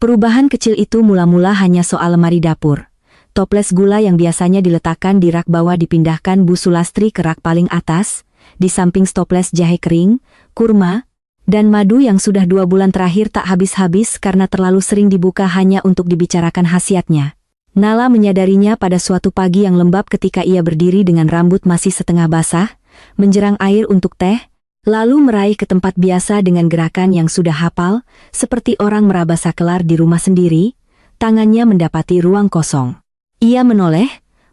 Perubahan kecil itu mula-mula hanya soal lemari dapur. Toples gula yang biasanya diletakkan di rak bawah dipindahkan Bu Sulastri ke rak paling atas, di samping toples jahe kering, kurma, dan madu yang sudah 2 bulan terakhir tak habis-habis karena terlalu sering dibuka hanya untuk dibicarakan khasiatnya. Nala menyadarinya pada suatu pagi yang lembab ketika ia berdiri dengan rambut masih setengah basah, menjerang air untuk teh, lalu meraih ke tempat biasa dengan gerakan yang sudah hafal, seperti orang meraba sakelar di rumah sendiri, tangannya mendapati ruang kosong. Ia menoleh,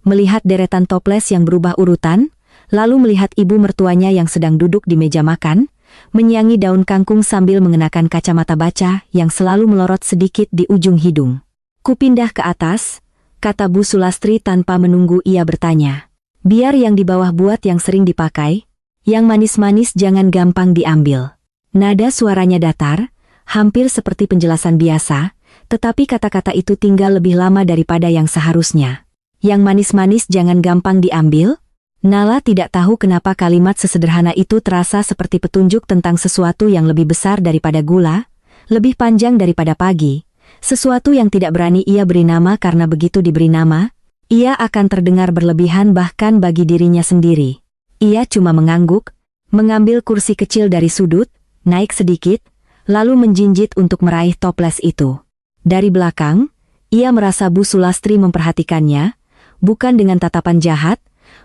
melihat deretan toples yang berubah urutan, lalu melihat ibu mertuanya yang sedang duduk di meja makan, menyiangi daun kangkung sambil mengenakan kacamata baca yang selalu melorot sedikit di ujung hidung. "Kupindah ke atas," kata Bu Sulastri tanpa menunggu ia bertanya. "Biar yang di bawah buat yang sering dipakai. Yang manis-manis jangan gampang diambil." Nada suaranya datar, hampir seperti penjelasan biasa, tetapi kata-kata itu tinggal lebih lama daripada yang seharusnya. "Yang manis-manis jangan gampang diambil?" Nala tidak tahu kenapa kalimat sesederhana itu terasa seperti petunjuk tentang sesuatu yang lebih besar daripada gula, lebih panjang daripada pagi, sesuatu yang tidak berani ia beri nama karena begitu diberi nama, ia akan terdengar berlebihan bahkan bagi dirinya sendiri. Ia cuma mengangguk, mengambil kursi kecil dari sudut, naik sedikit, lalu menjinjit untuk meraih toples itu. Dari belakang, ia merasa Bu Sulastri memperhatikannya, bukan dengan tatapan jahat,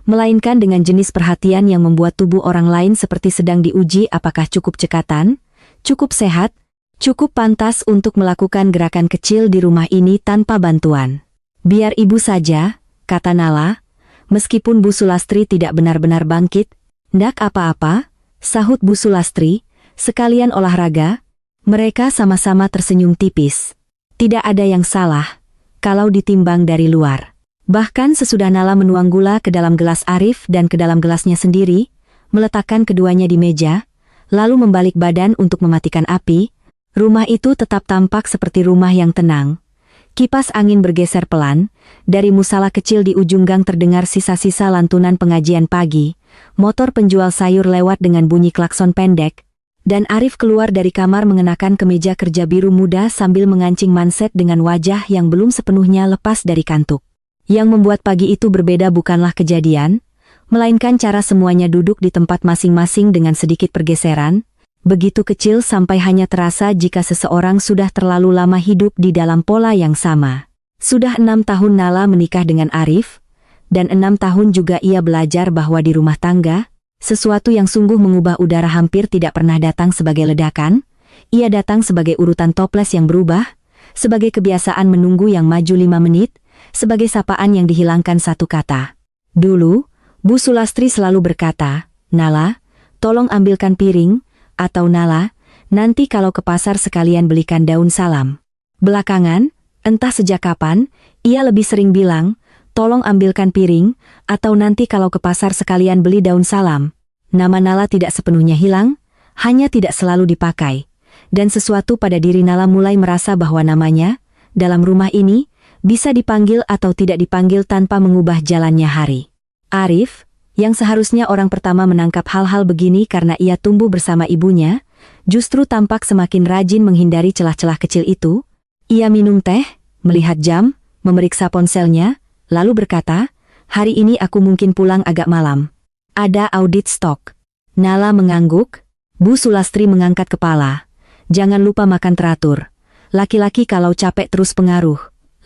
melainkan dengan jenis perhatian yang membuat tubuh orang lain seperti sedang diuji apakah cukup cekatan, cukup sehat, cukup pantas untuk melakukan gerakan kecil di rumah ini tanpa bantuan. "Biar ibu saja," kata Nala. Meskipun Bu Sulastri tidak benar-benar bangkit, "Ndak apa-apa," sahut Bu Sulastri, "sekalian olahraga." Mereka sama-sama tersenyum tipis. Tidak ada yang salah, kalau ditimbang dari luar. Bahkan sesudah Nala menuang gula ke dalam gelas Arif dan ke dalam gelasnya sendiri, meletakkan keduanya di meja, lalu membalik badan untuk mematikan api, rumah itu tetap tampak seperti rumah yang tenang. Kipas angin bergeser pelan, dari musala kecil di ujung gang terdengar sisa-sisa lantunan pengajian pagi, motor penjual sayur lewat dengan bunyi klakson pendek, dan Arif keluar dari kamar mengenakan kemeja kerja biru muda sambil mengancing manset dengan wajah yang belum sepenuhnya lepas dari kantuk. Yang membuat pagi itu berbeda bukanlah kejadian, melainkan cara semuanya duduk di tempat masing-masing dengan sedikit pergeseran, begitu kecil sampai hanya terasa jika seseorang sudah terlalu lama hidup di dalam pola yang sama. Sudah 6 tahun Nala menikah dengan Arif, dan 6 tahun juga ia belajar bahwa di rumah tangga, sesuatu yang sungguh mengubah udara hampir tidak pernah datang sebagai ledakan, ia datang sebagai urutan toples yang berubah, sebagai kebiasaan menunggu yang maju 5 menit, sebagai sapaan yang dihilangkan satu kata. Dulu, Bu Sulastri selalu berkata, "Nala, tolong ambilkan piring," atau "Nala, nanti kalau ke pasar sekalian belikan daun salam." Belakangan, entah sejak kapan, ia lebih sering bilang, "Tolong ambilkan piring," atau "nanti kalau ke pasar sekalian beli daun salam." Nama Nala tidak sepenuhnya hilang, hanya tidak selalu dipakai. Dan sesuatu pada diri Nala mulai merasa bahwa namanya, dalam rumah ini, bisa dipanggil atau tidak dipanggil tanpa mengubah jalannya hari. Arif, yang seharusnya orang pertama menangkap hal-hal begini karena ia tumbuh bersama ibunya, justru tampak semakin rajin menghindari celah-celah kecil itu. Ia minum teh, melihat jam, memeriksa ponselnya, lalu berkata, "Hari ini aku mungkin pulang agak malam. Ada audit stok." Nala mengangguk. Bu Sulastri mengangkat kepala. "Jangan lupa makan teratur. Laki-laki kalau capek terus pengaruh."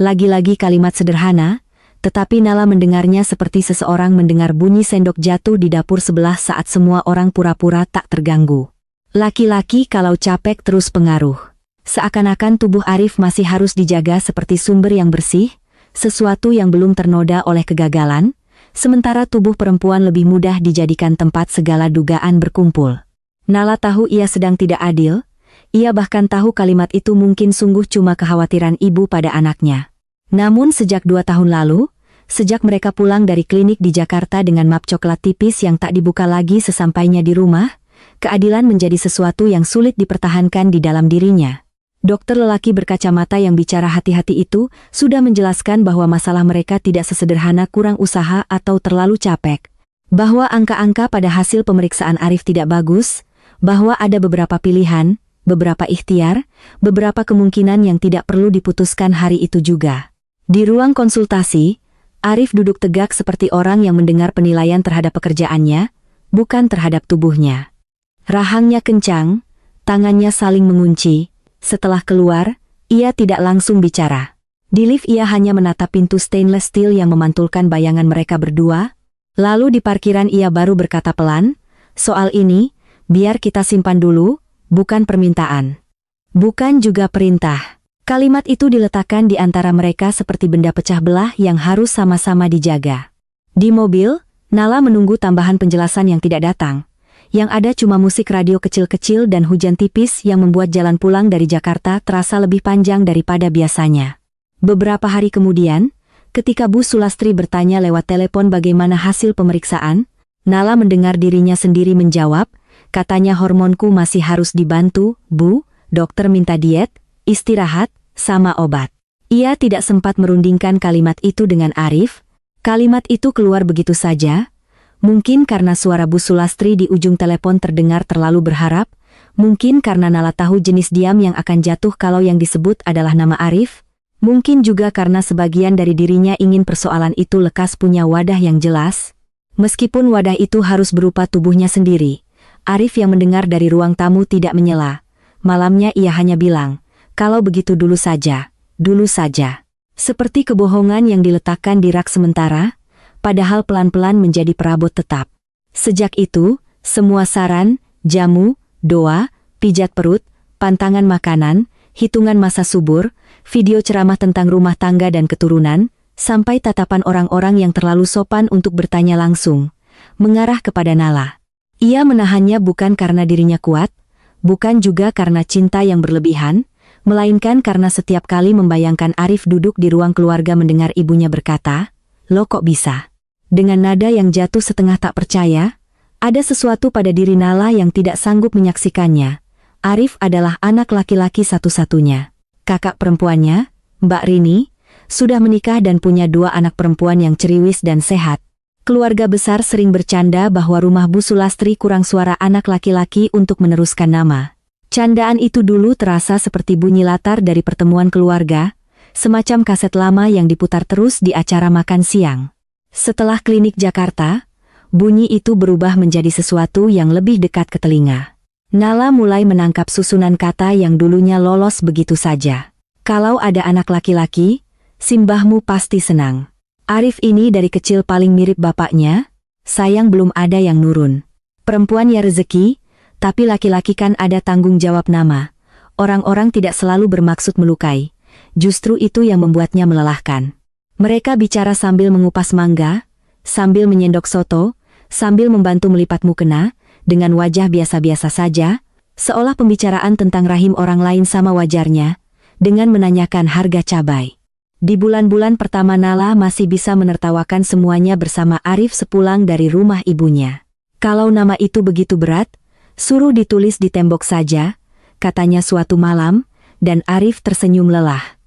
Lagi-lagi kalimat sederhana, tetapi Nala mendengarnya seperti seseorang mendengar bunyi sendok jatuh di dapur sebelah saat semua orang pura-pura tak terganggu. Laki-laki kalau capek terus pengaruh. Seakan-akan tubuh Arif masih harus dijaga seperti sumber yang bersih, sesuatu yang belum ternoda oleh kegagalan, sementara tubuh perempuan lebih mudah dijadikan tempat segala dugaan berkumpul. Nala tahu ia sedang tidak adil, ia bahkan tahu kalimat itu mungkin sungguh cuma kekhawatiran ibu pada anaknya. Namun sejak 2 tahun lalu, sejak mereka pulang dari klinik di Jakarta dengan map coklat tipis yang tak dibuka lagi sesampainya di rumah, keadilan menjadi sesuatu yang sulit dipertahankan di dalam dirinya. Dokter lelaki berkacamata yang bicara hati-hati itu sudah menjelaskan bahwa masalah mereka tidak sesederhana kurang usaha atau terlalu capek, bahwa angka-angka pada hasil pemeriksaan Arif tidak bagus, bahwa ada beberapa pilihan, beberapa ikhtiar, beberapa kemungkinan yang tidak perlu diputuskan hari itu juga. Di ruang konsultasi, Arif duduk tegak seperti orang yang mendengar penilaian terhadap pekerjaannya, bukan terhadap tubuhnya. Rahangnya kencang, tangannya saling mengunci. Setelah keluar, ia tidak langsung bicara. Di lift ia hanya menatap pintu stainless steel yang memantulkan bayangan mereka berdua. Lalu di parkiran ia baru berkata pelan, "Soal ini, biar kita simpan dulu, bukan permintaan. Bukan juga perintah." Kalimat itu diletakkan di antara mereka seperti benda pecah belah yang harus sama-sama dijaga. Di mobil, Nala menunggu tambahan penjelasan yang tidak datang. Yang ada cuma musik radio kecil-kecil dan hujan tipis yang membuat jalan pulang dari Jakarta terasa lebih panjang daripada biasanya. Beberapa hari kemudian, ketika Bu Sulastri bertanya lewat telepon bagaimana hasil pemeriksaan, Nala mendengar dirinya sendiri menjawab, "Katanya hormonku masih harus dibantu, Bu, dokter minta diet, istirahat, sama obat." Ia tidak sempat merundingkan kalimat itu dengan Arif. Kalimat itu keluar begitu saja. Mungkin karena suara Bu Sulastri di ujung telepon terdengar terlalu berharap, mungkin karena Nala tahu jenis diam yang akan jatuh kalau yang disebut adalah nama Arif, mungkin juga karena sebagian dari dirinya ingin persoalan itu lekas punya wadah yang jelas. Meskipun wadah itu harus berupa tubuhnya sendiri, Arif yang mendengar dari ruang tamu tidak menyela. Malamnya ia hanya bilang, "Kalau begitu dulu saja, dulu saja." Seperti kebohongan yang diletakkan di rak sementara, padahal pelan-pelan menjadi perabot tetap. Sejak itu, semua saran, jamu, doa, pijat perut, pantangan makanan, hitungan masa subur, video ceramah tentang rumah tangga dan keturunan, sampai tatapan orang-orang yang terlalu sopan untuk bertanya langsung, mengarah kepada Nala. Ia menahannya bukan karena dirinya kuat, bukan juga karena cinta yang berlebihan, melainkan karena setiap kali membayangkan Arif duduk di ruang keluarga mendengar ibunya berkata, "Lo kok bisa?" Dengan nada yang jatuh setengah tak percaya, ada sesuatu pada diri Nala yang tidak sanggup menyaksikannya. Arif adalah anak laki-laki satu-satunya. Kakak perempuannya, Mbak Rini, sudah menikah dan punya 2 anak perempuan yang ceriwis dan sehat. Keluarga besar sering bercanda bahwa rumah Bu Sulastri kurang suara anak laki-laki untuk meneruskan nama. Candaan itu dulu terasa seperti bunyi latar dari pertemuan keluarga, semacam kaset lama yang diputar terus di acara makan siang. Setelah klinik Jakarta, bunyi itu berubah menjadi sesuatu yang lebih dekat ke telinga. Nala mulai menangkap susunan kata yang dulunya lolos begitu saja. "Kalau ada anak laki-laki, simbahmu pasti senang. Arif ini dari kecil paling mirip bapaknya, sayang belum ada yang nurun. Perempuan ya rezeki, tapi laki-laki kan ada tanggung jawab nama. Orang-orang tidak selalu bermaksud melukai. Justru itu yang membuatnya melelahkan." Mereka bicara sambil mengupas mangga, sambil menyendok soto, sambil membantu melipat mukena, dengan wajah biasa-biasa saja, seolah pembicaraan tentang rahim orang lain sama wajarnya, dengan menanyakan harga cabai. Di bulan-bulan pertama Nala masih bisa menertawakan semuanya bersama Arif sepulang dari rumah ibunya. "Kalau nama itu begitu berat, suruh ditulis di tembok saja," katanya suatu malam, dan Arif tersenyum lelah.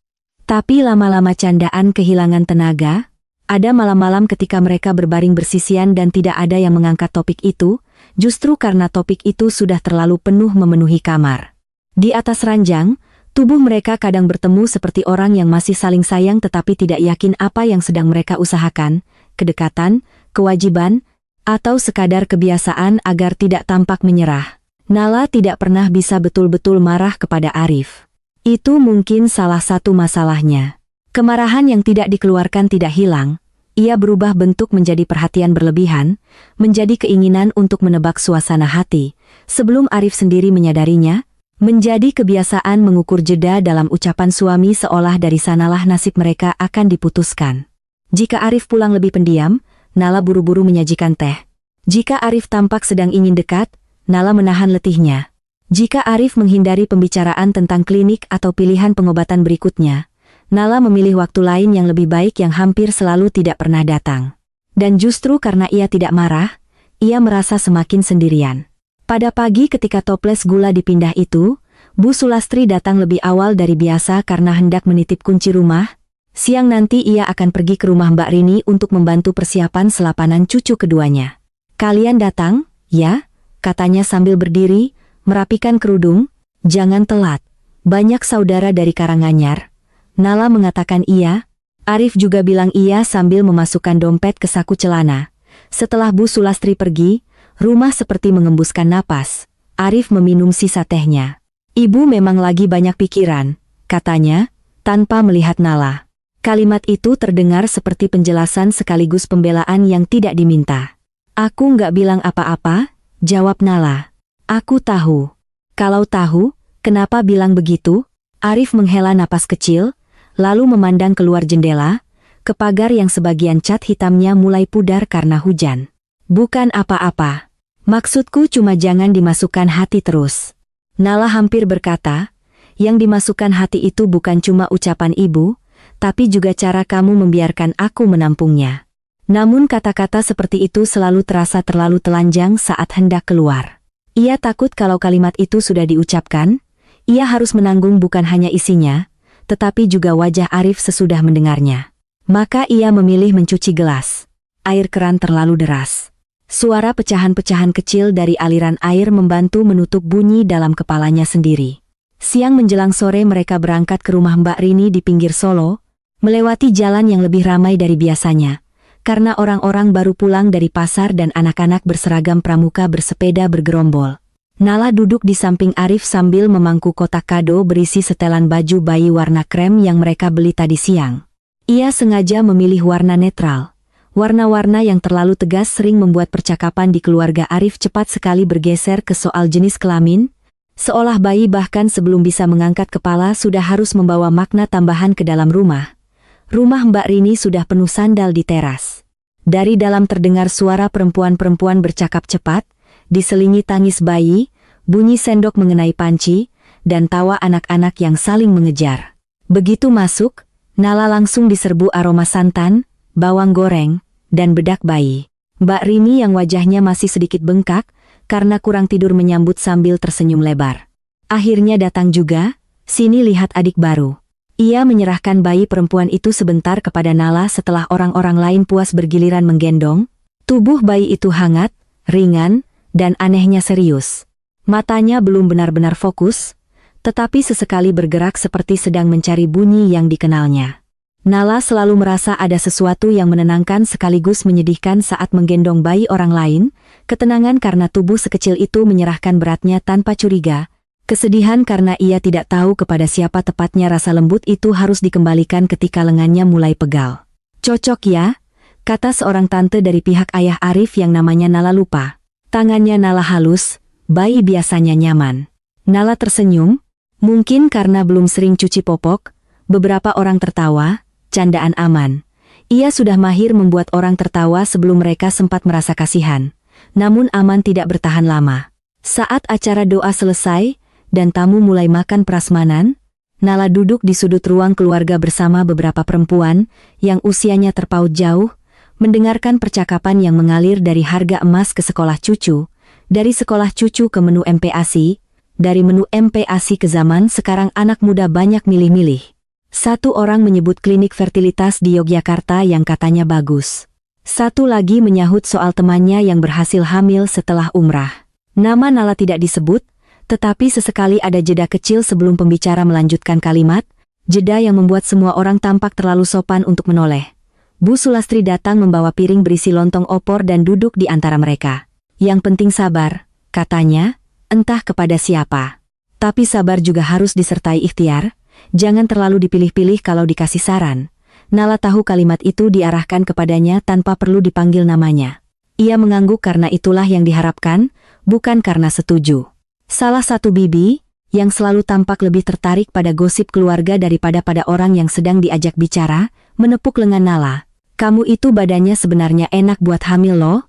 Tapi lama-lama candaan kehilangan tenaga. Ada malam-malam ketika mereka berbaring bersisian dan tidak ada yang mengangkat topik itu, justru karena topik itu sudah terlalu penuh memenuhi kamar. Di atas ranjang, tubuh mereka kadang bertemu seperti orang yang masih saling sayang tetapi tidak yakin apa yang sedang mereka usahakan, kedekatan, kewajiban, atau sekadar kebiasaan agar tidak tampak menyerah. Nala tidak pernah bisa betul-betul marah kepada Arif. Itu mungkin salah satu masalahnya. Kemarahan yang tidak dikeluarkan tidak hilang, ia berubah bentuk menjadi perhatian berlebihan, menjadi keinginan untuk menebak suasana hati, sebelum Arif sendiri menyadarinya, menjadi kebiasaan mengukur jeda dalam ucapan suami seolah dari sanalah nasib mereka akan diputuskan. Jika Arif pulang lebih pendiam, Nala buru-buru menyajikan teh. Jika Arif tampak sedang ingin dekat, Nala menahan letihnya. Jika Arif menghindari pembicaraan tentang klinik atau pilihan pengobatan berikutnya, Nala memilih waktu lain yang lebih baik yang hampir selalu tidak pernah datang. Dan justru karena ia tidak marah, ia merasa semakin sendirian. Pada pagi ketika toples gula dipindah itu, Bu Sulastri datang lebih awal dari biasa karena hendak menitip kunci rumah. Siang nanti ia akan pergi ke rumah Mbak Rini untuk membantu persiapan selapanan cucu keduanya. "Kalian datang, ya?" katanya sambil berdiri, merapikan kerudung. Jangan telat. Banyak saudara dari Karanganyar. Nala mengatakan iya. Arif juga bilang iya sambil memasukkan dompet ke saku celana. Setelah Bu Sulastri pergi, rumah seperti mengembuskan napas. Arif meminum sisa tehnya. Ibu memang lagi banyak pikiran, katanya, tanpa melihat Nala. Kalimat itu terdengar seperti penjelasan sekaligus pembelaan yang tidak diminta. Aku nggak bilang apa-apa, jawab Nala. Aku tahu. Kalau tahu, kenapa bilang begitu? Arif menghela napas kecil, lalu memandang keluar jendela, ke pagar yang sebagian cat hitamnya mulai pudar karena hujan. Bukan apa-apa. Maksudku cuma jangan dimasukkan hati terus. Nala hampir berkata, yang dimasukkan hati itu bukan cuma ucapan ibu, tapi juga cara kamu membiarkan aku menampungnya. Namun kata-kata seperti itu selalu terasa terlalu telanjang saat hendak keluar. Ia takut kalau kalimat itu sudah diucapkan, ia harus menanggung bukan hanya isinya, tetapi juga wajah Arif sesudah mendengarnya. Maka ia memilih mencuci gelas. Air keran terlalu deras. Suara pecahan-pecahan kecil dari aliran air membantu menutup bunyi dalam kepalanya sendiri. Siang menjelang sore mereka berangkat ke rumah Mbak Rini di pinggir Solo, melewati jalan yang lebih ramai dari biasanya, karena orang-orang baru pulang dari pasar dan anak-anak berseragam pramuka bersepeda bergerombol. Nala duduk di samping Arif sambil memangku kotak kado berisi setelan baju bayi warna krem yang mereka beli tadi siang. Ia sengaja memilih warna netral. Warna-warna yang terlalu tegas sering membuat percakapan di keluarga Arif cepat sekali bergeser ke soal jenis kelamin, seolah bayi bahkan sebelum bisa mengangkat kepala sudah harus membawa makna tambahan ke dalam rumah. Rumah Mbak Rini sudah penuh sandal di teras. Dari dalam terdengar suara perempuan-perempuan bercakap cepat, diselingi tangis bayi, bunyi sendok mengenai panci, dan tawa anak-anak yang saling mengejar. Begitu masuk, Nala langsung diserbu aroma santan, bawang goreng, dan bedak bayi. Mbak Rini yang wajahnya masih sedikit bengkak, karena kurang tidur menyambut sambil tersenyum lebar. Akhirnya datang juga, sini lihat adik baru. Ia menyerahkan bayi perempuan itu sebentar kepada Nala setelah orang-orang lain puas bergiliran menggendong. Tubuh bayi itu hangat, ringan, dan anehnya serius. Matanya belum benar-benar fokus, tetapi sesekali bergerak seperti sedang mencari bunyi yang dikenalnya. Nala selalu merasa ada sesuatu yang menenangkan sekaligus menyedihkan saat menggendong bayi orang lain, ketenangan karena tubuh sekecil itu menyerahkan beratnya tanpa curiga, kesedihan karena ia tidak tahu kepada siapa tepatnya rasa lembut itu harus dikembalikan ketika lengannya mulai pegal. Cocok ya, kata seorang tante dari pihak ayah Arif yang namanya Nala lupa. Tangannya Nala halus, bayi biasanya nyaman. Nala tersenyum, mungkin karena belum sering cuci popok, beberapa orang tertawa. Candaan aman. Ia sudah mahir membuat orang tertawa sebelum mereka sempat merasa kasihan. Namun aman tidak bertahan lama. Saat acara doa selesai, dan tamu mulai makan prasmanan, Nala duduk di sudut ruang keluarga bersama beberapa perempuan, yang usianya terpaut jauh, mendengarkan percakapan yang mengalir dari harga emas ke sekolah cucu, dari sekolah cucu ke menu MPASI, dari menu MPASI ke zaman sekarang anak muda banyak milih-milih. Satu orang menyebut klinik fertilitas di Yogyakarta yang katanya bagus. Satu lagi menyahut soal temannya yang berhasil hamil setelah umrah. Nama Nala tidak disebut, tetapi sesekali ada jeda kecil sebelum pembicara melanjutkan kalimat, jeda yang membuat semua orang tampak terlalu sopan untuk menoleh. Bu Sulastri datang membawa piring berisi lontong opor dan duduk di antara mereka. Yang penting sabar, katanya, entah kepada siapa. Tapi sabar juga harus disertai ikhtiar. Jangan terlalu dipilih-pilih kalau dikasih saran. Nala tahu kalimat itu diarahkan kepadanya tanpa perlu dipanggil namanya. Ia mengangguk karena itulah yang diharapkan, bukan karena setuju. Salah satu bibi, yang selalu tampak lebih tertarik pada gosip keluarga daripada pada orang yang sedang diajak bicara, menepuk lengan Nala. Kamu itu badannya sebenarnya enak buat hamil loh.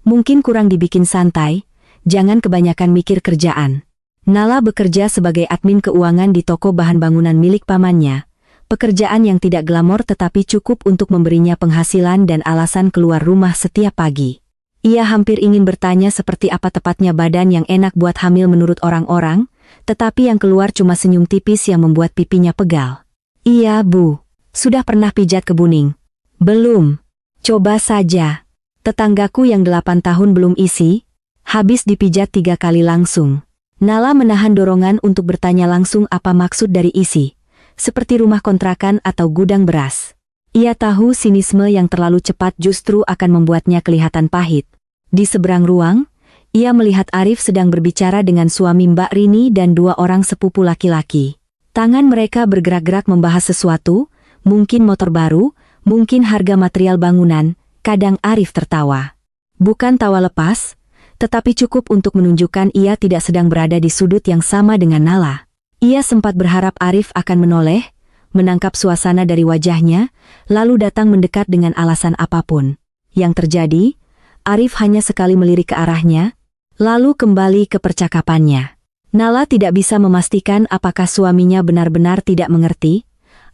Mungkin kurang dibikin santai, jangan kebanyakan mikir kerjaan. Nala bekerja sebagai admin keuangan di toko bahan bangunan milik pamannya. Pekerjaan yang tidak glamor tetapi cukup untuk memberinya penghasilan dan alasan keluar rumah setiap pagi. Ia hampir ingin bertanya seperti apa tepatnya badan yang enak buat hamil menurut orang-orang, tetapi yang keluar cuma senyum tipis yang membuat pipinya pegal. Iya Bu, sudah pernah pijat kebuning? Belum. Coba saja. Tetanggaku yang 8 tahun belum isi, habis dipijat 3 kali langsung. Nala menahan dorongan untuk bertanya langsung apa maksud dari isi, seperti rumah kontrakan atau gudang beras. Ia tahu sinisme yang terlalu cepat justru akan membuatnya kelihatan pahit. Di seberang ruang, ia melihat Arif sedang berbicara dengan suami Mbak Rini dan dua orang sepupu laki-laki. Tangan mereka bergerak-gerak membahas sesuatu, mungkin motor baru, mungkin harga material bangunan. Kadang Arif tertawa. Bukan tawa lepas, tetapi cukup untuk menunjukkan ia tidak sedang berada di sudut yang sama dengan Nala. Ia sempat berharap Arif akan menoleh, menangkap suasana dari wajahnya, lalu datang mendekat dengan alasan apapun. Yang terjadi, Arif hanya sekali melirik ke arahnya, lalu kembali ke percakapannya. Nala tidak bisa memastikan apakah suaminya benar-benar tidak mengerti,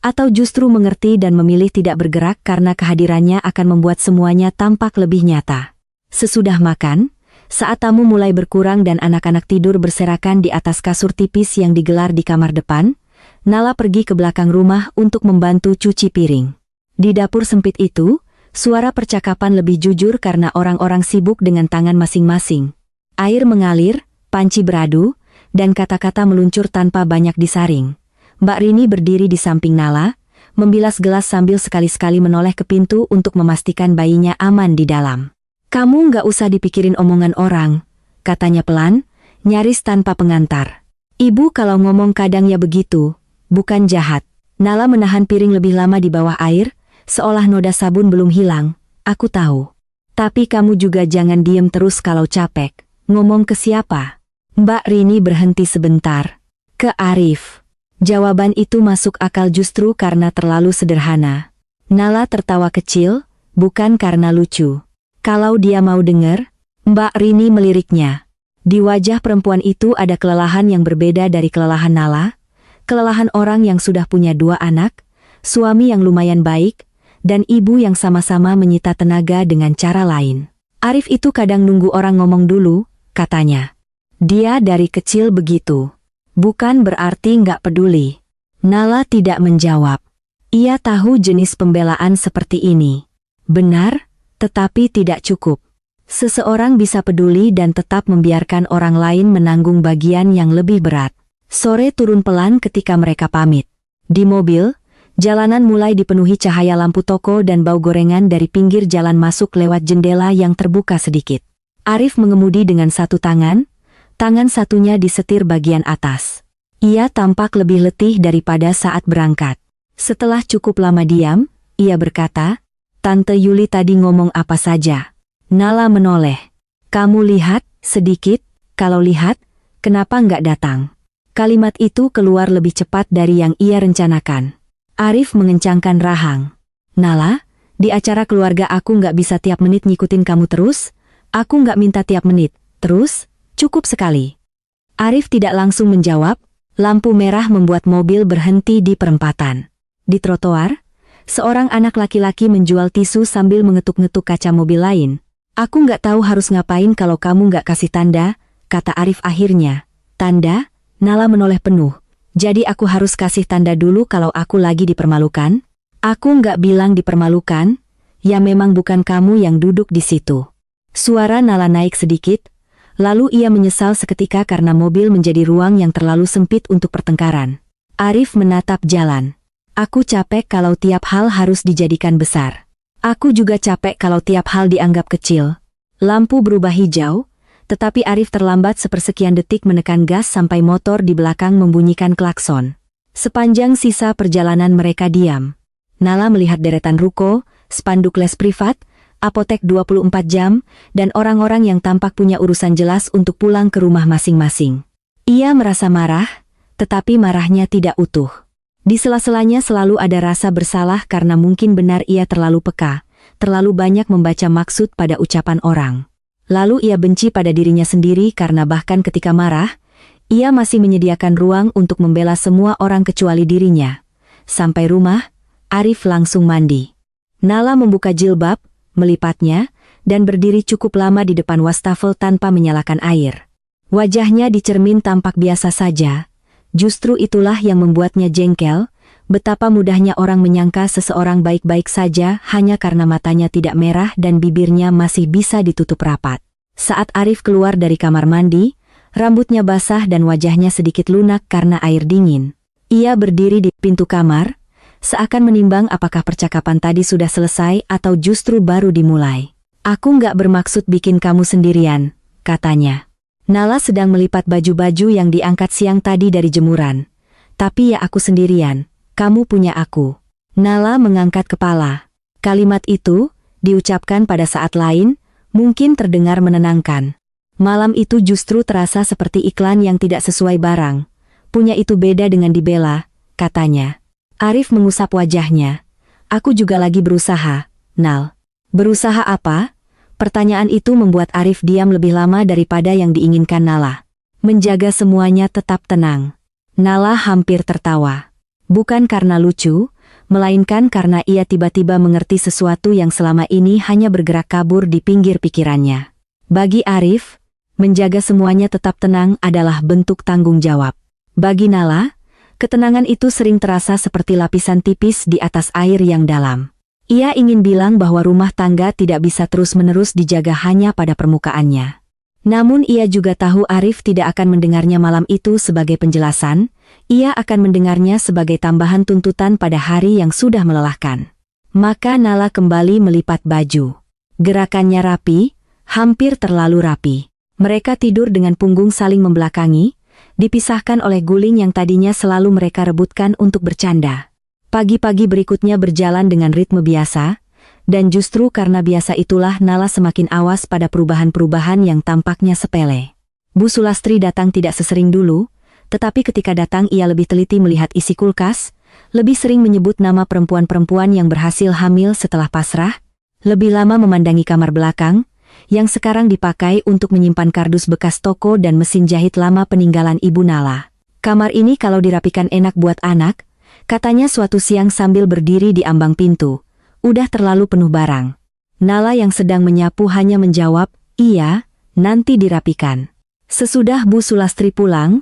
atau justru mengerti dan memilih tidak bergerak karena kehadirannya akan membuat semuanya tampak lebih nyata. Sesudah makan, saat tamu mulai berkurang dan anak-anak tidur berserakan di atas kasur tipis yang digelar di kamar depan, Nala pergi ke belakang rumah untuk membantu cuci piring. Di dapur sempit itu, suara percakapan lebih jujur karena orang-orang sibuk dengan tangan masing-masing. Air mengalir, panci beradu, dan kata-kata meluncur tanpa banyak disaring. Mbak Rini berdiri di samping Nala, membilas gelas sambil sekali-sekali menoleh ke pintu untuk memastikan bayinya aman di dalam. "Kamu nggak usah dipikirin omongan orang," katanya pelan, nyaris tanpa pengantar. "Ibu kalau ngomong kadang ya begitu, bukan jahat." Nala menahan piring lebih lama di bawah air, seolah noda sabun belum hilang. "Aku tahu. Tapi kamu juga jangan diem terus kalau capek." "Ngomong ke siapa?" Mbak Rini berhenti sebentar. "Ke Arif." Jawaban itu masuk akal justru karena terlalu sederhana. Nala tertawa kecil, bukan karena lucu. "Kalau dia mau dengar?" Mbak Rini meliriknya. Di wajah perempuan itu ada kelelahan yang berbeda dari kelelahan Nala. Kelelahan orang yang sudah punya dua anak, suami yang lumayan baik, dan ibu yang sama-sama menyita tenaga dengan cara lain. "Arif itu kadang nunggu orang ngomong dulu," katanya. "Dia dari kecil begitu. Bukan berarti nggak peduli." Nala tidak menjawab. Ia tahu jenis pembelaan seperti ini. Benar, tetapi tidak cukup. Seseorang bisa peduli dan tetap membiarkan orang lain menanggung bagian yang lebih berat. Sore turun pelan ketika mereka pamit. Di mobil, jalanan mulai dipenuhi cahaya lampu toko dan bau gorengan dari pinggir jalan masuk lewat jendela yang terbuka sedikit. Arif mengemudi dengan satu tangan satunya disetir bagian atas. Ia tampak lebih letih daripada saat berangkat. Setelah cukup lama diam, ia berkata, "Tante Yuli tadi ngomong apa saja?" Nala menoleh. "Kamu lihat, sedikit, kalau lihat, kenapa nggak datang?" Kalimat itu keluar lebih cepat dari yang ia rencanakan. Arif mengencangkan rahang. "Nala, di acara keluarga aku nggak bisa tiap menit ngikutin kamu terus. Aku nggak minta tiap menit, terus, cukup sekali." Arif tidak langsung menjawab, lampu merah membuat mobil berhenti di perempatan. Di trotoar, seorang anak laki-laki menjual tisu sambil mengetuk-ngetuk kaca mobil lain. "Aku nggak tahu harus ngapain kalau kamu nggak kasih tanda," kata Arif akhirnya. "Tanda?" Nala menoleh penuh. "Jadi aku harus kasih tanda dulu kalau aku lagi dipermalukan?" "Aku nggak bilang dipermalukan, ya memang bukan kamu yang duduk di situ." Suara Nala naik sedikit, lalu ia menyesal seketika karena mobil menjadi ruang yang terlalu sempit untuk pertengkaran. Arif menatap jalan. "Aku capek kalau tiap hal harus dijadikan besar. Aku juga capek kalau tiap hal dianggap kecil." Lampu berubah hijau, tetapi Arif terlambat sepersekian detik menekan gas sampai motor di belakang membunyikan klakson. Sepanjang sisa perjalanan mereka diam. Nala melihat deretan ruko, spanduk les privat, apotek 24 jam, dan orang-orang yang tampak punya urusan jelas untuk pulang ke rumah masing-masing. Ia merasa marah, tetapi marahnya tidak utuh. Di sela-selanya selalu ada rasa bersalah karena mungkin benar ia terlalu peka, terlalu banyak membaca maksud pada ucapan orang. Lalu ia benci pada dirinya sendiri karena bahkan ketika marah, ia masih menyediakan ruang untuk membela semua orang kecuali dirinya. Sampai rumah, Arif langsung mandi. Nala membuka jilbab, melipatnya, dan berdiri cukup lama di depan wastafel tanpa menyalakan air. Wajahnya di cermin tampak biasa saja. Justru itulah yang membuatnya jengkel, betapa mudahnya orang menyangka seseorang baik-baik saja hanya karena matanya tidak merah dan bibirnya masih bisa ditutup rapat. Saat Arif keluar dari kamar mandi, Rambutnya basah dan wajahnya sedikit lunak karena air dingin. Ia berdiri di pintu kamar, seakan menimbang apakah percakapan tadi sudah selesai atau justru baru dimulai. Aku nggak bermaksud bikin kamu sendirian, katanya. Nala sedang melipat baju-baju yang diangkat siang tadi dari jemuran. Tapi ya aku sendirian, kamu punya aku. Nala mengangkat kepala. Kalimat itu, diucapkan pada saat lain, mungkin terdengar menenangkan. Malam itu justru terasa seperti iklan yang tidak sesuai barang. Punya itu beda dengan dibela, katanya. Arif mengusap wajahnya. Aku juga lagi berusaha, Nal. Berusaha apa? Pertanyaan itu membuat Arif diam lebih lama daripada yang diinginkan Nala. Menjaga semuanya tetap tenang. Nala hampir tertawa. Bukan karena lucu, melainkan karena ia tiba-tiba mengerti sesuatu yang selama ini hanya bergerak kabur di pinggir pikirannya. Bagi Arif, menjaga semuanya tetap tenang adalah bentuk tanggung jawab. Bagi Nala, ketenangan itu sering terasa seperti lapisan tipis di atas air yang dalam. Ia ingin bilang bahwa rumah tangga tidak bisa terus-menerus dijaga hanya pada permukaannya. Namun ia juga tahu Arif tidak akan mendengarnya malam itu sebagai penjelasan, ia akan mendengarnya sebagai tambahan tuntutan pada hari yang sudah melelahkan. Maka Nala kembali melipat baju. Gerakannya rapi, hampir terlalu rapi. Mereka tidur dengan punggung saling membelakangi, dipisahkan oleh guling yang tadinya selalu mereka rebutkan untuk bercanda. Pagi-pagi berikutnya berjalan dengan ritme biasa, dan justru karena biasa itulah Nala semakin awas pada perubahan-perubahan yang tampaknya sepele. Bu Sulastri datang tidak sesering dulu, tetapi ketika datang ia lebih teliti melihat isi kulkas, lebih sering menyebut nama perempuan-perempuan yang berhasil hamil setelah pasrah, lebih lama memandangi kamar belakang, yang sekarang dipakai untuk menyimpan kardus bekas toko dan mesin jahit lama peninggalan Ibu Nala. Kamar ini kalau dirapikan enak buat anak, katanya suatu siang sambil berdiri di ambang pintu. Udah terlalu penuh barang. Nala yang sedang menyapu hanya menjawab, iya, nanti dirapikan. Sesudah Bu Sulastri pulang,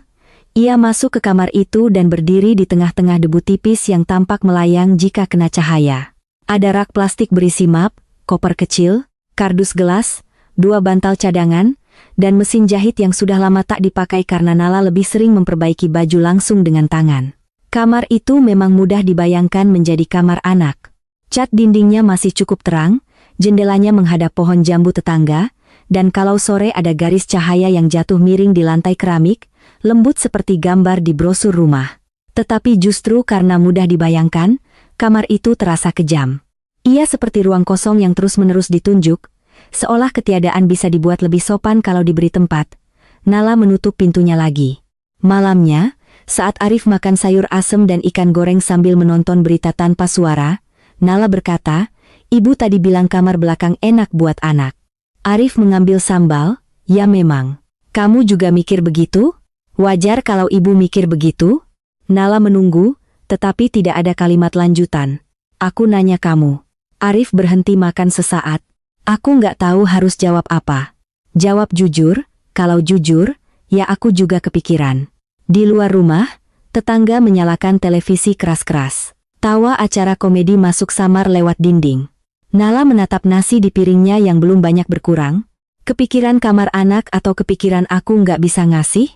ia masuk ke kamar itu dan berdiri di tengah-tengah debu tipis yang tampak melayang jika kena cahaya. Ada rak plastik berisi map, koper kecil, kardus gelas, 2 bantal cadangan, dan mesin jahit yang sudah lama tak dipakai karena Nala lebih sering memperbaiki baju langsung dengan tangan. Kamar itu memang mudah dibayangkan menjadi kamar anak. Cat dindingnya masih cukup terang, jendelanya menghadap pohon jambu tetangga, dan kalau sore ada garis cahaya yang jatuh miring di lantai keramik, lembut seperti gambar di brosur rumah. Tetapi justru karena mudah dibayangkan, kamar itu terasa kejam. Ia seperti ruang kosong yang terus-menerus ditunjuk, seolah ketiadaan bisa dibuat lebih sopan kalau diberi tempat. Nala menutup pintunya lagi. Malamnya, saat Arif makan sayur asem dan ikan goreng sambil menonton berita tanpa suara, Nala berkata, "Ibu tadi bilang kamar belakang enak buat anak." Arif mengambil sambal, "Ya memang. Kamu juga mikir begitu? Wajar kalau ibu mikir begitu?" Nala menunggu, tetapi tidak ada kalimat lanjutan. "Aku nanya kamu." Arif berhenti makan sesaat. "Aku nggak tahu harus jawab apa." "Jawab jujur, kalau jujur, ya aku juga kepikiran." Di luar rumah, tetangga menyalakan televisi keras-keras. Tawa acara komedi masuk samar lewat dinding. Nala menatap nasi di piringnya yang belum banyak berkurang. "Kepikiran kamar anak atau kepikiran aku nggak bisa ngasih?"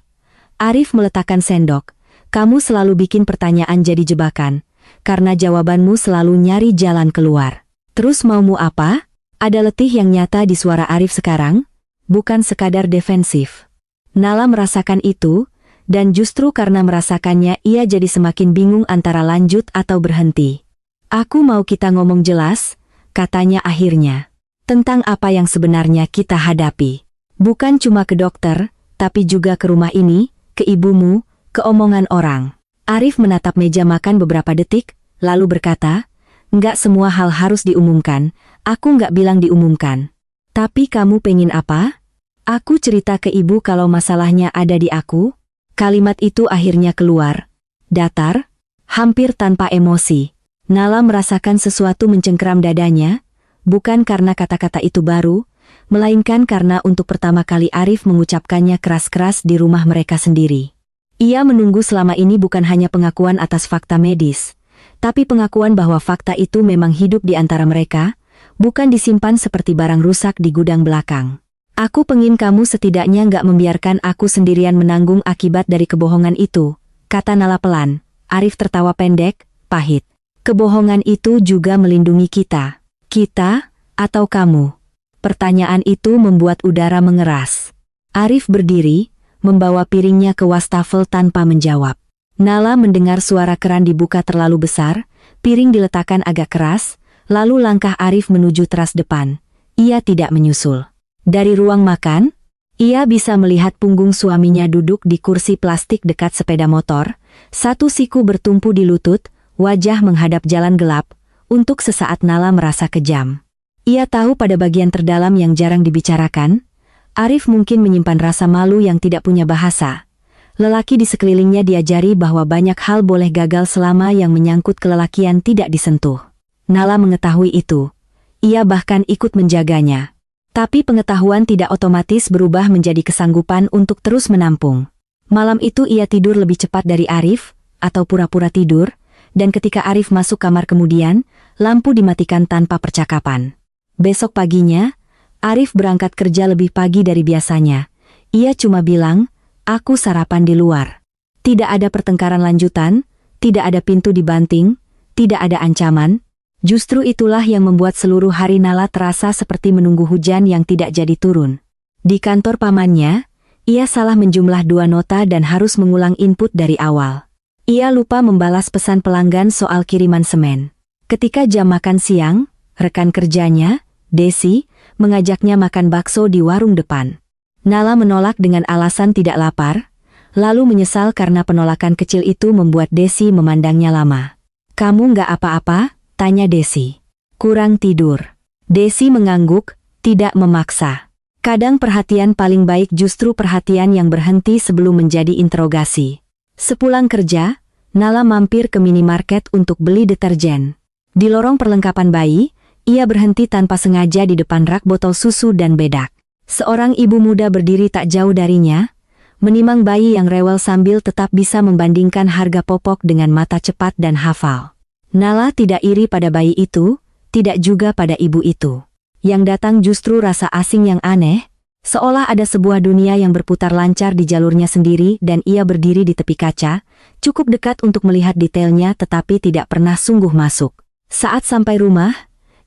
Arif meletakkan sendok. "Kamu selalu bikin pertanyaan jadi jebakan, karena jawabanmu selalu nyari jalan keluar. Terus maumu apa?" Ada letih yang nyata di suara Arif sekarang, bukan sekadar defensif. Nala merasakan itu, dan justru karena merasakannya ia jadi semakin bingung antara lanjut atau berhenti. "Aku mau kita ngomong jelas," katanya akhirnya. "Tentang apa yang sebenarnya kita hadapi. Bukan cuma ke dokter, tapi juga ke rumah ini, ke ibumu, ke omongan orang." Arif menatap meja makan beberapa detik, lalu berkata, "Nggak semua hal harus diumumkan, aku nggak bilang diumumkan. Tapi kamu pengen apa? Aku cerita ke ibu kalau masalahnya ada di aku?" Kalimat itu akhirnya keluar. Datar, hampir tanpa emosi. Nala merasakan sesuatu mencengkeram dadanya, bukan karena kata-kata itu baru, melainkan karena untuk pertama kali Arif mengucapkannya keras-keras di rumah mereka sendiri. Ia menunggu selama ini bukan hanya pengakuan atas fakta medis, tapi pengakuan bahwa fakta itu memang hidup di antara mereka, bukan disimpan seperti barang rusak di gudang belakang. Aku pengin kamu setidaknya nggak membiarkan aku sendirian menanggung akibat dari kebohongan itu, kata Nala pelan. Arif tertawa pendek, pahit. Kebohongan itu juga melindungi kita. Kita, atau kamu? Pertanyaan itu membuat udara mengeras. Arif berdiri, membawa piringnya ke wastafel tanpa menjawab. Nala mendengar suara keran dibuka terlalu besar, piring diletakkan agak keras, lalu langkah Arif menuju teras depan. Ia tidak menyusul. Dari ruang makan, ia bisa melihat punggung suaminya duduk di kursi plastik dekat sepeda motor, satu siku bertumpu di lutut, wajah menghadap jalan gelap. Untuk sesaat Nala merasa kejam. Ia tahu pada bagian terdalam yang jarang dibicarakan, Arif mungkin menyimpan rasa malu yang tidak punya bahasa. Lelaki di sekelilingnya diajari bahwa banyak hal boleh gagal selama yang menyangkut kelelakian tidak disentuh. Nala mengetahui itu. Ia bahkan ikut menjaganya. Tapi pengetahuan tidak otomatis berubah menjadi kesanggupan untuk terus menampung. Malam itu ia tidur lebih cepat dari Arif, atau pura-pura tidur, dan ketika Arif masuk kamar kemudian, lampu dimatikan tanpa percakapan. Besok paginya, Arif berangkat kerja lebih pagi dari biasanya. Ia cuma bilang, "Aku sarapan di luar." Tidak ada pertengkaran lanjutan, tidak ada pintu dibanting, tidak ada ancaman. Justru itulah yang membuat seluruh hari Nala terasa seperti menunggu hujan yang tidak jadi turun. Di kantor pamannya, ia salah menjumlah 2 nota dan harus mengulang input dari awal. Ia lupa membalas pesan pelanggan soal kiriman semen. Ketika jam makan siang, rekan kerjanya, Desi, mengajaknya makan bakso di warung depan. Nala menolak dengan alasan tidak lapar, lalu menyesal karena penolakan kecil itu membuat Desi memandangnya lama. "Kamu nggak apa-apa?" tanya Desi. "Kurang tidur." Desi mengangguk, tidak memaksa. Kadang perhatian paling baik justru perhatian yang berhenti sebelum menjadi interogasi. Sepulang kerja, Nala mampir ke minimarket untuk beli deterjen. Di lorong perlengkapan bayi, ia berhenti tanpa sengaja di depan rak botol susu dan bedak. Seorang ibu muda berdiri tak jauh darinya, menimang bayi yang rewel sambil tetap bisa membandingkan harga popok dengan mata cepat dan hafal. Nala tidak iri pada bayi itu, tidak juga pada ibu itu. Yang datang justru rasa asing yang aneh, seolah ada sebuah dunia yang berputar lancar di jalurnya sendiri dan ia berdiri di tepi kaca, cukup dekat untuk melihat detailnya tetapi tidak pernah sungguh masuk. Saat sampai rumah,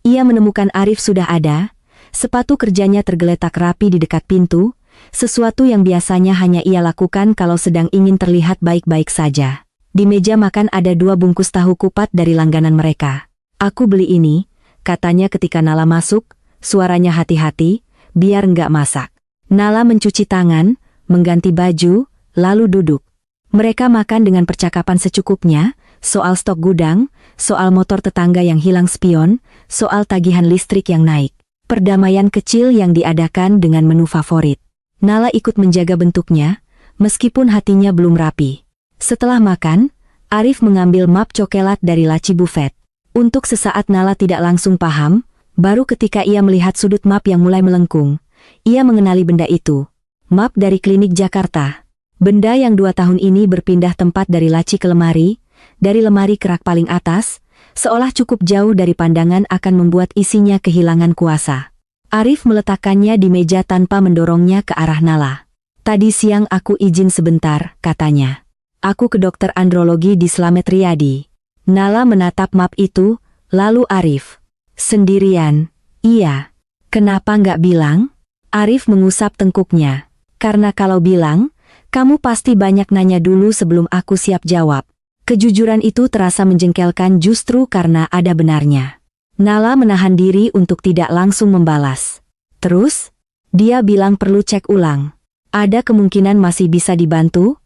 ia menemukan Arif sudah ada, sepatu kerjanya tergeletak rapi di dekat pintu, sesuatu yang biasanya hanya ia lakukan kalau sedang ingin terlihat baik-baik saja. Di meja makan ada 2 bungkus tahu kupat dari langganan mereka. "Aku beli ini," katanya ketika Nala masuk, suaranya hati-hati, "biar nggak masak." Nala mencuci tangan, mengganti baju, lalu duduk. Mereka makan dengan percakapan secukupnya, soal stok gudang, soal motor tetangga yang hilang spion, soal tagihan listrik yang naik. Perdamaian kecil yang diadakan dengan menu favorit. Nala ikut menjaga bentuknya, meskipun hatinya belum rapi. Setelah makan, Arif mengambil map coklat dari laci bufet. Untuk sesaat Nala tidak langsung paham, baru ketika ia melihat sudut map yang mulai melengkung, ia mengenali benda itu. Map dari klinik Jakarta. Benda yang 2 tahun ini berpindah tempat dari laci ke lemari, dari lemari ke rak paling atas, seolah cukup jauh dari pandangan akan membuat isinya kehilangan kuasa. Arif meletakkannya di meja tanpa mendorongnya ke arah Nala. "Tadi siang aku izin sebentar," katanya. "Aku ke dokter andrologi di Slamet Riyadi." Nala menatap map itu, lalu Arif. "Sendirian?" "Iya." "Kenapa nggak bilang?" Arif mengusap tengkuknya. "Karena kalau bilang, kamu pasti banyak nanya dulu sebelum aku siap jawab." Kejujuran itu terasa menjengkelkan justru karena ada benarnya. Nala menahan diri untuk tidak langsung membalas. "Terus?" Dia bilang perlu cek ulang. "Ada kemungkinan masih bisa dibantu,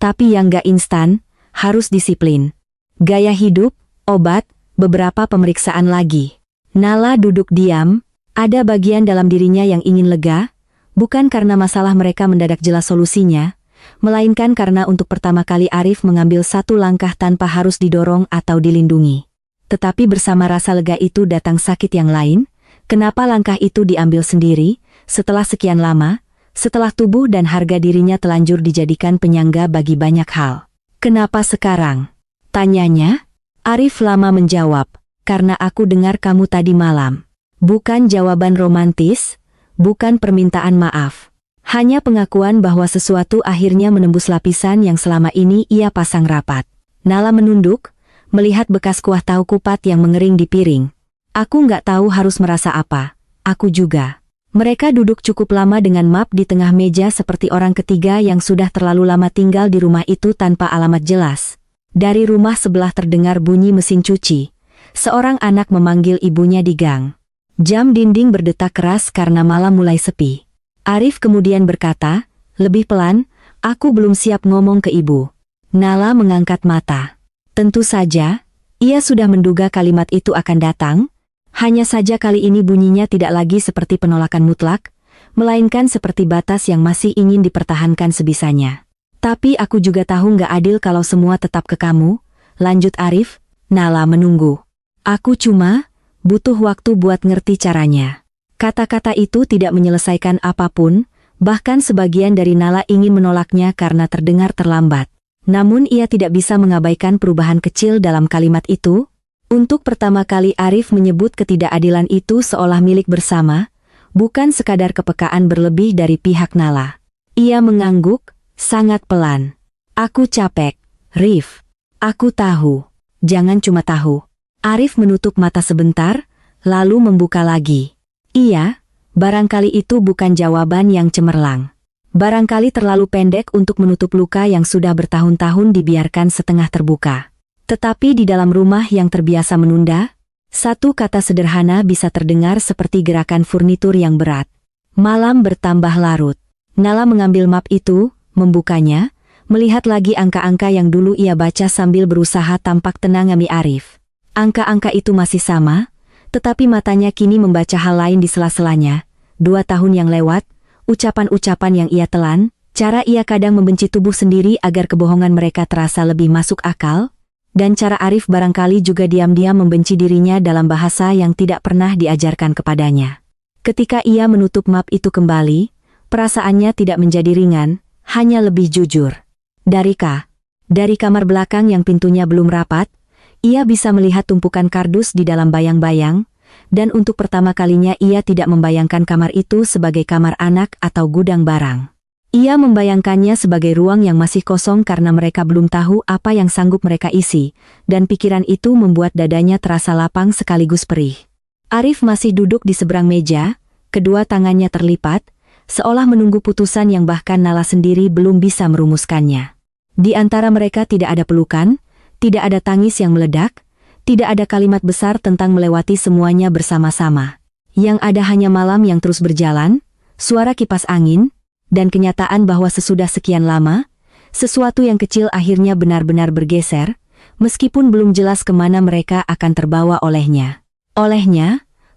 tapi yang gak instan, harus disiplin. Gaya hidup, obat, beberapa pemeriksaan lagi." Nala duduk diam, ada bagian dalam dirinya yang ingin lega, bukan karena masalah mereka mendadak jelas solusinya, melainkan karena untuk pertama kali Arif mengambil satu langkah tanpa harus didorong atau dilindungi. Tetapi bersama rasa lega itu datang sakit yang lain. Kenapa langkah itu diambil sendiri, setelah sekian lama, setelah tubuh dan harga dirinya telanjur dijadikan penyangga bagi banyak hal? "Kenapa sekarang?" tanyanya. Arif lama menjawab, "Karena aku dengar kamu tadi malam." Bukan jawaban romantis, bukan permintaan maaf. Hanya pengakuan bahwa sesuatu akhirnya menembus lapisan yang selama ini ia pasang rapat. Nala menunduk, melihat bekas kuah tahu kupat yang mengering di piring. Aku nggak tahu harus merasa apa. Aku juga. Mereka duduk cukup lama dengan map di tengah meja seperti orang ketiga yang sudah terlalu lama tinggal di rumah itu tanpa alamat jelas. Dari rumah sebelah terdengar bunyi mesin cuci. Seorang anak memanggil ibunya di gang. Jam dinding berdetak keras karena malam mulai sepi. Arif kemudian berkata, lebih pelan, aku belum siap ngomong ke ibu. Nala mengangkat mata. Tentu saja, ia sudah menduga kalimat itu akan datang. Hanya saja kali ini bunyinya tidak lagi seperti penolakan mutlak, melainkan seperti batas yang masih ingin dipertahankan sebisanya. Tapi aku juga tahu nggak adil kalau semua tetap ke kamu, lanjut Arif. Nala menunggu. Aku cuma butuh waktu buat ngerti caranya. Kata-kata itu tidak menyelesaikan apapun, bahkan sebagian dari Nala ingin menolaknya karena terdengar terlambat. Namun ia tidak bisa mengabaikan perubahan kecil dalam kalimat itu. Untuk pertama kali Arif menyebut ketidakadilan itu seolah milik bersama, bukan sekadar kepekaan berlebih dari pihak Nala. Ia mengangguk, sangat pelan. Aku capek, Rif. Aku tahu. Jangan cuma tahu. Arif menutup mata sebentar, lalu membuka lagi. Iya, barangkali itu bukan jawaban yang cemerlang. Barangkali terlalu pendek untuk menutup luka yang sudah bertahun-tahun dibiarkan setengah terbuka. Tetapi di dalam rumah yang terbiasa menunda, satu kata sederhana bisa terdengar seperti gerakan furnitur yang berat. Malam bertambah larut. Nala mengambil map itu, membukanya, melihat lagi angka-angka yang dulu ia baca sambil berusaha tampak tenang ngami Arif. Angka-angka itu masih sama, tetapi matanya kini membaca hal lain di sela-selanya. 2 tahun yang lewat, ucapan-ucapan yang ia telan, cara ia kadang membenci tubuh sendiri agar kebohongan mereka terasa lebih masuk akal, dan cara Arif barangkali juga diam-diam membenci dirinya dalam bahasa yang tidak pernah diajarkan kepadanya. Ketika ia menutup map itu kembali, perasaannya tidak menjadi ringan, hanya lebih jujur. Dari kamar belakang yang pintunya belum rapat, ia bisa melihat tumpukan kardus di dalam bayang-bayang, dan untuk pertama kalinya ia tidak membayangkan kamar itu sebagai kamar anak atau gudang barang. Ia membayangkannya sebagai ruang yang masih kosong karena mereka belum tahu apa yang sanggup mereka isi, dan pikiran itu membuat dadanya terasa lapang sekaligus perih. Arif masih duduk di seberang meja, kedua tangannya terlipat, seolah menunggu putusan yang bahkan Nala sendiri belum bisa merumuskannya. Di antara mereka tidak ada pelukan, tidak ada tangis yang meledak, tidak ada kalimat besar tentang melewati semuanya bersama-sama. Yang ada hanya malam yang terus berjalan, suara kipas angin, dan kenyataan bahwa sesudah sekian lama, sesuatu yang kecil akhirnya benar-benar bergeser, meskipun belum jelas kemana mereka akan terbawa olehnya.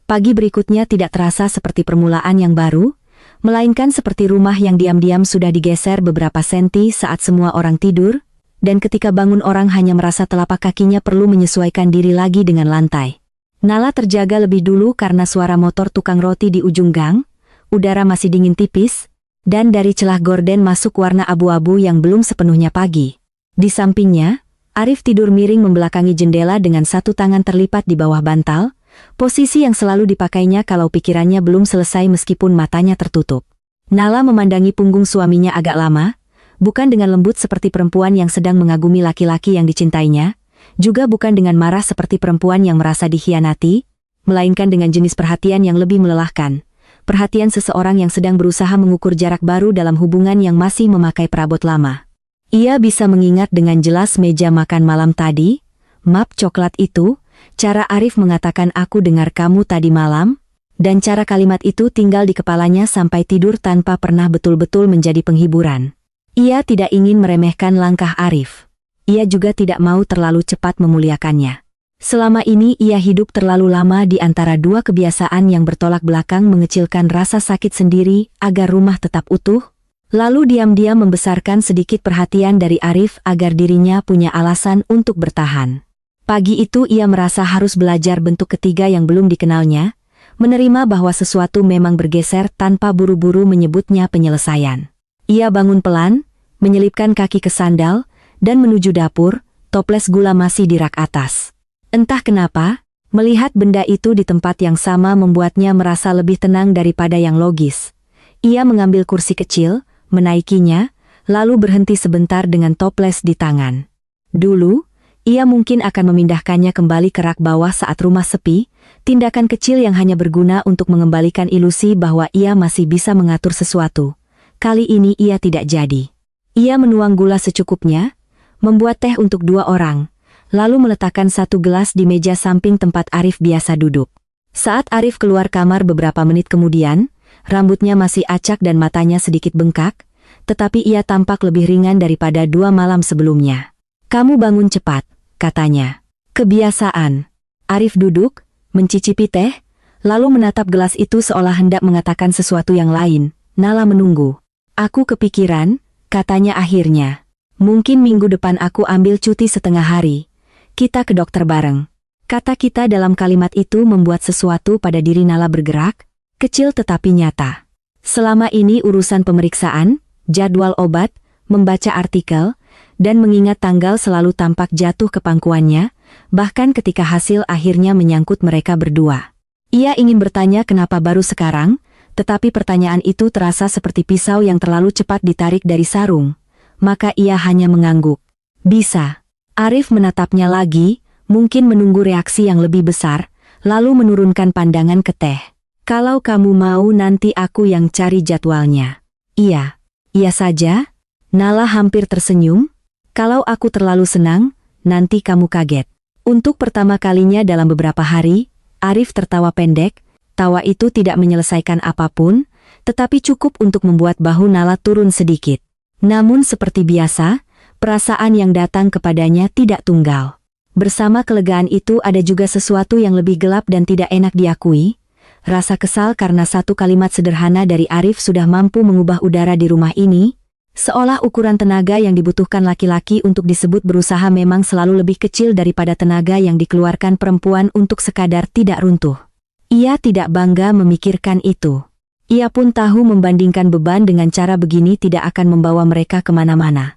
Pagi berikutnya tidak terasa seperti permulaan yang baru, melainkan seperti rumah yang diam-diam sudah digeser beberapa senti saat semua orang tidur, dan ketika bangun orang hanya merasa telapak kakinya perlu menyesuaikan diri lagi dengan lantai. Nala terjaga lebih dulu karena suara motor tukang roti di ujung gang, udara masih dingin tipis, dan dari celah gorden masuk warna abu-abu yang belum sepenuhnya pagi. Di sampingnya, Arif tidur miring membelakangi jendela dengan satu tangan terlipat di bawah bantal, posisi yang selalu dipakainya kalau pikirannya belum selesai meskipun matanya tertutup. Nala memandangi punggung suaminya agak lama, bukan dengan lembut seperti perempuan yang sedang mengagumi laki-laki yang dicintainya, juga bukan dengan marah seperti perempuan yang merasa dikhianati, melainkan dengan jenis perhatian yang lebih melelahkan. Perhatian seseorang yang sedang berusaha mengukur jarak baru dalam hubungan yang masih memakai perabot lama. Ia bisa mengingat dengan jelas meja makan malam tadi, map coklat itu, cara Arif mengatakan aku dengar kamu tadi malam, dan cara kalimat itu tinggal di kepalanya sampai tidur tanpa pernah betul-betul menjadi penghiburan. Ia tidak ingin meremehkan langkah Arif. Ia juga tidak mau terlalu cepat memuliakannya. Selama ini ia hidup terlalu lama di antara dua kebiasaan yang bertolak belakang mengecilkan rasa sakit sendiri agar rumah tetap utuh, lalu diam-diam membesarkan sedikit perhatian dari Arif agar dirinya punya alasan untuk bertahan. Pagi itu ia merasa harus belajar bentuk ketiga yang belum dikenalnya, menerima bahwa sesuatu memang bergeser tanpa buru-buru menyebutnya penyelesaian. Ia bangun pelan, menyelipkan kaki ke sandal, dan menuju dapur, toples gula masih di rak atas. Entah kenapa, Melihat benda itu di tempat yang sama membuatnya merasa lebih tenang daripada yang logis. Ia mengambil kursi kecil, menaikinya, lalu berhenti sebentar dengan toples di tangan. Dulu, ia mungkin akan memindahkannya kembali ke rak bawah saat rumah sepi, tindakan kecil yang hanya berguna untuk mengembalikan ilusi bahwa ia masih bisa mengatur sesuatu. Kali ini ia tidak jadi. Ia menuang gula secukupnya, membuat teh untuk 2 orang, lalu meletakkan 1 gelas di meja samping tempat Arif biasa duduk. Saat Arif keluar kamar beberapa menit kemudian, rambutnya masih acak dan matanya sedikit bengkak, tetapi ia tampak lebih ringan daripada 2 malam sebelumnya. "Kamu bangun cepat," katanya. "Kebiasaan." Arif duduk, mencicipi teh, lalu menatap gelas itu seolah hendak mengatakan sesuatu yang lain. Nala menunggu. "Aku kepikiran," katanya akhirnya. "Mungkin minggu depan aku ambil cuti setengah hari. Kita ke dokter bareng." Kata "kita" dalam kalimat itu membuat sesuatu pada diri Nala bergerak, kecil tetapi nyata. Selama ini urusan pemeriksaan, jadwal obat, membaca artikel, dan mengingat tanggal selalu tampak jatuh ke pangkuannya, bahkan ketika hasil akhirnya menyangkut mereka berdua. Ia ingin bertanya kenapa baru sekarang, tetapi pertanyaan itu terasa seperti pisau yang terlalu cepat ditarik dari sarung. Maka ia hanya mengangguk. "Bisa." Arif menatapnya lagi, mungkin menunggu reaksi yang lebih besar, lalu menurunkan pandangan ke teh. "Kalau kamu mau nanti aku yang cari jadwalnya." "Iya." "Iya saja." Nala hampir tersenyum. "Kalau aku terlalu senang, nanti kamu kaget." Untuk pertama kalinya dalam beberapa hari, Arif tertawa pendek. Tawa itu tidak menyelesaikan apapun, tetapi cukup untuk membuat bahu Nala turun sedikit. Namun seperti biasa, perasaan yang datang kepadanya tidak tunggal. Bersama kelegaan itu ada juga sesuatu yang lebih gelap dan tidak enak diakui. Rasa kesal karena satu kalimat sederhana dari Arif sudah mampu mengubah udara di rumah ini, seolah ukuran tenaga yang dibutuhkan laki-laki untuk disebut berusaha memang selalu lebih kecil daripada tenaga yang dikeluarkan perempuan untuk sekadar tidak runtuh. Ia tidak bangga memikirkan itu. Ia pun tahu membandingkan beban dengan cara begini tidak akan membawa mereka kemana-mana.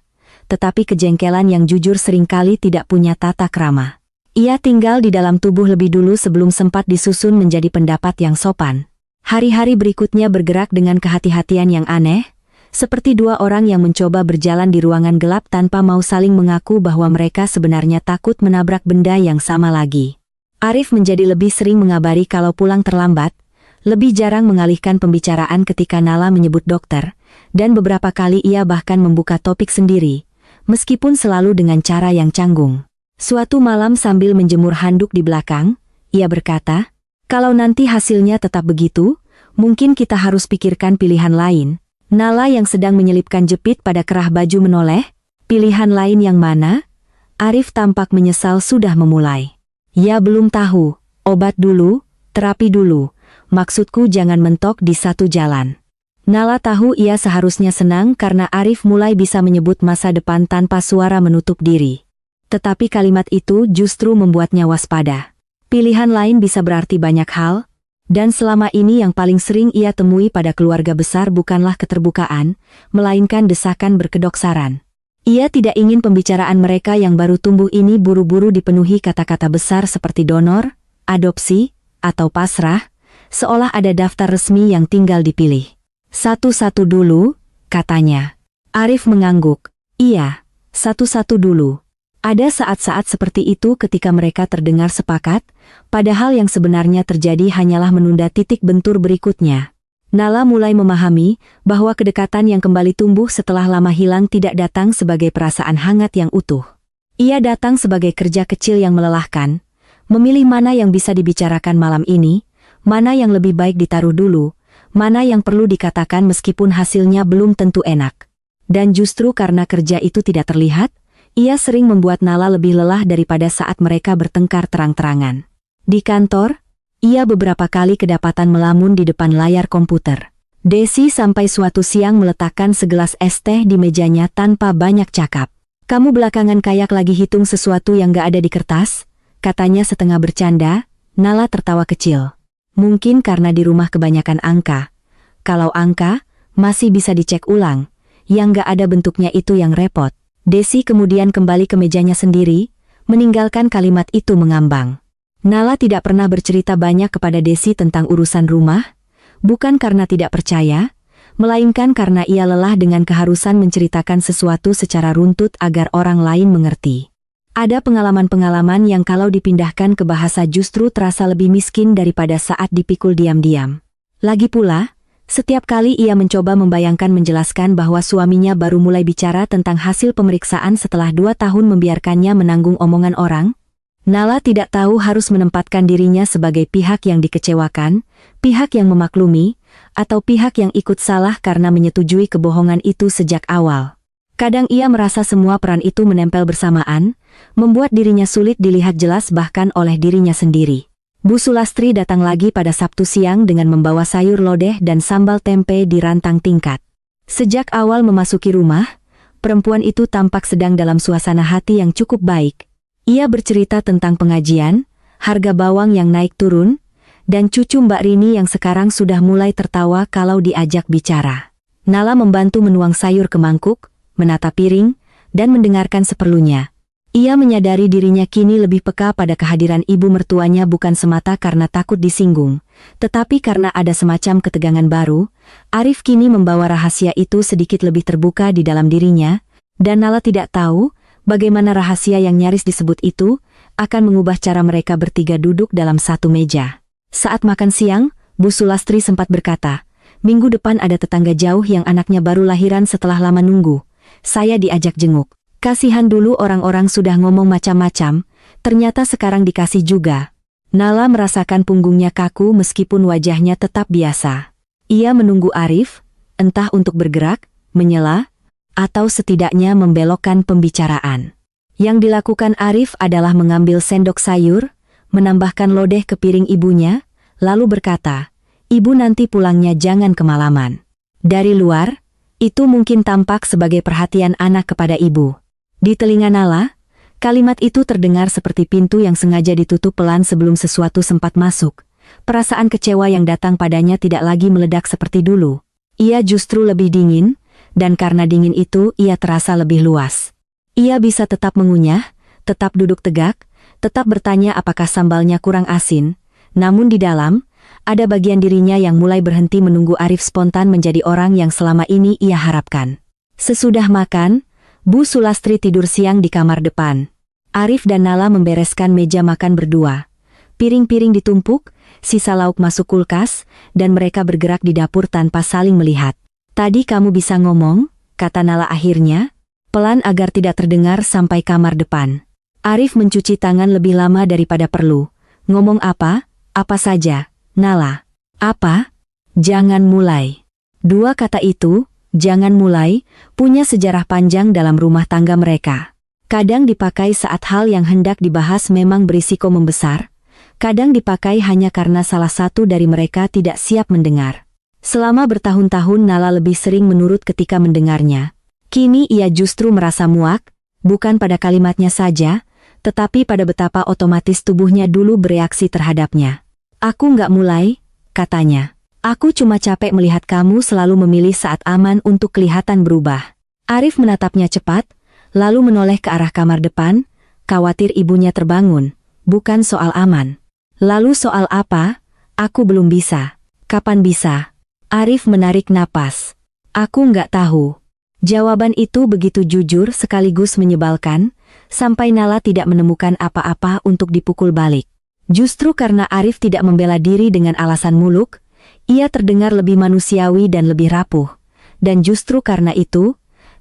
Tetapi kejengkelan yang jujur seringkali tidak punya tata krama. Ia tinggal di dalam tubuh lebih dulu sebelum sempat disusun menjadi pendapat yang sopan. Hari-hari berikutnya bergerak dengan kehati-hatian yang aneh, seperti 2 orang yang mencoba berjalan di ruangan gelap tanpa mau saling mengaku bahwa mereka sebenarnya takut menabrak benda yang sama lagi. Arif menjadi lebih sering mengabari kalau pulang terlambat, lebih jarang mengalihkan pembicaraan ketika Nala menyebut dokter, dan beberapa kali ia bahkan membuka topik sendiri, meskipun selalu dengan cara yang canggung. Suatu malam sambil menjemur handuk di belakang, ia berkata, "Kalau nanti hasilnya tetap begitu, mungkin kita harus pikirkan pilihan lain." Nala yang sedang menyelipkan jepit pada kerah baju menoleh, "Pilihan lain yang mana?" Arif tampak menyesal sudah memulai. "Ya belum tahu, obat dulu, terapi dulu, maksudku jangan mentok di satu jalan." Nala tahu ia seharusnya senang karena Arif mulai bisa menyebut masa depan tanpa suara menutup diri. Tetapi kalimat itu justru membuatnya waspada. Pilihan lain bisa berarti banyak hal, dan selama ini yang paling sering ia temui pada keluarga besar bukanlah keterbukaan, melainkan desakan berkedok saran. Ia tidak ingin pembicaraan mereka yang baru tumbuh ini buru-buru dipenuhi kata-kata besar seperti donor, adopsi, atau pasrah, seolah ada daftar resmi yang tinggal dipilih. "Satu-satu dulu," katanya. Arif mengangguk. "Iya, satu-satu dulu." Ada saat-saat seperti itu ketika mereka terdengar sepakat, padahal yang sebenarnya terjadi hanyalah menunda titik bentur berikutnya. Nala mulai memahami bahwa kedekatan yang kembali tumbuh setelah lama hilang tidak datang sebagai perasaan hangat yang utuh. Ia datang sebagai kerja kecil yang melelahkan, memilih mana yang bisa dibicarakan malam ini, mana yang lebih baik ditaruh dulu, mana yang perlu dikatakan meskipun hasilnya belum tentu enak. Dan justru karena kerja itu tidak terlihat, ia sering membuat Nala lebih lelah daripada saat mereka bertengkar terang-terangan. Di kantor, ia beberapa kali kedapatan melamun di depan layar komputer. Desi sampai suatu siang meletakkan segelas es teh di mejanya tanpa banyak cakap. "Kamu belakangan kayak lagi hitung sesuatu yang gak ada di kertas?" katanya setengah bercanda. Nala tertawa kecil. "Mungkin karena di rumah kebanyakan angka. Kalau angka, masih bisa dicek ulang. Yang gak ada bentuknya itu yang repot." Desi kemudian kembali ke mejanya sendiri, meninggalkan kalimat itu mengambang. Nala tidak pernah bercerita banyak kepada Desi tentang urusan rumah, bukan karena tidak percaya, melainkan karena ia lelah dengan keharusan menceritakan sesuatu secara runtut agar orang lain mengerti. Ada pengalaman-pengalaman yang kalau dipindahkan ke bahasa justru terasa lebih miskin daripada saat dipikul diam-diam. Lagi pula, setiap kali ia mencoba membayangkan menjelaskan bahwa suaminya baru mulai bicara tentang hasil pemeriksaan setelah 2 tahun membiarkannya menanggung omongan orang, Nala tidak tahu harus menempatkan dirinya sebagai pihak yang dikecewakan, pihak yang memaklumi, atau pihak yang ikut salah karena menyetujui kebohongan itu sejak awal. Kadang ia merasa semua peran itu menempel bersamaan, membuat dirinya sulit dilihat jelas bahkan oleh dirinya sendiri. Bu Sulastri datang lagi pada Sabtu siang dengan membawa sayur lodeh dan sambal tempe di rantang tingkat. Sejak awal memasuki rumah, perempuan itu tampak sedang dalam suasana hati yang cukup baik. Ia bercerita tentang pengajian, harga bawang yang naik turun, dan cucu Mbak Rini yang sekarang sudah mulai tertawa kalau diajak bicara. Nala membantu menuang sayur ke mangkuk, menata piring, dan mendengarkan seperlunya. Ia menyadari dirinya kini lebih peka pada kehadiran ibu mertuanya bukan semata karena takut disinggung, tetapi karena ada semacam ketegangan baru. Arif kini membawa rahasia itu sedikit lebih terbuka di dalam dirinya, dan Nala tidak tahu bagaimana rahasia yang nyaris disebut itu akan mengubah cara mereka bertiga duduk dalam satu meja. Saat makan siang, Bu Sulastri sempat berkata, "Minggu depan ada tetangga jauh yang anaknya baru lahiran setelah lama nunggu. Saya diajak jenguk. Kasihan dulu orang-orang sudah ngomong macam-macam, ternyata sekarang dikasih juga." Nala merasakan punggungnya kaku meskipun wajahnya tetap biasa. Ia menunggu Arif, entah untuk bergerak, menyela, atau setidaknya membelokkan pembicaraan. Yang dilakukan Arif adalah mengambil sendok sayur, menambahkan lodeh ke piring ibunya, lalu berkata, "Ibu nanti pulangnya jangan kemalaman." Dari luar, itu mungkin tampak sebagai perhatian anak kepada ibu. Di telinga Nala, kalimat itu terdengar seperti pintu yang sengaja ditutup pelan sebelum sesuatu sempat masuk. Perasaan kecewa yang datang padanya tidak lagi meledak seperti dulu. Ia justru lebih dingin, dan karena dingin itu ia terasa lebih luas. Ia bisa tetap mengunyah, tetap duduk tegak, tetap bertanya apakah sambalnya kurang asin, namun di dalam, ada bagian dirinya yang mulai berhenti menunggu Arif spontan menjadi orang yang selama ini ia harapkan. Sesudah makan, Bu Sulastri tidur siang di kamar depan. Arif dan Nala membereskan meja makan berdua. Piring-piring ditumpuk, sisa lauk masuk kulkas, dan mereka bergerak di dapur tanpa saling melihat. "Tadi kamu bisa ngomong," kata Nala akhirnya, pelan agar tidak terdengar sampai kamar depan. Arif mencuci tangan lebih lama daripada perlu. "Ngomong apa? Apa saja, Nala?" "Apa? Jangan mulai." Dua kata itu, "jangan mulai," punya sejarah panjang dalam rumah tangga mereka. Kadang dipakai saat hal yang hendak dibahas memang berisiko membesar, kadang dipakai hanya karena salah satu dari mereka tidak siap mendengar. Selama bertahun-tahun Nala lebih sering menurut ketika mendengarnya. Kini ia justru merasa muak, bukan pada kalimatnya saja, tetapi pada betapa otomatis tubuhnya dulu bereaksi terhadapnya. "Aku nggak mulai," katanya. "Aku cuma capek melihat kamu selalu memilih saat aman untuk kelihatan berubah." Arif menatapnya cepat, lalu menoleh ke arah kamar depan, khawatir ibunya terbangun. "Bukan soal aman." "Lalu soal apa? Aku belum bisa." "Kapan bisa?" Arif menarik napas. "Aku nggak tahu." Jawaban itu begitu jujur sekaligus menyebalkan, sampai Nala tidak menemukan apa-apa untuk dipukul balik. Justru karena Arif tidak membela diri dengan alasan muluk, ia terdengar lebih manusiawi dan lebih rapuh. Dan justru karena itu,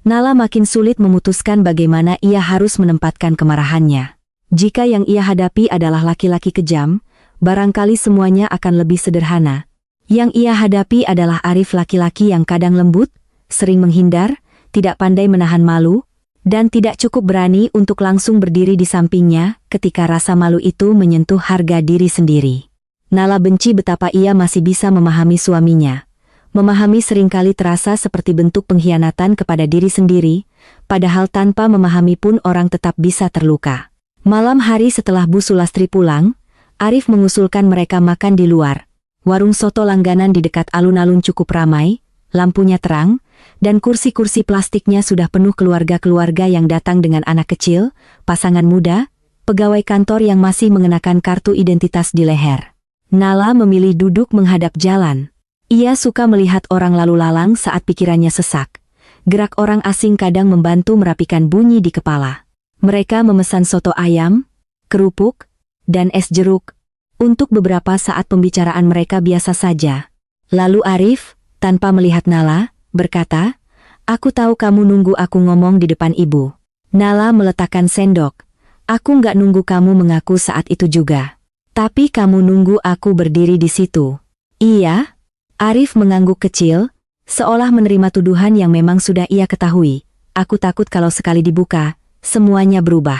Nala makin sulit memutuskan bagaimana ia harus menempatkan kemarahannya. Jika yang ia hadapi adalah laki-laki kejam, barangkali semuanya akan lebih sederhana. Yang ia hadapi adalah Arif, laki-laki yang kadang lembut, sering menghindar, tidak pandai menahan malu, dan tidak cukup berani untuk langsung berdiri di sampingnya ketika rasa malu itu menyentuh harga diri sendiri. Nala benci betapa ia masih bisa memahami suaminya. Memahami seringkali terasa seperti bentuk pengkhianatan kepada diri sendiri, padahal tanpa memahami pun orang tetap bisa terluka. Malam hari setelah Bu Sulastri pulang, Arif mengusulkan mereka makan di luar. Warung soto langganan di dekat alun-alun cukup ramai, lampunya terang, dan kursi-kursi plastiknya sudah penuh keluarga-keluarga yang datang dengan anak kecil, pasangan muda, pegawai kantor yang masih mengenakan kartu identitas di leher. Nala memilih duduk menghadap jalan. Ia suka melihat orang lalu lalang saat pikirannya sesak. Gerak orang asing kadang membantu merapikan bunyi di kepala. Mereka memesan soto ayam, kerupuk, dan es jeruk. Untuk beberapa saat pembicaraan mereka biasa saja. Lalu Arif, tanpa melihat Nala, berkata, "Aku tahu kamu nunggu aku ngomong di depan ibu." Nala meletakkan sendok. "Aku nggak nunggu kamu mengaku saat itu juga. Tapi kamu nunggu aku berdiri di situ." "Iya?" Arif mengangguk kecil, seolah menerima tuduhan yang memang sudah ia ketahui. "Aku takut kalau sekali dibuka, semuanya berubah."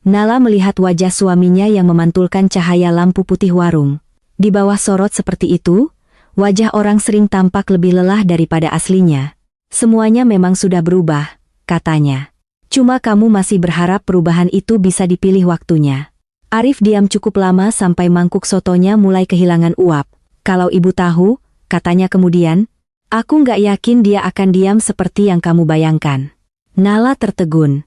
Nala melihat wajah suaminya yang memantulkan cahaya lampu putih warung. Di bawah sorot seperti itu, wajah orang sering tampak lebih lelah daripada aslinya. "Semuanya memang sudah berubah," katanya. "Cuma kamu masih berharap perubahan itu bisa dipilih waktunya." Arif diam cukup lama sampai mangkuk sotonya mulai kehilangan uap. "Kalau ibu tahu," katanya kemudian, "aku nggak yakin dia akan diam seperti yang kamu bayangkan." Nala tertegun.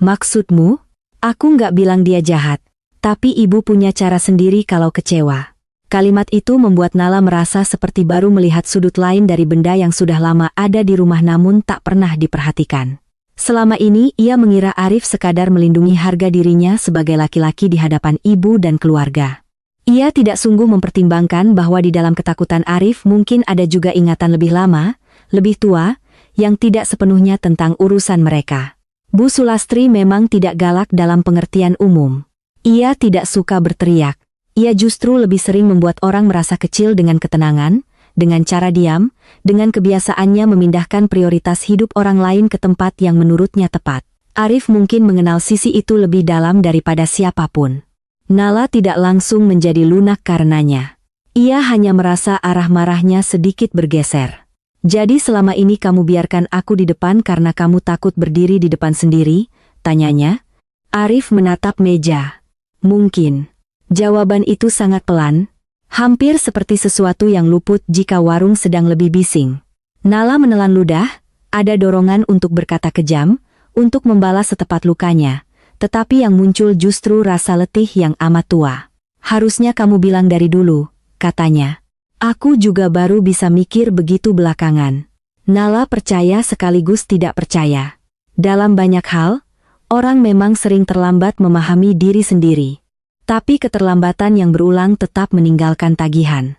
"Maksudmu?" "Aku nggak bilang dia jahat. Tapi ibu punya cara sendiri kalau kecewa." Kalimat itu membuat Nala merasa seperti baru melihat sudut lain dari benda yang sudah lama ada di rumah namun tak pernah diperhatikan. Selama ini ia mengira Arif sekadar melindungi harga dirinya sebagai laki-laki di hadapan ibu dan keluarga. Ia tidak sungguh mempertimbangkan bahwa di dalam ketakutan Arif mungkin ada juga ingatan lebih lama, lebih tua, yang tidak sepenuhnya tentang urusan mereka. Bu Sulastri memang tidak galak dalam pengertian umum. Ia tidak suka berteriak. Ia justru lebih sering membuat orang merasa kecil dengan ketenangan, dengan cara diam, dengan kebiasaannya memindahkan prioritas hidup orang lain ke tempat yang menurutnya tepat. Arif mungkin mengenal sisi itu lebih dalam daripada siapapun. Nala tidak langsung menjadi lunak karenanya. Ia hanya merasa arah marahnya sedikit bergeser. "Jadi selama ini kamu biarkan aku di depan karena kamu takut berdiri di depan sendiri?" tanyanya. Arif menatap meja. "Mungkin." Jawaban itu sangat pelan, hampir seperti sesuatu yang luput jika warung sedang lebih bising. Nala menelan ludah, ada dorongan untuk berkata kejam, untuk membalas setepat lukanya, tetapi yang muncul justru rasa letih yang amat tua. "Harusnya kamu bilang dari dulu," katanya. "Aku juga baru bisa mikir begitu belakangan." Nala percaya sekaligus tidak percaya. Dalam banyak hal, orang memang sering terlambat memahami diri sendiri. Tapi keterlambatan yang berulang tetap meninggalkan tagihan.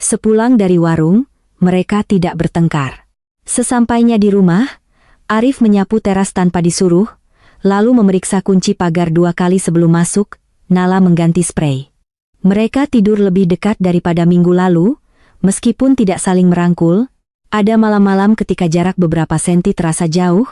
Sepulang dari warung, mereka tidak bertengkar. Sesampainya di rumah, Arif menyapu teras tanpa disuruh, lalu memeriksa kunci pagar 2 kali sebelum masuk. Nala mengganti sprei. Mereka tidur lebih dekat daripada minggu lalu, meskipun tidak saling merangkul. Ada malam-malam ketika jarak beberapa senti terasa jauh.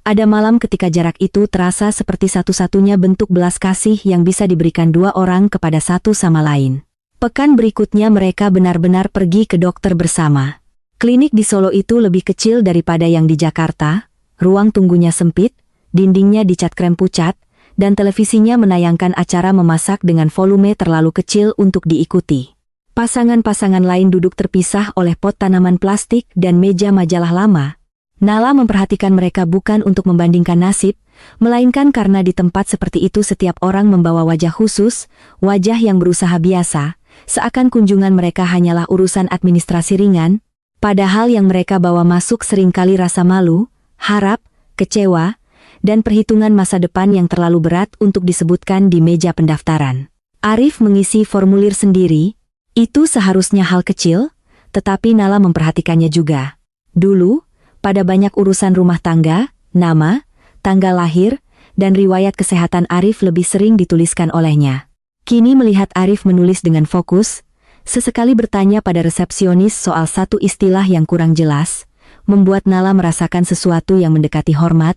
Ada malam ketika jarak itu terasa seperti satu-satunya bentuk belas kasih yang bisa diberikan dua orang kepada satu sama lain. Pekan berikutnya mereka benar-benar pergi ke dokter bersama. Klinik di Solo itu lebih kecil daripada yang di Jakarta, ruang tunggunya sempit, dindingnya dicat krem pucat, dan televisinya menayangkan acara memasak dengan volume terlalu kecil untuk diikuti. Pasangan-pasangan lain duduk terpisah oleh pot tanaman plastik dan meja majalah lama. Nala memperhatikan mereka bukan untuk membandingkan nasib, melainkan karena di tempat seperti itu setiap orang membawa wajah khusus, wajah yang berusaha biasa, seakan kunjungan mereka hanyalah urusan administrasi ringan, padahal yang mereka bawa masuk seringkali rasa malu, harap, kecewa, dan perhitungan masa depan yang terlalu berat untuk disebutkan di meja pendaftaran. Arif mengisi formulir sendiri, itu seharusnya hal kecil, tetapi Nala memperhatikannya juga. Dulu, pada banyak urusan rumah tangga, nama, tanggal lahir, dan riwayat kesehatan Arif lebih sering dituliskan olehnya. Kini melihat Arif menulis dengan fokus, sesekali bertanya pada resepsionis soal satu istilah yang kurang jelas, membuat Nala merasakan sesuatu yang mendekati hormat,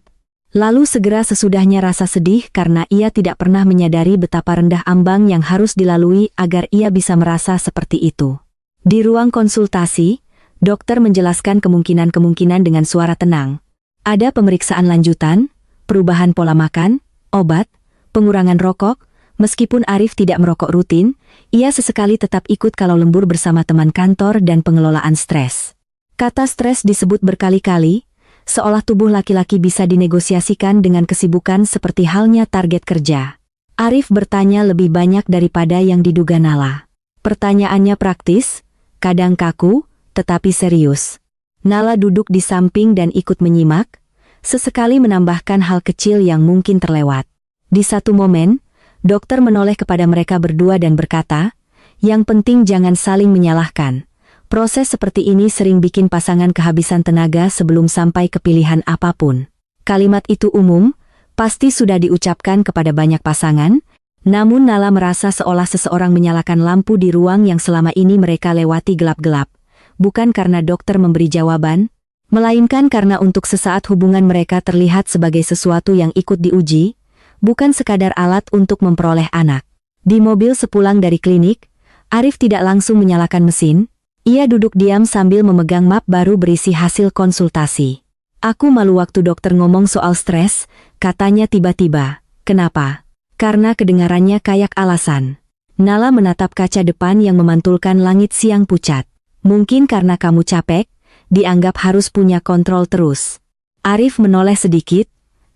lalu segera sesudahnya rasa sedih karena ia tidak pernah menyadari betapa rendah ambang yang harus dilalui agar ia bisa merasa seperti itu. Di ruang konsultasi, dokter menjelaskan kemungkinan-kemungkinan dengan suara tenang. Ada pemeriksaan lanjutan, perubahan pola makan, obat, pengurangan rokok. Meskipun Arif tidak merokok rutin, ia sesekali tetap ikut kalau lembur bersama teman kantor dan pengelolaan stres. Kata stres disebut berkali-kali, seolah tubuh laki-laki bisa dinegosiasikan dengan kesibukan seperti halnya target kerja. Arif bertanya lebih banyak daripada yang diduga Nala. Pertanyaannya praktis, kadang kaku, tetapi serius. Nala duduk di samping dan ikut menyimak, sesekali menambahkan hal kecil yang mungkin terlewat. Di satu momen, dokter menoleh kepada mereka berdua dan berkata, "Yang penting jangan saling menyalahkan. Proses seperti ini sering bikin pasangan kehabisan tenaga sebelum sampai ke pilihan apapun." Kalimat itu umum, pasti sudah diucapkan kepada banyak pasangan, namun Nala merasa seolah seseorang menyalakan lampu di ruang yang selama ini mereka lewati gelap-gelap. Bukan karena dokter memberi jawaban, melainkan karena untuk sesaat hubungan mereka terlihat sebagai sesuatu yang ikut diuji, bukan sekadar alat untuk memperoleh anak. Di mobil sepulang dari klinik, Arif tidak langsung menyalakan mesin. Ia duduk diam sambil memegang map baru berisi hasil konsultasi. "Aku malu waktu dokter ngomong soal stres," katanya tiba-tiba. "Kenapa?" "Karena kedengarannya kayak alasan." Nala menatap kaca depan yang memantulkan langit siang pucat. "Mungkin karena kamu capek, dianggap harus punya kontrol terus." Arif menoleh sedikit.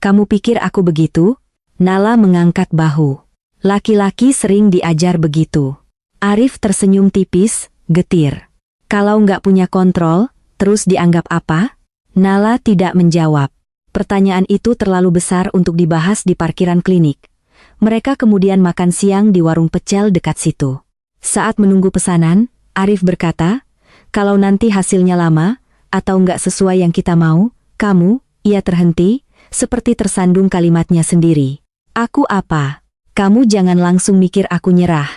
"Kamu pikir aku begitu?" Nala mengangkat bahu. "Laki-laki sering diajar begitu." Arif tersenyum tipis, getir. "Kalau nggak punya kontrol, terus dianggap apa?" Nala tidak menjawab. Pertanyaan itu terlalu besar untuk dibahas di parkiran klinik. Mereka kemudian makan siang di warung pecel dekat situ. Saat menunggu pesanan, Arif berkata, "Kalau nanti hasilnya lama, atau nggak sesuai yang kita mau, kamu..." Ia terhenti, seperti tersandung kalimatnya sendiri. "Aku apa?" "Kamu jangan langsung mikir aku nyerah."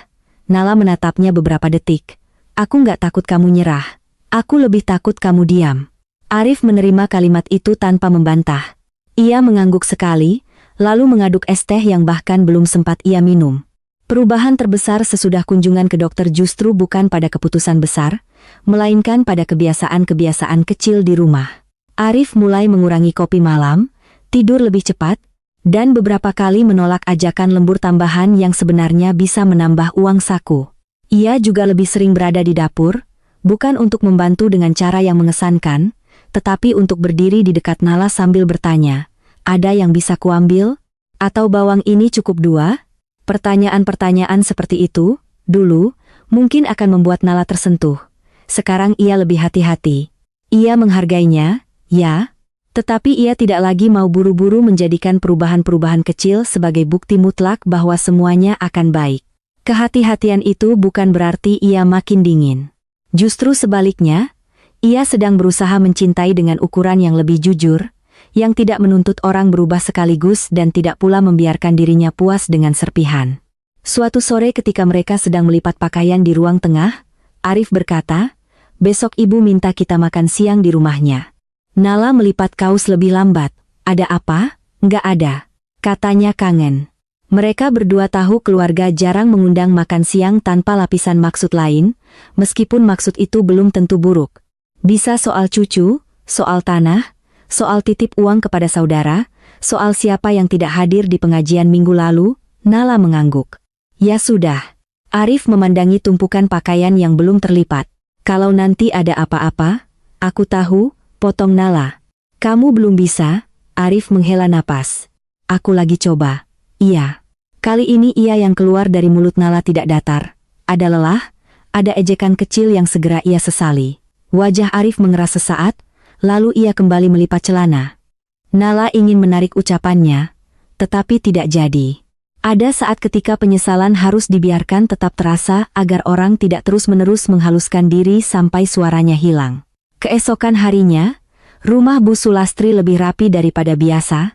Nala menatapnya beberapa detik. "Aku nggak takut kamu nyerah. Aku lebih takut kamu diam." Arif menerima kalimat itu tanpa membantah. Ia mengangguk sekali, lalu mengaduk es teh yang bahkan belum sempat ia minum. Perubahan terbesar sesudah kunjungan ke dokter justru bukan pada keputusan besar, melainkan pada kebiasaan-kebiasaan kecil di rumah. Arif mulai mengurangi kopi malam, tidur lebih cepat, dan beberapa kali menolak ajakan lembur tambahan yang sebenarnya bisa menambah uang saku. Ia juga lebih sering berada di dapur, bukan untuk membantu dengan cara yang mengesankan, tetapi untuk berdiri di dekat Nala sambil bertanya, "Ada yang bisa kuambil? Atau bawang ini cukup 2?" Pertanyaan-pertanyaan seperti itu, dulu, mungkin akan membuat Nala tersentuh. Sekarang ia lebih hati-hati. Ia menghargainya, ya, tetapi ia tidak lagi mau buru-buru menjadikan perubahan-perubahan kecil sebagai bukti mutlak bahwa semuanya akan baik. Kehati-hatian itu bukan berarti ia makin dingin. Justru sebaliknya, ia sedang berusaha mencintai dengan ukuran yang lebih jujur, yang tidak menuntut orang berubah sekaligus dan tidak pula membiarkan dirinya puas dengan serpihan. Suatu sore ketika mereka sedang melipat pakaian di ruang tengah, Arif berkata, "Besok ibu minta kita makan siang di rumahnya." Nala melipat kaus lebih lambat. "Ada apa?" "Nggak ada," katanya kangen. Mereka berdua tahu keluarga jarang mengundang makan siang tanpa lapisan maksud lain, meskipun maksud itu belum tentu buruk. Bisa soal cucu, soal tanah, soal titip uang kepada saudara, soal siapa yang tidak hadir di pengajian minggu lalu. Nala mengangguk. "Ya sudah." Arif memandangi tumpukan pakaian yang belum terlipat. "Kalau nanti ada apa-apa, aku tahu," potong Nala. "Kamu belum bisa?" Arif menghela napas. "Aku lagi coba." "Iya." Kali ini ia yang keluar dari mulut Nala tidak datar. Ada lelah, ada ejekan kecil yang segera ia sesali. Wajah Arif mengeras sesaat, lalu ia kembali melipat celana. Nala ingin menarik ucapannya, tetapi tidak jadi. Ada saat ketika penyesalan harus dibiarkan tetap terasa agar orang tidak terus-menerus menghaluskan diri sampai suaranya hilang. Keesokan harinya, rumah Bu Sulastri lebih rapi daripada biasa,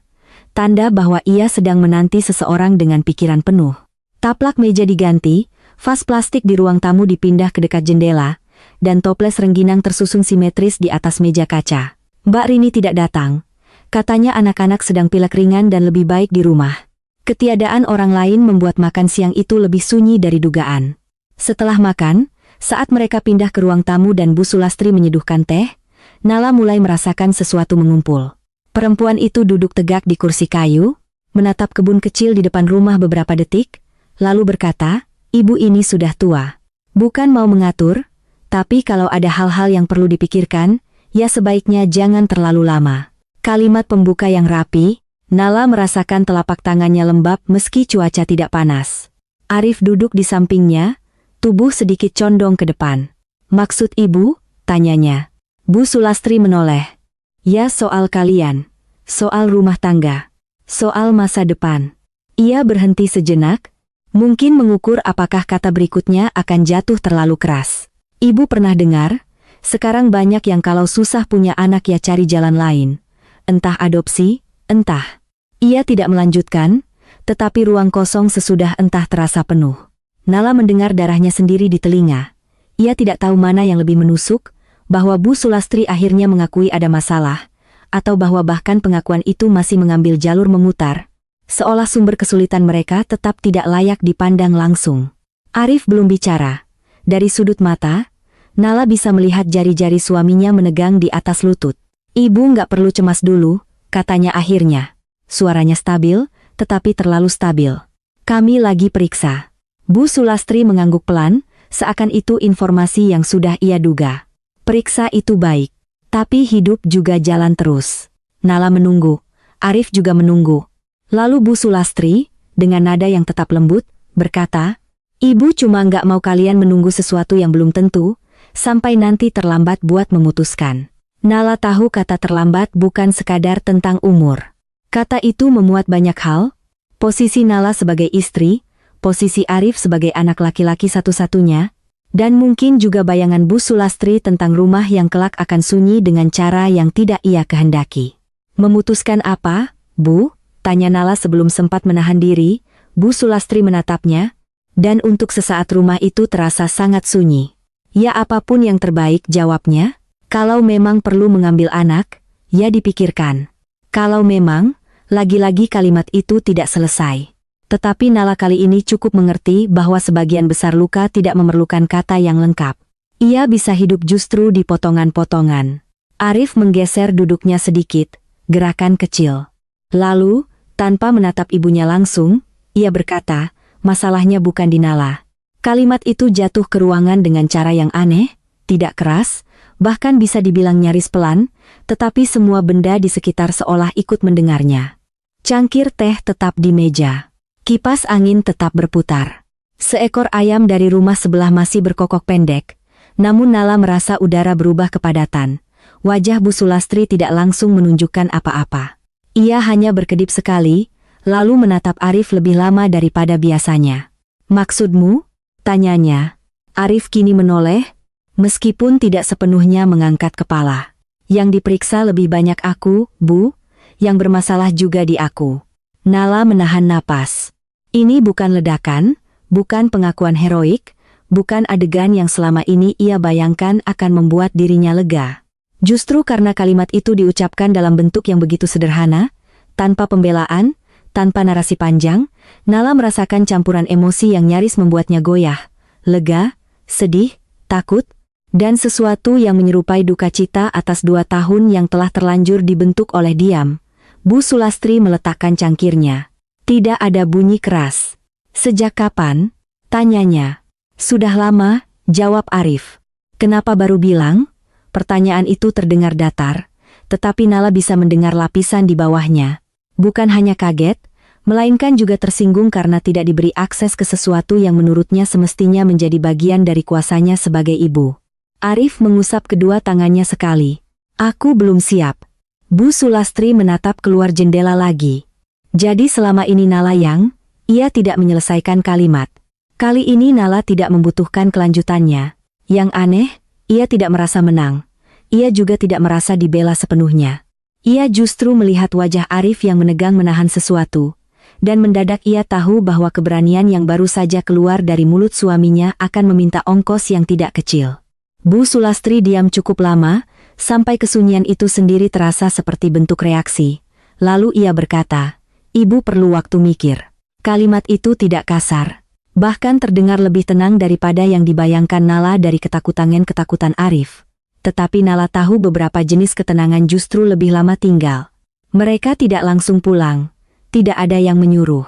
tanda bahwa ia sedang menanti seseorang dengan pikiran penuh. Taplak meja diganti, vas plastik di ruang tamu dipindah ke dekat jendela, dan toples rengginang tersusun simetris di atas meja kaca. "Mbak Rini tidak datang," katanya. "Anak-anak sedang pilek ringan dan lebih baik di rumah." Ketiadaan orang lain membuat makan siang itu lebih sunyi dari dugaan. Setelah makan, saat mereka pindah ke ruang tamu dan Bu Sulastri menyeduhkan teh, Nala mulai merasakan sesuatu mengumpul. Perempuan itu duduk tegak di kursi kayu, menatap kebun kecil di depan rumah beberapa detik, lalu berkata, "Ibu ini sudah tua. Bukan mau mengatur, tapi kalau ada hal-hal yang perlu dipikirkan, ya sebaiknya jangan terlalu lama." Kalimat pembuka yang rapi, Nala merasakan telapak tangannya lembab meski cuaca tidak panas. Arif duduk di sampingnya, tubuh sedikit condong ke depan. "Maksud ibu?" tanyanya. Bu Sulastri menoleh. "Ya, soal kalian. Soal rumah tangga. Soal masa depan." Ia berhenti sejenak, mungkin mengukur apakah kata berikutnya akan jatuh terlalu keras. "Ibu pernah dengar, sekarang banyak yang kalau susah punya anak ya cari jalan lain. Entah adopsi, entah." Ia tidak melanjutkan, tetapi ruang kosong sesudah entah terasa penuh. Nala mendengar darahnya sendiri di telinga. Ia tidak tahu mana yang lebih menusuk, bahwa Bu Sulastri akhirnya mengakui ada masalah, atau bahwa bahkan pengakuan itu masih mengambil jalur memutar, seolah sumber kesulitan mereka tetap tidak layak dipandang langsung. Arif belum bicara. Dari sudut mata, Nala bisa melihat jari-jari suaminya menegang di atas lutut. "Ibu nggak perlu cemas dulu," katanya akhirnya. Suaranya stabil, tetapi terlalu stabil. "Kami lagi periksa." Bu Sulastri mengangguk pelan, seakan itu informasi yang sudah ia duga. "Periksa itu baik. Tapi hidup juga jalan terus." Nala menunggu. Arif juga menunggu. Lalu Bu Sulastri, dengan nada yang tetap lembut, berkata, "Ibu cuma nggak mau kalian menunggu sesuatu yang belum tentu, sampai nanti terlambat buat memutuskan." Nala tahu kata terlambat bukan sekadar tentang umur. Kata itu memuat banyak hal, posisi Nala sebagai istri, posisi Arif sebagai anak laki-laki satu-satunya, dan mungkin juga bayangan Bu Sulastri tentang rumah yang kelak akan sunyi dengan cara yang tidak ia kehendaki. "Memutuskan apa, Bu?" tanya Nala sebelum sempat menahan diri. Bu Sulastri menatapnya, dan untuk sesaat rumah itu terasa sangat sunyi. "Ya, apapun yang terbaik," jawabnya. "Kalau memang perlu mengambil anak, ya dipikirkan. Kalau memang," lagi-lagi kalimat itu tidak selesai. Tetapi Nala kali ini cukup mengerti bahwa sebagian besar luka tidak memerlukan kata yang lengkap. Ia bisa hidup justru di potongan-potongan. Arif menggeser duduknya sedikit, gerakan kecil. Lalu, tanpa menatap ibunya langsung, ia berkata, "Masalahnya bukan di Nala." Kalimat itu jatuh ke ruangan dengan cara yang aneh, tidak keras, bahkan bisa dibilang nyaris pelan, tetapi semua benda di sekitar seolah ikut mendengarnya. Cangkir teh tetap di meja. Kipas angin tetap berputar. Seekor ayam dari rumah sebelah masih berkokok pendek, namun Nala merasa udara berubah kepadatan. Wajah Bu Sulastri tidak langsung menunjukkan apa-apa. Ia hanya berkedip sekali, lalu menatap Arif lebih lama daripada biasanya. "Maksudmu?" tanyanya. Arif kini menoleh, meskipun tidak sepenuhnya mengangkat kepala. "Yang diperiksa lebih banyak aku, Bu. Yang bermasalah juga di aku." Nala menahan napas. Ini bukan ledakan, bukan pengakuan heroik, bukan adegan yang selama ini ia bayangkan akan membuat dirinya lega. Justru karena kalimat itu diucapkan dalam bentuk yang begitu sederhana, tanpa pembelaan, tanpa narasi panjang, Nala merasakan campuran emosi yang nyaris membuatnya goyah, lega, sedih, takut, dan sesuatu yang menyerupai duka cita atas 2 tahun yang telah terlanjur dibentuk oleh diam. Bu Sulastri meletakkan cangkirnya. Tidak ada bunyi keras. "Sejak kapan?" tanyanya. "Sudah lama," jawab Arif. "Kenapa baru bilang?" Pertanyaan itu terdengar datar, tetapi Nala bisa mendengar lapisan di bawahnya. Bukan hanya kaget, melainkan juga tersinggung karena tidak diberi akses ke sesuatu yang menurutnya semestinya menjadi bagian dari kuasanya sebagai ibu. Arif mengusap kedua tangannya sekali. "Aku belum siap." Bu Sulastri menatap keluar jendela lagi. Jadi selama ini Nala yang, ia tidak menyelesaikan kalimat. Kali ini Nala tidak membutuhkan kelanjutannya. Yang aneh, ia tidak merasa menang. Ia juga tidak merasa dibela sepenuhnya. Ia justru melihat wajah Arif yang menegang menahan sesuatu. Dan mendadak ia tahu bahwa keberanian yang baru saja keluar dari mulut suaminya akan meminta ongkos yang tidak kecil. Bu Sulastri diam cukup lama, sampai kesunyian itu sendiri terasa seperti bentuk reaksi. Lalu ia berkata, "Ibu perlu waktu mikir." Kalimat itu tidak kasar. Bahkan terdengar lebih tenang daripada yang dibayangkan Nala dari ketakutan Arif. Tetapi Nala tahu beberapa jenis ketenangan justru lebih lama tinggal. Mereka tidak langsung pulang. Tidak ada yang menyuruh.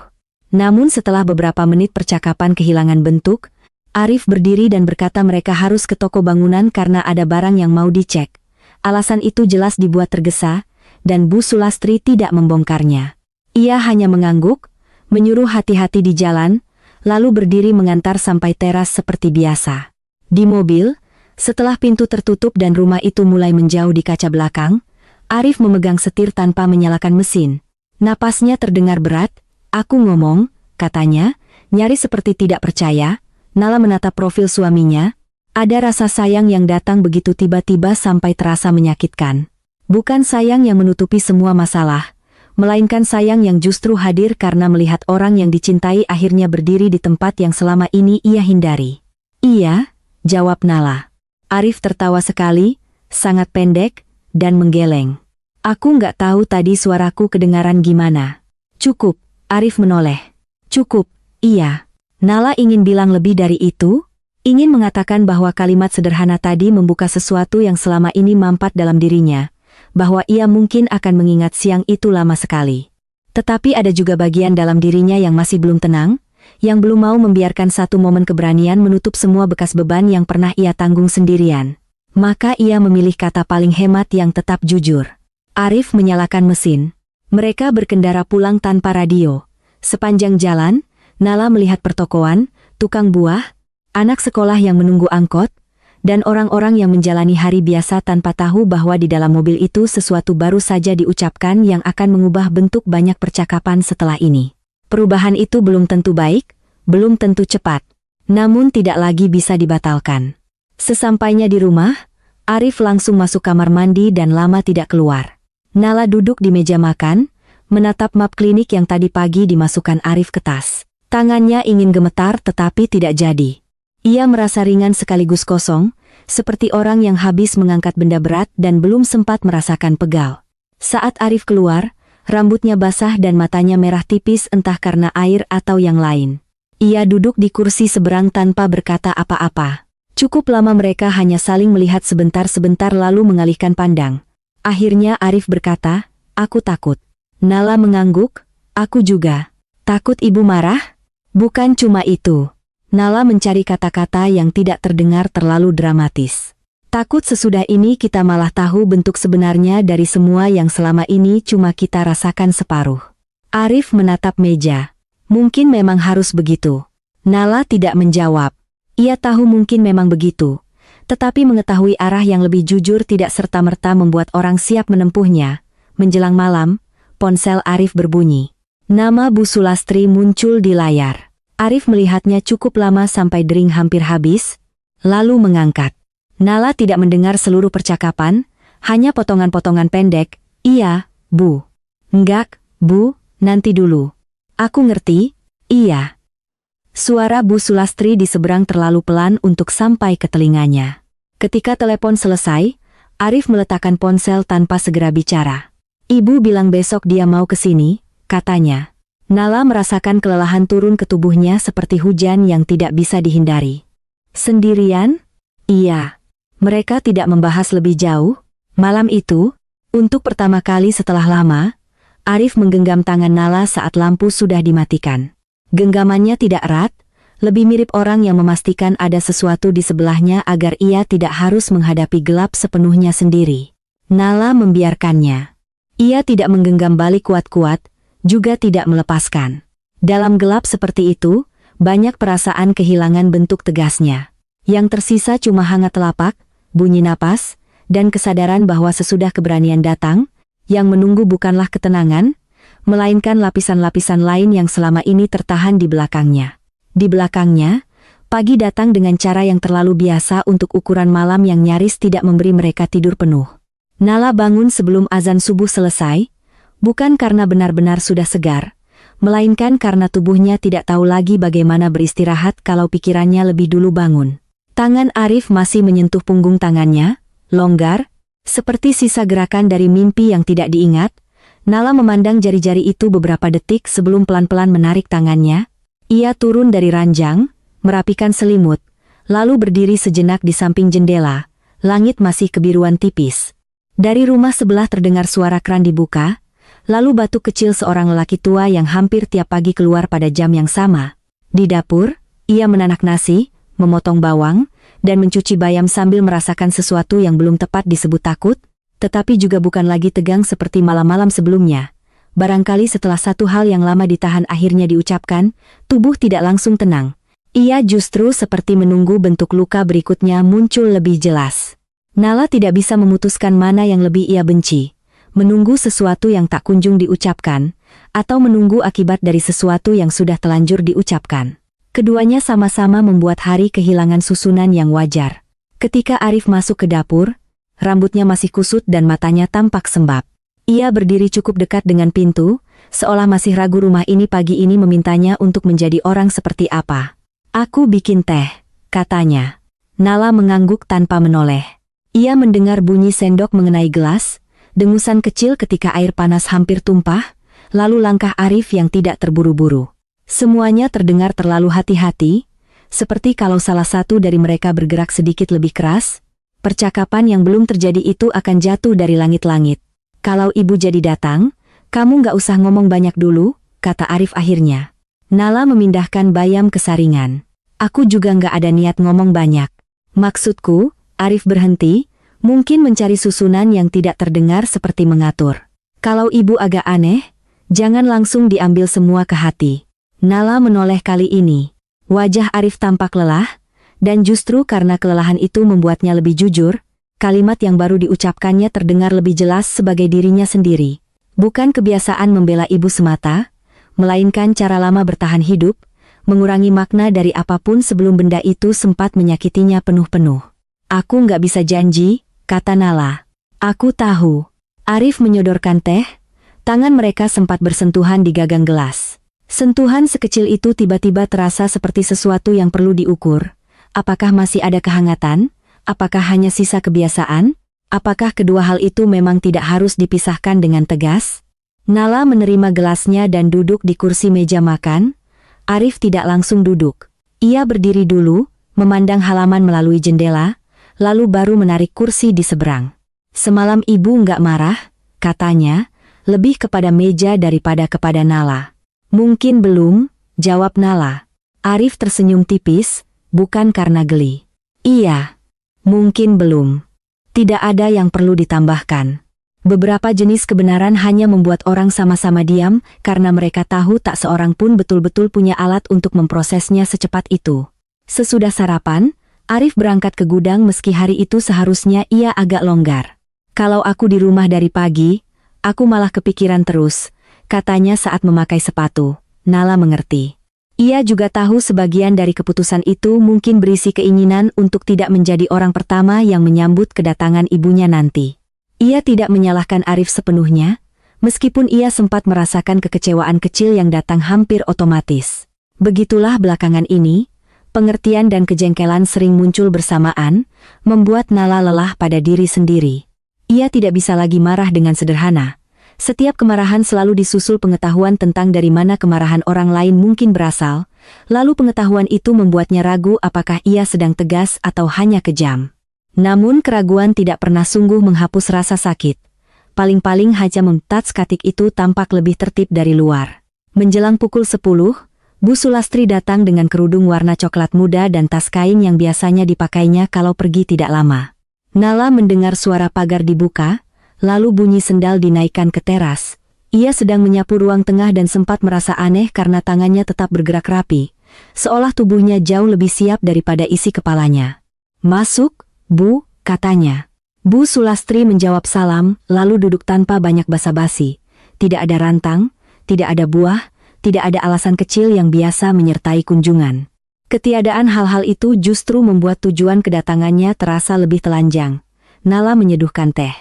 Namun setelah beberapa menit percakapan kehilangan bentuk, Arif berdiri dan berkata mereka harus ke toko bangunan karena ada barang yang mau dicek. Alasan itu jelas dibuat tergesa, dan Bu Sulastri tidak membongkarnya. Ia hanya mengangguk, menyuruh hati-hati di jalan, lalu berdiri mengantar sampai teras seperti biasa. Di mobil, setelah pintu tertutup dan rumah itu mulai menjauh di kaca belakang, Arif memegang setir tanpa menyalakan mesin. Napasnya terdengar berat. "Aku ngomong," katanya, nyaris seperti tidak percaya. Nala menatap profil suaminya. Ada rasa sayang yang datang begitu tiba-tiba sampai terasa menyakitkan. Bukan sayang yang menutupi semua masalah, melainkan sayang yang justru hadir karena melihat orang yang dicintai akhirnya berdiri di tempat yang selama ini ia hindari. "Iya," jawab Nala. Arif tertawa sekali, sangat pendek, dan menggeleng. "Aku nggak tahu tadi suaraku kedengaran gimana." "Cukup," Arif menoleh. "Cukup, iya." Nala ingin bilang lebih dari itu, ingin mengatakan bahwa kalimat sederhana tadi membuka sesuatu yang selama ini mampat dalam dirinya, bahwa ia mungkin akan mengingat siang itu lama sekali. Tetapi ada juga bagian dalam dirinya yang masih belum tenang, yang belum mau membiarkan satu momen keberanian menutup semua bekas beban yang pernah ia tanggung sendirian. Maka ia memilih kata paling hemat yang tetap jujur. Arif menyalakan mesin. Mereka berkendara pulang tanpa radio. Sepanjang jalan, Nala melihat pertokoan, tukang buah, anak sekolah yang menunggu angkot, dan orang-orang yang menjalani hari biasa tanpa tahu bahwa di dalam mobil itu sesuatu baru saja diucapkan yang akan mengubah bentuk banyak percakapan setelah ini. Perubahan itu belum tentu baik, belum tentu cepat, namun tidak lagi bisa dibatalkan. Sesampainya di rumah, Arif langsung masuk kamar mandi dan lama tidak keluar. Nala duduk di meja makan, menatap map klinik yang tadi pagi dimasukkan Arif ke tas. Tangannya ingin gemetar tetapi tidak jadi. Ia merasa ringan sekaligus kosong, seperti orang yang habis mengangkat benda berat dan belum sempat merasakan pegal. Saat Arif keluar, rambutnya basah dan matanya merah tipis entah karena air atau yang lain. Ia duduk di kursi seberang tanpa berkata apa-apa. Cukup lama mereka hanya saling melihat sebentar-sebentar lalu mengalihkan pandang. Akhirnya Arif berkata, "Aku takut." Nala mengangguk, "Aku juga." "Takut ibu marah?" "Bukan cuma itu." Nala mencari kata-kata yang tidak terdengar terlalu dramatis. "Takut sesudah ini kita malah tahu bentuk sebenarnya dari semua yang selama ini cuma kita rasakan separuh." Arif menatap meja. "Mungkin memang harus begitu." Nala tidak menjawab. Ia tahu mungkin memang begitu. Tetapi mengetahui arah yang lebih jujur tidak serta-merta membuat orang siap menempuhnya. Menjelang malam, ponsel Arif berbunyi. Nama Bu Sulastri muncul di layar. Arif melihatnya cukup lama sampai dering hampir habis, lalu mengangkat. Nala tidak mendengar seluruh percakapan, hanya potongan-potongan pendek. "Iya, Bu." "Enggak, Bu, nanti dulu." "Aku ngerti." "Iya." Suara Bu Sulastri di seberang terlalu pelan untuk sampai ke telinganya. Ketika telepon selesai, Arif meletakkan ponsel tanpa segera bicara. "Ibu bilang besok dia mau ke sini," katanya. Nala merasakan kelelahan turun ke tubuhnya seperti hujan yang tidak bisa dihindari. "Sendirian?" "Iya." Mereka tidak membahas lebih jauh. Malam itu, untuk pertama kali setelah lama, Arif menggenggam tangan Nala saat lampu sudah dimatikan. Genggamannya tidak erat, lebih mirip orang yang memastikan ada sesuatu di sebelahnya agar ia tidak harus menghadapi gelap sepenuhnya sendiri. Nala membiarkannya. Ia tidak menggenggam balik kuat-kuat, juga tidak melepaskan. Dalam gelap seperti itu, banyak perasaan kehilangan bentuk tegasnya. Yang tersisa cuma hangat telapak, bunyi napas, dan kesadaran bahwa sesudah keberanian datang, yang menunggu bukanlah ketenangan, melainkan lapisan-lapisan lain yang selama ini tertahan di belakangnya. Di belakangnya, pagi datang dengan cara yang terlalu biasa untuk ukuran malam yang nyaris tidak memberi mereka tidur penuh. Nala bangun sebelum azan subuh selesai, bukan karena benar-benar sudah segar, melainkan karena tubuhnya tidak tahu lagi bagaimana beristirahat kalau pikirannya lebih dulu bangun. Tangan Arif masih menyentuh punggung tangannya, longgar, seperti sisa gerakan dari mimpi yang tidak diingat. Nala memandang jari-jari itu beberapa detik sebelum pelan-pelan menarik tangannya. Ia turun dari ranjang, merapikan selimut, lalu berdiri sejenak di samping jendela. Langit masih kebiruan tipis. Dari rumah sebelah terdengar suara kran dibuka, lalu batuk kecil seorang lelaki tua yang hampir tiap pagi keluar pada jam yang sama. Di dapur, ia menanak nasi, memotong bawang, dan mencuci bayam sambil merasakan sesuatu yang belum tepat disebut takut, tetapi juga bukan lagi tegang seperti malam-malam sebelumnya. Barangkali setelah satu hal yang lama ditahan akhirnya diucapkan, tubuh tidak langsung tenang. Ia justru seperti menunggu bentuk luka berikutnya muncul lebih jelas. Nala tidak bisa memutuskan mana yang lebih ia benci. Menunggu sesuatu yang tak kunjung diucapkan, atau menunggu akibat dari sesuatu yang sudah telanjur diucapkan. Keduanya sama-sama membuat Hari kehilangan susunan yang wajar. Ketika Arif masuk ke dapur, rambutnya masih kusut dan matanya tampak sembab. Ia berdiri cukup dekat dengan pintu, seolah masih ragu rumah ini pagi ini memintanya untuk menjadi orang seperti apa. "Aku bikin teh," katanya. Nala mengangguk tanpa menoleh. Ia mendengar bunyi sendok mengenai gelas, dengusan kecil ketika air panas hampir tumpah, lalu langkah Arif yang tidak terburu-buru. Semuanya terdengar terlalu hati-hati, seperti kalau salah satu dari mereka bergerak sedikit lebih keras, percakapan yang belum terjadi itu akan jatuh dari langit-langit. "Kalau ibu jadi datang, kamu nggak usah ngomong banyak dulu," kata Arif akhirnya. Nala memindahkan bayam ke saringan. "Aku juga nggak ada niat ngomong banyak. Maksudku," Arif berhenti, mungkin mencari susunan yang tidak terdengar seperti mengatur. "Kalau ibu agak aneh, jangan langsung diambil semua ke hati." Nala menoleh kali ini. Wajah Arif tampak lelah, dan justru karena kelelahan itu membuatnya lebih jujur. Kalimat yang baru diucapkannya terdengar lebih jelas sebagai dirinya sendiri. Bukan kebiasaan membela ibu semata, melainkan cara lama bertahan hidup, mengurangi makna dari apapun sebelum benda itu sempat menyakitinya penuh-penuh. "Aku nggak bisa janji," kata Nala. "Aku tahu." Arif menyodorkan teh, tangan mereka sempat bersentuhan di gagang gelas. Sentuhan sekecil itu tiba-tiba terasa seperti sesuatu yang perlu diukur. Apakah masih ada kehangatan? Apakah hanya sisa kebiasaan? Apakah kedua hal itu memang tidak harus dipisahkan dengan tegas? Nala menerima gelasnya dan duduk di kursi meja makan. Arif tidak langsung duduk. Ia berdiri dulu, memandang halaman melalui jendela, lalu baru menarik kursi di seberang. "Semalam ibu nggak marah," katanya, lebih kepada meja daripada kepada Nala. "Mungkin belum," jawab Nala. Arif tersenyum tipis, bukan karena geli. "Iya. Mungkin belum. Tidak ada yang perlu ditambahkan." Beberapa jenis kebenaran hanya membuat orang sama-sama diam karena mereka tahu tak seorang pun betul-betul punya alat untuk memprosesnya secepat itu. Sesudah sarapan, Arif berangkat ke gudang meski hari itu seharusnya ia agak longgar. "Kalau aku di rumah dari pagi, aku malah kepikiran terus," katanya saat memakai sepatu. Nala mengerti. Ia juga tahu sebagian dari keputusan itu mungkin berisi keinginan untuk tidak menjadi orang pertama yang menyambut kedatangan ibunya nanti. Ia tidak menyalahkan Arif sepenuhnya, meskipun ia sempat merasakan kekecewaan kecil yang datang hampir otomatis. Begitulah belakangan ini, pengertian dan kejengkelan sering muncul bersamaan, membuat Nala lelah pada diri sendiri. Ia tidak bisa lagi marah dengan sederhana. Setiap kemarahan selalu disusul pengetahuan tentang dari mana kemarahan orang lain mungkin berasal, lalu pengetahuan itu membuatnya ragu apakah ia sedang tegas atau hanya kejam. Namun keraguan tidak pernah sungguh menghapus rasa sakit. Paling-paling hanya memtats katik itu tampak lebih tertib dari luar. Menjelang pukul 10, Bu Sulastri datang dengan kerudung warna coklat muda dan tas kain yang biasanya dipakainya kalau pergi tidak lama. Nala mendengar suara pagar dibuka, lalu bunyi sendal dinaikkan ke teras. Ia sedang menyapu ruang tengah dan sempat merasa aneh karena tangannya tetap bergerak rapi, seolah tubuhnya jauh lebih siap daripada isi kepalanya. "Masuk, Bu," katanya. Bu Sulastri menjawab salam, lalu duduk tanpa banyak basa-basi. Tidak ada rantang, tidak ada buah, tidak ada alasan kecil yang biasa menyertai kunjungan. Ketiadaan hal-hal itu justru membuat tujuan kedatangannya terasa lebih telanjang. Nala menyeduhkan teh.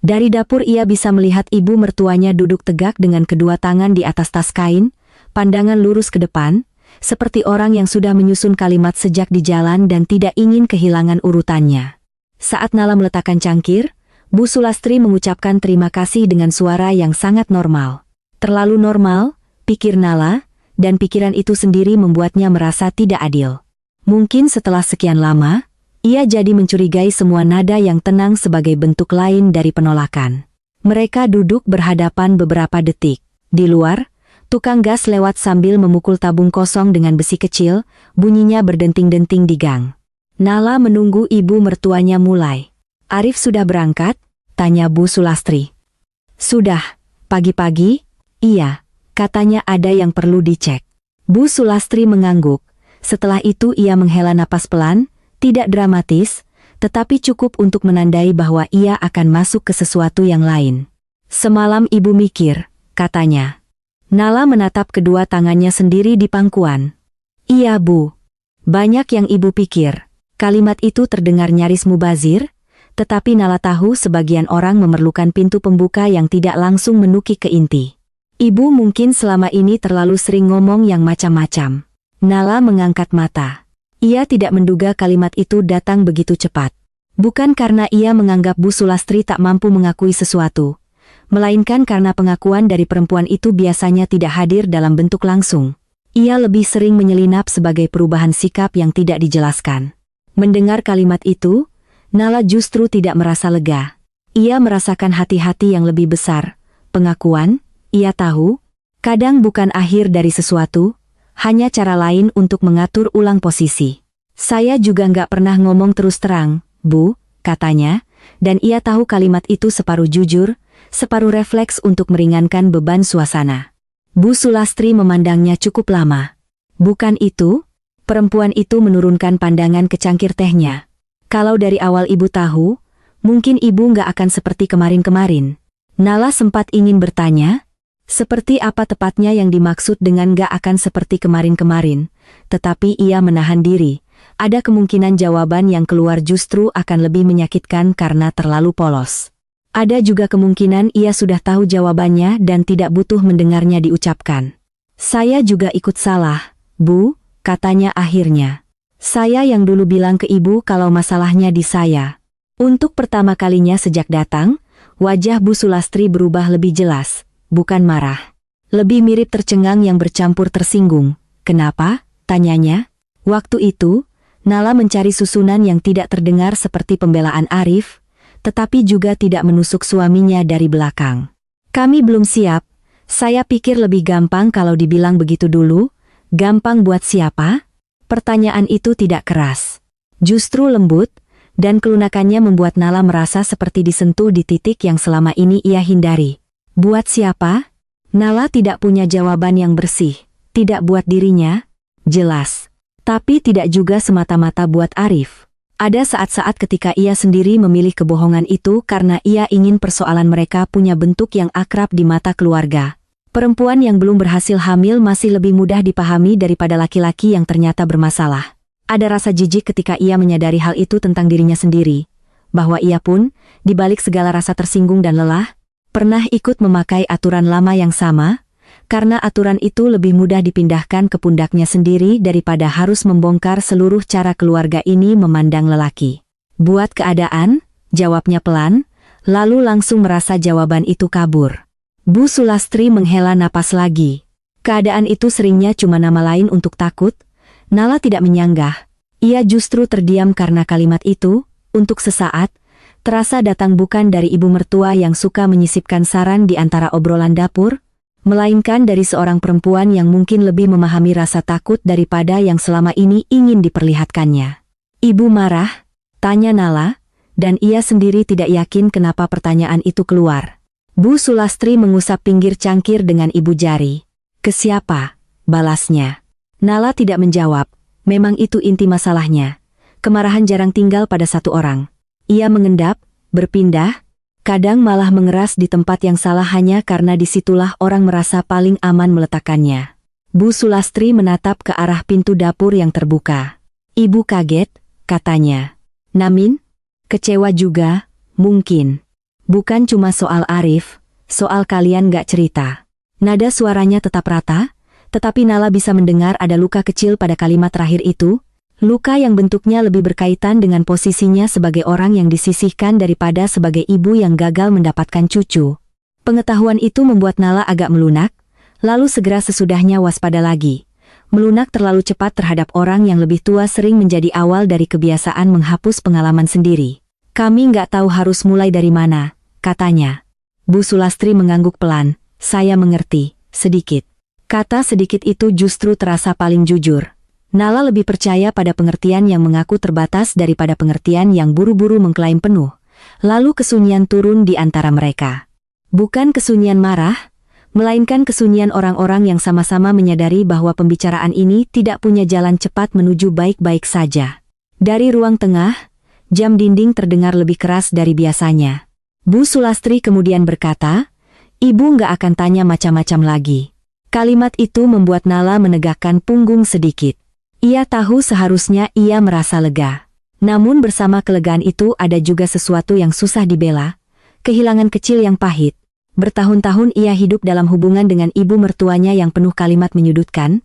Dari dapur ia bisa melihat ibu mertuanya duduk tegak dengan kedua tangan di atas tas kain, pandangan lurus ke depan, seperti orang yang sudah menyusun kalimat sejak di jalan dan tidak ingin kehilangan urutannya. Saat Nala meletakkan cangkir, Bu Sulastri mengucapkan terima kasih dengan suara yang sangat normal. Terlalu normal, pikir Nala, dan pikiran itu sendiri membuatnya merasa tidak adil. Mungkin setelah sekian lama, ia jadi mencurigai semua nada yang tenang sebagai bentuk lain dari penolakan. Mereka duduk berhadapan beberapa detik. Di luar, tukang gas lewat sambil memukul tabung kosong dengan besi kecil, bunyinya berdenting-denting di gang. Nala menunggu ibu mertuanya mulai. "Arif sudah berangkat?" tanya Bu Sulastri. "Sudah, pagi-pagi," Iya, katanya ada yang perlu dicek. Bu Sulastri mengangguk. Setelah itu ia menghela napas pelan, tidak dramatis, tetapi cukup untuk menandai bahwa ia akan masuk ke sesuatu yang lain. Semalam ibu mikir, katanya. Nala menatap kedua tangannya sendiri di pangkuan. Iya bu. Banyak yang ibu pikir. Kalimat itu terdengar nyaris mubazir, tetapi Nala tahu sebagian orang memerlukan pintu pembuka yang tidak langsung menukik ke inti. Ibu mungkin selama ini terlalu sering ngomong yang macam-macam. Nala mengangkat mata. Ia tidak menduga kalimat itu datang begitu cepat. Bukan karena ia menganggap Bu Sulastri tak mampu mengakui sesuatu, melainkan karena pengakuan dari perempuan itu biasanya tidak hadir dalam bentuk langsung. Ia lebih sering menyelinap sebagai perubahan sikap yang tidak dijelaskan. Mendengar kalimat itu, Nala justru tidak merasa lega. Ia merasakan hati-hati yang lebih besar. Pengakuan, ia tahu, kadang bukan akhir dari sesuatu, hanya cara lain untuk mengatur ulang posisi. Saya juga nggak pernah ngomong terus terang, Bu, katanya, dan ia tahu kalimat itu separuh jujur, separuh refleks untuk meringankan beban suasana. Bu Sulastri memandangnya cukup lama. Bukan itu? Perempuan itu menurunkan pandangan ke cangkir tehnya. Kalau dari awal ibu tahu, mungkin ibu nggak akan seperti kemarin-kemarin. Nala sempat ingin bertanya, seperti apa tepatnya yang dimaksud dengan nggak akan seperti kemarin-kemarin, tetapi ia menahan diri. Ada kemungkinan jawaban yang keluar justru akan lebih menyakitkan karena terlalu polos. Ada juga kemungkinan ia sudah tahu jawabannya dan tidak butuh mendengarnya diucapkan. Saya juga ikut salah, Bu, katanya akhirnya. Saya yang dulu bilang ke ibu kalau masalahnya di saya. Untuk pertama kalinya sejak datang, wajah Bu Sulastri berubah lebih jelas, bukan marah. Lebih mirip tercengang yang bercampur tersinggung. Kenapa? Tanyanya. Waktu itu, Nala mencari susunan yang tidak terdengar seperti pembelaan Arif, tetapi juga tidak menusuk suaminya dari belakang. Kami belum siap, saya pikir lebih gampang kalau dibilang begitu dulu. Gampang buat siapa? Pertanyaan itu tidak keras. Justru lembut, dan kelunakannya membuat Nala merasa seperti disentuh di titik yang selama ini ia hindari. Buat siapa? Nala tidak punya jawaban yang bersih. Tidak buat dirinya? Jelas. Tapi tidak juga semata-mata buat Arif. Ada saat-saat ketika ia sendiri memilih kebohongan itu karena ia ingin persoalan mereka punya bentuk yang akrab di mata keluarga. Perempuan yang belum berhasil hamil masih lebih mudah dipahami daripada laki-laki yang ternyata bermasalah. Ada rasa jijik ketika ia menyadari hal itu tentang dirinya sendiri, bahwa ia pun, di balik segala rasa tersinggung dan lelah, pernah ikut memakai aturan lama yang sama, karena aturan itu lebih mudah dipindahkan ke pundaknya sendiri daripada harus membongkar seluruh cara keluarga ini memandang lelaki. Buat keadaan, jawabnya pelan, lalu langsung merasa jawaban itu kabur. Bu Sulastri menghela napas lagi. Keadaan itu seringnya cuma nama lain untuk takut. Nala tidak menyanggah. Ia justru terdiam karena kalimat itu, untuk sesaat, terasa datang bukan dari ibu mertua yang suka menyisipkan saran di antara obrolan dapur, melainkan dari seorang perempuan yang mungkin lebih memahami rasa takut daripada yang selama ini ingin diperlihatkannya. Ibu marah? Tanya Nala, dan ia sendiri tidak yakin kenapa pertanyaan itu keluar. Bu Sulastri mengusap pinggir cangkir dengan ibu jari. Ke siapa? Balasnya. Nala tidak menjawab, memang itu inti masalahnya. Kemarahan jarang tinggal pada satu orang. Ia mengendap, berpindah, kadang malah mengeras di tempat yang salah hanya karena disitulah orang merasa paling aman meletakkannya. Bu Sulastri menatap ke arah pintu dapur yang terbuka. Ibu kaget, katanya. Namin? Kecewa juga, mungkin. Bukan cuma soal Arif, soal kalian gak cerita. Nada suaranya tetap rata, tetapi Nala bisa mendengar ada luka kecil pada kalimat terakhir itu. Luka yang bentuknya lebih berkaitan dengan posisinya sebagai orang yang disisihkan daripada sebagai ibu yang gagal mendapatkan cucu. Pengetahuan itu membuat Nala agak melunak, lalu segera sesudahnya waspada lagi. Melunak terlalu cepat terhadap orang yang lebih tua sering menjadi awal dari kebiasaan menghapus pengalaman sendiri. Kami nggak tahu harus mulai dari mana, katanya. Bu Sulastri mengangguk pelan, saya mengerti, sedikit. Kata sedikit itu justru terasa paling jujur. Nala lebih percaya pada pengertian yang mengaku terbatas daripada pengertian yang buru-buru mengklaim penuh. Lalu kesunyian turun di antara mereka. Bukan kesunyian marah, melainkan kesunyian orang-orang yang sama-sama menyadari bahwa pembicaraan ini tidak punya jalan cepat menuju baik-baik saja. Dari ruang tengah, jam dinding terdengar lebih keras dari biasanya. Bu Sulastri kemudian berkata, "Ibu nggak akan tanya macam-macam lagi." Kalimat itu membuat Nala menegakkan punggung sedikit. Ia tahu seharusnya ia merasa lega. Namun bersama kelegaan itu ada juga sesuatu yang susah dibela, kehilangan kecil yang pahit. Bertahun-tahun ia hidup dalam hubungan dengan ibu mertuanya yang penuh kalimat menyudutkan,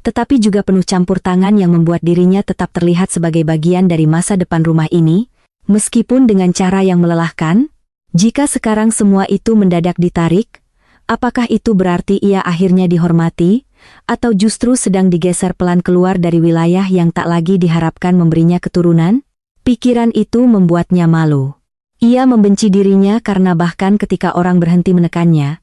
tetapi juga penuh campur tangan yang membuat dirinya tetap terlihat sebagai bagian dari masa depan rumah ini, meskipun dengan cara yang melelahkan. Jika sekarang semua itu mendadak ditarik, apakah itu berarti ia akhirnya dihormati? Atau justru sedang digeser pelan keluar dari wilayah yang tak lagi diharapkan memberinya keturunan? Pikiran itu membuatnya malu. Ia membenci dirinya karena bahkan ketika orang berhenti menekannya,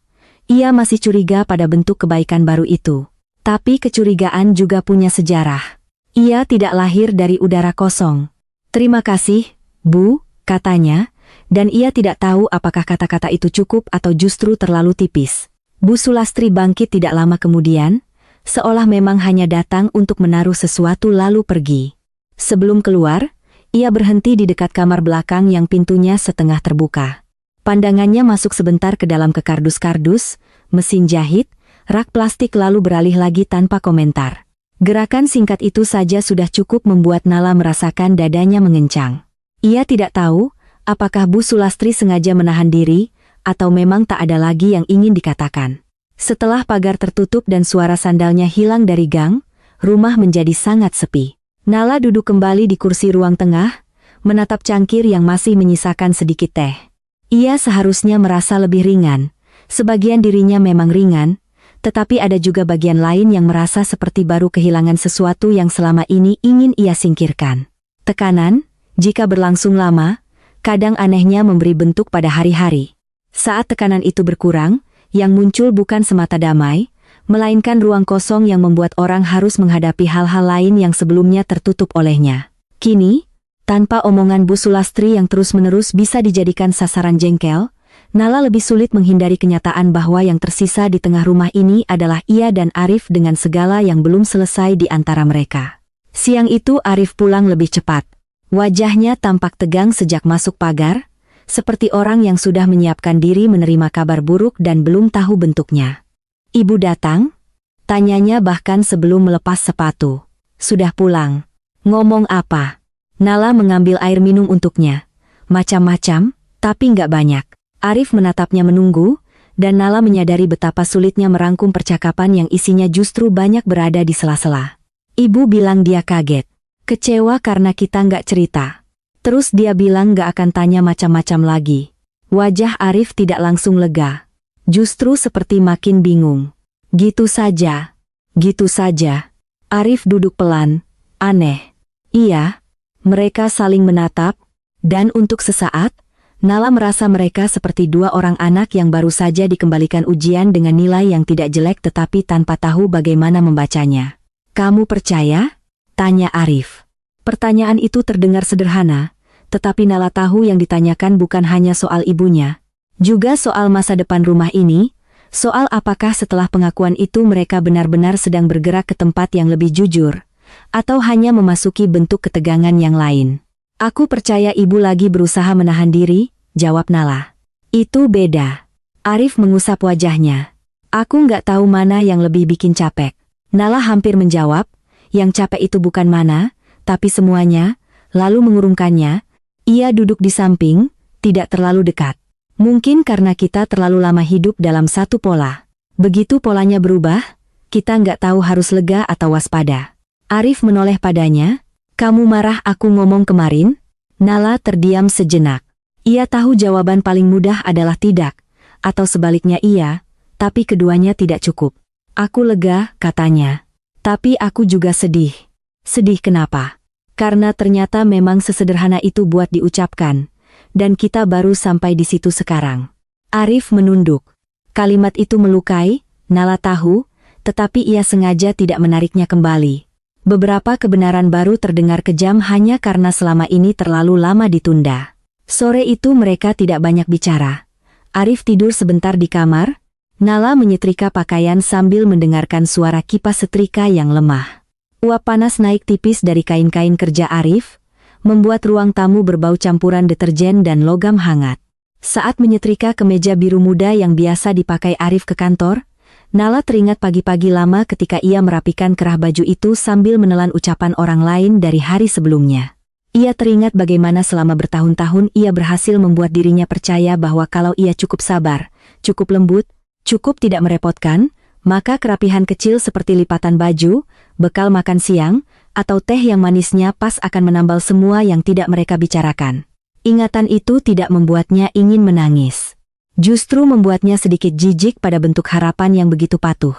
ia masih curiga pada bentuk kebaikan baru itu. Tapi kecurigaan juga punya sejarah. Ia tidak lahir dari udara kosong. "Terima kasih, Bu," katanya, dan ia tidak tahu apakah kata-kata itu cukup atau justru terlalu tipis. Bu Sulastri bangkit tidak lama kemudian, seolah memang hanya datang untuk menaruh sesuatu lalu pergi. Sebelum keluar, ia berhenti di dekat kamar belakang yang pintunya setengah terbuka. Pandangannya masuk sebentar ke dalam kardus-kardus, mesin jahit, rak plastik lalu beralih lagi tanpa komentar. Gerakan singkat itu saja sudah cukup membuat Nala merasakan dadanya mengencang. Ia tidak tahu, apakah Bu Sulastri sengaja menahan diri, atau memang tak ada lagi yang ingin dikatakan. Setelah pagar tertutup dan suara sandalnya hilang dari gang, rumah menjadi sangat sepi. Nala duduk kembali di kursi ruang tengah, menatap cangkir yang masih menyisakan sedikit teh. Ia seharusnya merasa lebih ringan. Sebagian dirinya memang ringan, tetapi ada juga bagian lain yang merasa seperti baru kehilangan sesuatu yang selama ini ingin ia singkirkan. Tekanan, jika berlangsung lama, kadang anehnya memberi bentuk pada hari-hari. Saat tekanan itu berkurang, yang muncul bukan semata damai, melainkan ruang kosong yang membuat orang harus menghadapi hal-hal lain yang sebelumnya tertutup olehnya. Kini, tanpa omongan Bu Sulastri yang terus-menerus bisa dijadikan sasaran jengkel, Nala lebih sulit menghindari kenyataan bahwa yang tersisa di tengah rumah ini adalah ia dan Arif dengan segala yang belum selesai di antara mereka. Siang itu Arif pulang lebih cepat. Wajahnya tampak tegang sejak masuk pagar, seperti orang yang sudah menyiapkan diri menerima kabar buruk dan belum tahu bentuknya. "Ibu datang?" tanyanya bahkan sebelum melepas sepatu. "Sudah pulang." "Ngomong apa?" Nala mengambil air minum untuknya. "Macam-macam, tapi nggak banyak." Arif menatapnya menunggu, dan Nala menyadari betapa sulitnya merangkum percakapan yang isinya justru banyak berada di sela-sela. "Ibu bilang dia kaget. Kecewa karena kita nggak cerita. Terus dia bilang gak akan tanya macam-macam lagi." Wajah Arif tidak langsung lega. Justru seperti makin bingung. "Gitu saja." "Gitu saja." Arif duduk pelan. "Aneh." "Iya." Mereka saling menatap, dan untuk sesaat, Nala merasa mereka seperti dua orang anak yang baru saja dikembalikan ujian dengan nilai yang tidak jelek tetapi tanpa tahu bagaimana membacanya. "Kamu percaya?" tanya Arif. Pertanyaan itu terdengar sederhana, tetapi Nala tahu yang ditanyakan bukan hanya soal ibunya, juga soal masa depan rumah ini, soal apakah setelah pengakuan itu mereka benar-benar sedang bergerak ke tempat yang lebih jujur, atau hanya memasuki bentuk ketegangan yang lain. "Aku percaya ibu lagi berusaha menahan diri," jawab Nala. "Itu beda." Arif mengusap wajahnya. "Aku nggak tahu mana yang lebih bikin capek." Nala hampir menjawab, yang capek itu bukan mana, tapi semuanya, lalu mengurungkannya. Ia duduk di samping, tidak terlalu dekat. "Mungkin karena kita terlalu lama hidup dalam satu pola. Begitu polanya berubah, kita nggak tahu harus lega atau waspada." Arif menoleh padanya. "Kamu marah aku ngomong kemarin?" Nala terdiam sejenak. Ia tahu jawaban paling mudah adalah tidak, atau sebaliknya iya, tapi keduanya tidak cukup. "Aku lega," katanya. "Tapi aku juga sedih." "Sedih kenapa?" "Karena ternyata memang sesederhana itu buat diucapkan, dan kita baru sampai di situ sekarang." Arif menunduk. Kalimat itu melukai, Nala tahu, tetapi ia sengaja tidak menariknya kembali. Beberapa kebenaran baru terdengar kejam hanya karena selama ini terlalu lama ditunda. Sore itu mereka tidak banyak bicara. Arif tidur sebentar di kamar, Nala menyetrika pakaian sambil mendengarkan suara kipas setrika yang lemah. Uap panas naik tipis dari kain-kain kerja Arif, membuat ruang tamu berbau campuran deterjen dan logam hangat. Saat menyetrika kemeja biru muda yang biasa dipakai Arif ke kantor, Nala teringat pagi-pagi lama ketika ia merapikan kerah baju itu sambil menelan ucapan orang lain dari hari sebelumnya. Ia teringat bagaimana selama bertahun-tahun ia berhasil membuat dirinya percaya bahwa kalau ia cukup sabar, cukup lembut, cukup tidak merepotkan, maka kerapihan kecil seperti lipatan baju, bekal makan siang, atau teh yang manisnya pas akan menambal semua yang tidak mereka bicarakan. Ingatan itu tidak membuatnya ingin menangis. Justru membuatnya sedikit jijik pada bentuk harapan yang begitu patuh.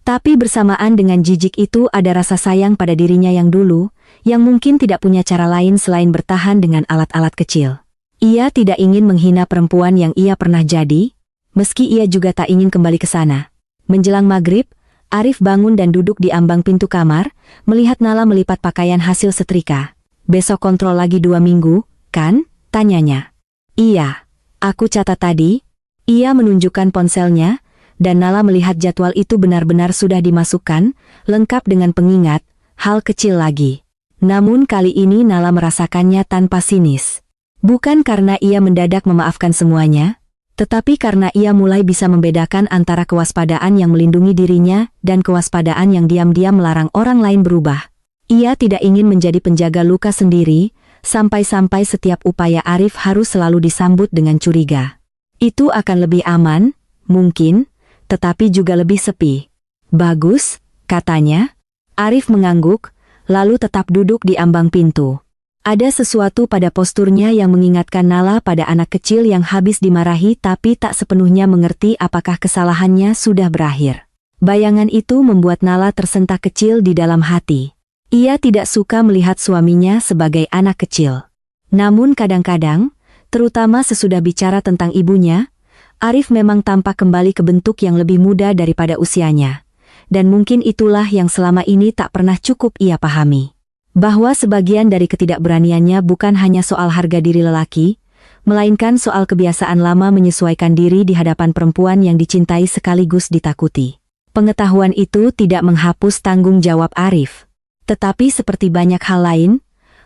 Tapi bersamaan dengan jijik itu ada rasa sayang pada dirinya yang dulu, yang mungkin tidak punya cara lain selain bertahan dengan alat-alat kecil. Ia tidak ingin menghina perempuan yang ia pernah jadi, meski ia juga tak ingin kembali ke sana. Menjelang maghrib, Arif bangun dan duduk di ambang pintu kamar, melihat Nala melipat pakaian hasil setrika. "Besok kontrol lagi 2 minggu, kan?" tanyanya. "Iya, aku catat tadi." Ia menunjukkan ponselnya, dan Nala melihat jadwal itu benar-benar sudah dimasukkan, lengkap dengan pengingat, hal kecil lagi. Namun kali ini Nala merasakannya tanpa sinis. Bukan karena ia mendadak memaafkan semuanya, tetapi karena ia mulai bisa membedakan antara kewaspadaan yang melindungi dirinya dan kewaspadaan yang diam-diam melarang orang lain berubah. Ia tidak ingin menjadi penjaga luka sendiri, sampai-sampai setiap upaya Arif harus selalu disambut dengan curiga. Itu akan lebih aman, mungkin, tetapi juga lebih sepi. "Bagus," katanya. Arif mengangguk, lalu tetap duduk di ambang pintu. Ada sesuatu pada posturnya yang mengingatkan Nala pada anak kecil yang habis dimarahi tapi tak sepenuhnya mengerti apakah kesalahannya sudah berakhir. Bayangan itu membuat Nala tersentak kecil di dalam hati. Ia tidak suka melihat suaminya sebagai anak kecil. Namun kadang-kadang, terutama sesudah bicara tentang ibunya, Arif memang tampak kembali ke bentuk yang lebih muda daripada usianya. Dan mungkin itulah yang selama ini tak pernah cukup ia pahami. Bahwa sebagian dari ketidakberaniannya bukan hanya soal harga diri lelaki, melainkan soal kebiasaan lama menyesuaikan diri di hadapan perempuan yang dicintai sekaligus ditakuti. Pengetahuan itu tidak menghapus tanggung jawab Arif. Tetapi seperti banyak hal lain,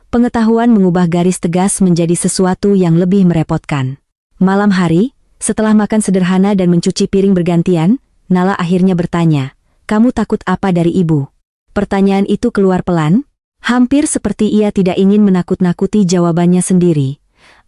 pengetahuan mengubah garis tegas menjadi sesuatu yang lebih merepotkan. Malam hari, setelah makan sederhana dan mencuci piring bergantian, Nala akhirnya bertanya, "Kamu takut apa dari ibu?" Pertanyaan itu keluar pelan, hampir seperti ia tidak ingin menakut-nakuti jawabannya sendiri.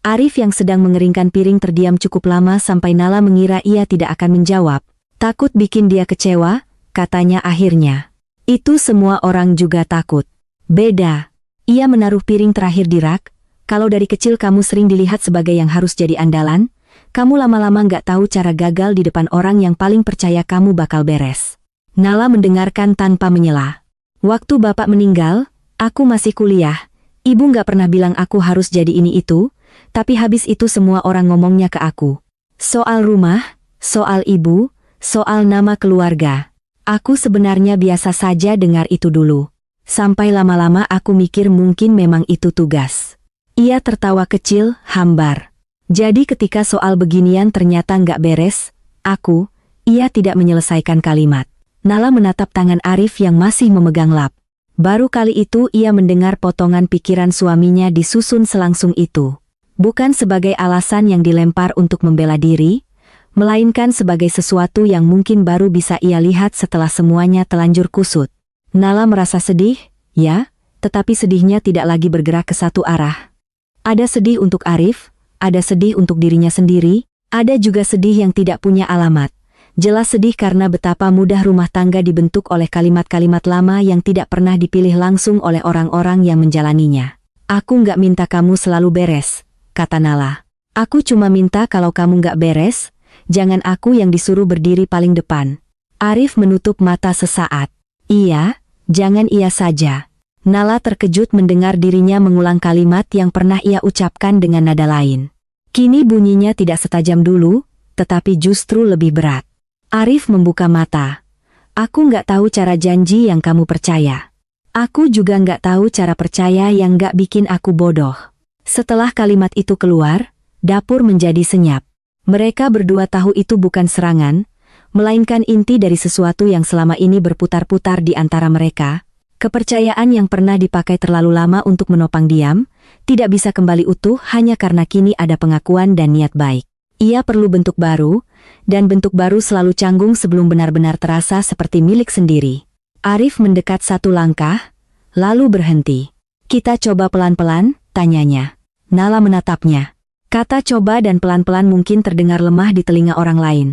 Arif yang sedang mengeringkan piring terdiam cukup lama sampai Nala mengira ia tidak akan menjawab. "Takut bikin dia kecewa," katanya akhirnya. "Itu semua orang juga takut. Beda." Ia menaruh piring terakhir di rak. "Kalau dari kecil kamu sering dilihat sebagai yang harus jadi andalan, kamu lama-lama nggak tahu cara gagal di depan orang yang paling percaya kamu bakal beres." Nala mendengarkan tanpa menyela. "Waktu bapak meninggal, aku masih kuliah. Ibu nggak pernah bilang aku harus jadi ini itu, tapi habis itu semua orang ngomongnya ke aku. Soal rumah, soal ibu, soal nama keluarga. Aku sebenarnya biasa saja dengar itu dulu. Sampai lama-lama aku mikir mungkin memang itu tugas." Ia tertawa kecil, hambar. "Jadi ketika soal beginian ternyata nggak beres, ia tidak menyelesaikan kalimat." Nala menatap tangan Arif yang masih memegang lap. Baru kali itu ia mendengar potongan pikiran suaminya disusun selangsung itu. Bukan sebagai alasan yang dilempar untuk membela diri, melainkan sebagai sesuatu yang mungkin baru bisa ia lihat setelah semuanya telanjur kusut. Nala merasa sedih, ya, tetapi sedihnya tidak lagi bergerak ke satu arah. Ada sedih untuk Arif, ada sedih untuk dirinya sendiri, ada juga sedih yang tidak punya alamat. Jelas sedih karena betapa mudah rumah tangga dibentuk oleh kalimat-kalimat lama yang tidak pernah dipilih langsung oleh orang-orang yang menjalaninya. "Aku nggak minta kamu selalu beres," kata Nala. "Aku cuma minta kalau kamu nggak beres, jangan aku yang disuruh berdiri paling depan." Arif menutup mata sesaat. "Iya, jangan iya saja." Nala terkejut mendengar dirinya mengulang kalimat yang pernah ia ucapkan dengan nada lain. Kini bunyinya tidak setajam dulu, tetapi justru lebih berat. Arif membuka mata. "Aku nggak tahu cara janji yang kamu percaya. Aku juga nggak tahu cara percaya yang nggak bikin aku bodoh." Setelah kalimat itu keluar, dapur menjadi senyap. Mereka berdua tahu itu bukan serangan, melainkan inti dari sesuatu yang selama ini berputar-putar di antara mereka. Kepercayaan yang pernah dipakai terlalu lama untuk menopang diam, tidak bisa kembali utuh hanya karena kini ada pengakuan dan niat baik. Ia perlu bentuk baru, dan bentuk baru selalu canggung sebelum benar-benar terasa seperti milik sendiri. Arif mendekat satu langkah, lalu berhenti. Kita coba pelan-pelan, tanyanya. Nala menatapnya. Kata coba dan pelan-pelan mungkin terdengar lemah di telinga orang lain.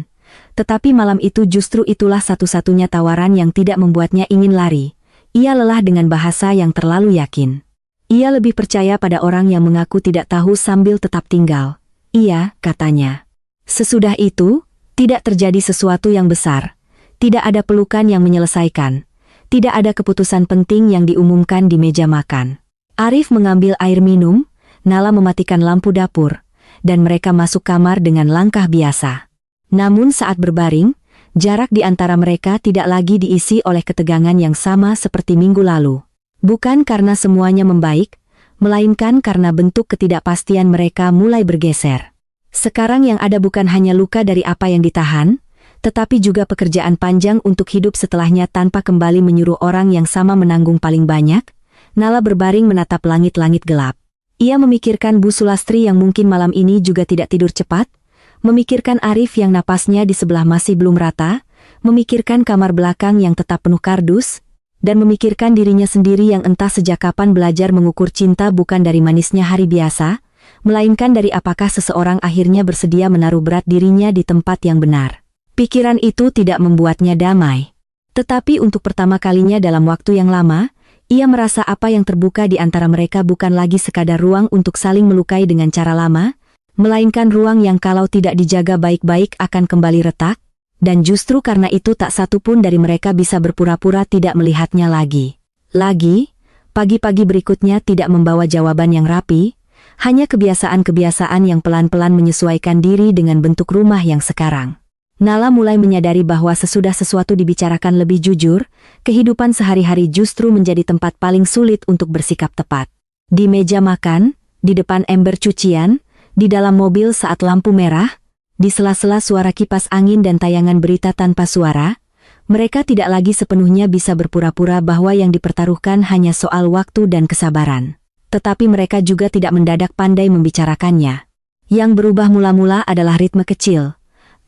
Tetapi malam itu justru itulah satu-satunya tawaran yang tidak membuatnya ingin lari. Ia lelah dengan bahasa yang terlalu yakin. Ia lebih percaya pada orang yang mengaku tidak tahu sambil tetap tinggal. Iya, katanya. Sesudah itu, tidak terjadi sesuatu yang besar. Tidak ada pelukan yang menyelesaikan. Tidak ada keputusan penting yang diumumkan di meja makan. Arif mengambil air minum, Nala mematikan lampu dapur, dan mereka masuk kamar dengan langkah biasa. Namun saat berbaring, jarak di antara mereka tidak lagi diisi oleh ketegangan yang sama seperti minggu lalu. Bukan karena semuanya membaik, melainkan karena bentuk ketidakpastian mereka mulai bergeser. Sekarang yang ada bukan hanya luka dari apa yang ditahan, tetapi juga pekerjaan panjang untuk hidup setelahnya tanpa kembali menyuruh orang yang sama menanggung paling banyak. Nala berbaring menatap langit-langit gelap. Ia memikirkan Bu Sulastri yang mungkin malam ini juga tidak tidur cepat, memikirkan Arif yang napasnya di sebelah masih belum rata, memikirkan kamar belakang yang tetap penuh kardus, dan memikirkan dirinya sendiri yang entah sejak kapan belajar mengukur cinta bukan dari manisnya hari biasa, melainkan dari apakah seseorang akhirnya bersedia menaruh berat dirinya di tempat yang benar. Pikiran itu tidak membuatnya damai. Tetapi untuk pertama kalinya dalam waktu yang lama, ia merasa apa yang terbuka di antara mereka bukan lagi sekadar ruang untuk saling melukai dengan cara lama, melainkan ruang yang kalau tidak dijaga baik-baik akan kembali retak, dan justru karena itu tak satu pun dari mereka bisa berpura-pura tidak melihatnya lagi. Pagi-pagi berikutnya tidak membawa jawaban yang rapi, hanya kebiasaan-kebiasaan yang pelan-pelan menyesuaikan diri dengan bentuk rumah yang sekarang. Nala mulai menyadari bahwa sesudah sesuatu dibicarakan lebih jujur, kehidupan sehari-hari justru menjadi tempat paling sulit untuk bersikap tepat. Di meja makan, di depan ember cucian, di dalam mobil saat lampu merah, di sela-sela suara kipas angin dan tayangan berita tanpa suara, mereka tidak lagi sepenuhnya bisa berpura-pura bahwa yang dipertaruhkan hanya soal waktu dan kesabaran. Tetapi mereka juga tidak mendadak pandai membicarakannya. Yang berubah mula-mula adalah ritme kecil.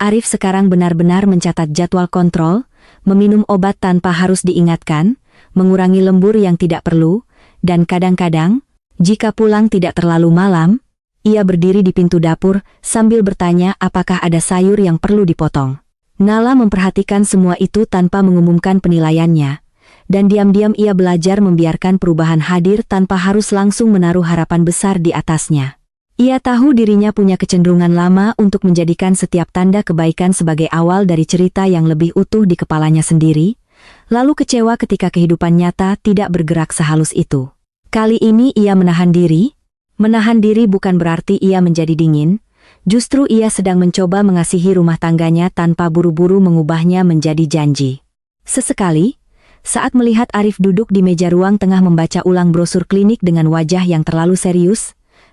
Arif sekarang benar-benar mencatat jadwal kontrol, meminum obat tanpa harus diingatkan, mengurangi lembur yang tidak perlu, dan kadang-kadang, jika pulang tidak terlalu malam, ia berdiri di pintu dapur sambil bertanya apakah ada sayur yang perlu dipotong. Nala memperhatikan semua itu tanpa mengumumkan penilaiannya, dan diam-diam ia belajar membiarkan perubahan hadir tanpa harus langsung menaruh harapan besar di atasnya. Ia tahu dirinya punya kecenderungan lama untuk menjadikan setiap tanda kebaikan sebagai awal dari cerita yang lebih utuh di kepalanya sendiri, lalu kecewa ketika kehidupan nyata tidak bergerak sehalus itu. Kali ini ia menahan diri. Menahan diri bukan berarti ia menjadi dingin, justru ia sedang mencoba mengasihi rumah tangganya tanpa buru-buru mengubahnya menjadi janji. Sesekali, saat melihat Arif duduk di meja ruang tengah membaca ulang brosur klinik dengan wajah yang terlalu serius,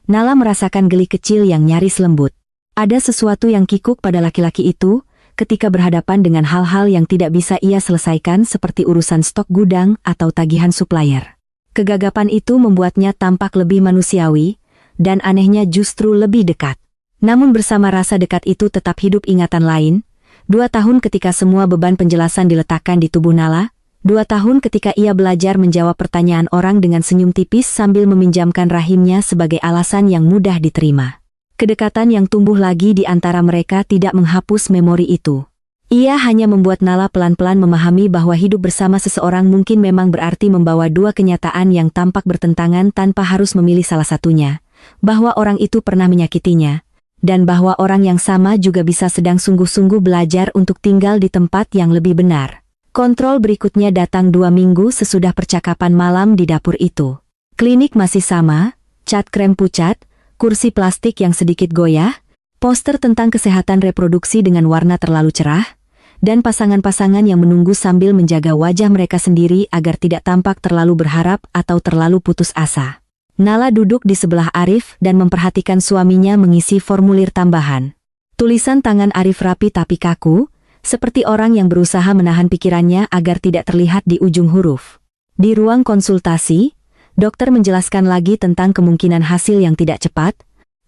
Nala merasakan geli kecil yang nyaris lembut. Ada sesuatu yang kikuk pada laki-laki itu, ketika berhadapan dengan hal-hal yang tidak bisa ia selesaikan seperti urusan stok gudang atau tagihan supplier. Kegagapan itu membuatnya tampak lebih manusiawi, dan anehnya justru lebih dekat. Namun bersama rasa dekat itu tetap hidup ingatan lain. 2 tahun ketika semua beban penjelasan diletakkan di tubuh Nala, 2 tahun ketika ia belajar menjawab pertanyaan orang dengan senyum tipis sambil meminjamkan rahimnya sebagai alasan yang mudah diterima. Kedekatan yang tumbuh lagi di antara mereka tidak menghapus memori itu. Ia hanya membuat Nala pelan-pelan memahami bahwa hidup bersama seseorang mungkin memang berarti membawa 2 kenyataan yang tampak bertentangan tanpa harus memilih salah satunya, bahwa orang itu pernah menyakitinya, dan bahwa orang yang sama juga bisa sedang sungguh-sungguh belajar untuk tinggal di tempat yang lebih benar. Kontrol berikutnya datang 2 minggu sesudah percakapan malam di dapur itu. Klinik masih sama, cat krem pucat, kursi plastik yang sedikit goyah, poster tentang kesehatan reproduksi dengan warna terlalu cerah, dan pasangan-pasangan yang menunggu sambil menjaga wajah mereka sendiri agar tidak tampak terlalu berharap atau terlalu putus asa. Nala duduk di sebelah Arif dan memperhatikan suaminya mengisi formulir tambahan. Tulisan tangan Arif rapi tapi kaku, seperti orang yang berusaha menahan pikirannya agar tidak terlihat di ujung huruf. Di ruang konsultasi, dokter menjelaskan lagi tentang kemungkinan hasil yang tidak cepat,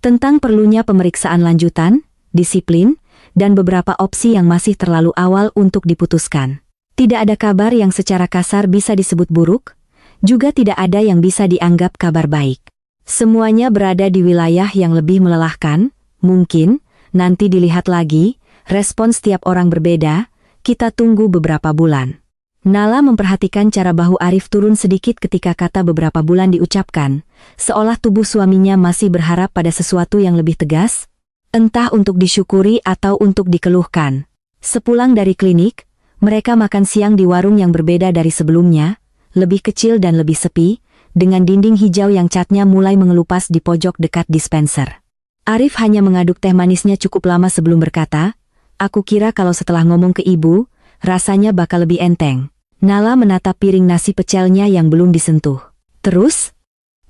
tentang perlunya pemeriksaan lanjutan, disiplin, dan beberapa opsi yang masih terlalu awal untuk diputuskan. Tidak ada kabar yang secara kasar bisa disebut buruk, juga tidak ada yang bisa dianggap kabar baik. Semuanya berada di wilayah yang lebih melelahkan, mungkin, nanti dilihat lagi, respons setiap orang berbeda, kita tunggu beberapa bulan. Nala memperhatikan cara bahu Arif turun sedikit ketika kata beberapa bulan diucapkan, seolah tubuh suaminya masih berharap pada sesuatu yang lebih tegas, entah untuk disyukuri atau untuk dikeluhkan. Sepulang dari klinik, mereka makan siang di warung yang berbeda dari sebelumnya, lebih kecil dan lebih sepi, dengan dinding hijau yang catnya mulai mengelupas di pojok dekat dispenser. Arif hanya mengaduk teh manisnya cukup lama sebelum berkata, "Aku kira kalau setelah ngomong ke ibu, rasanya bakal lebih enteng." Nala menatap piring nasi pecelnya yang belum disentuh. "Terus?"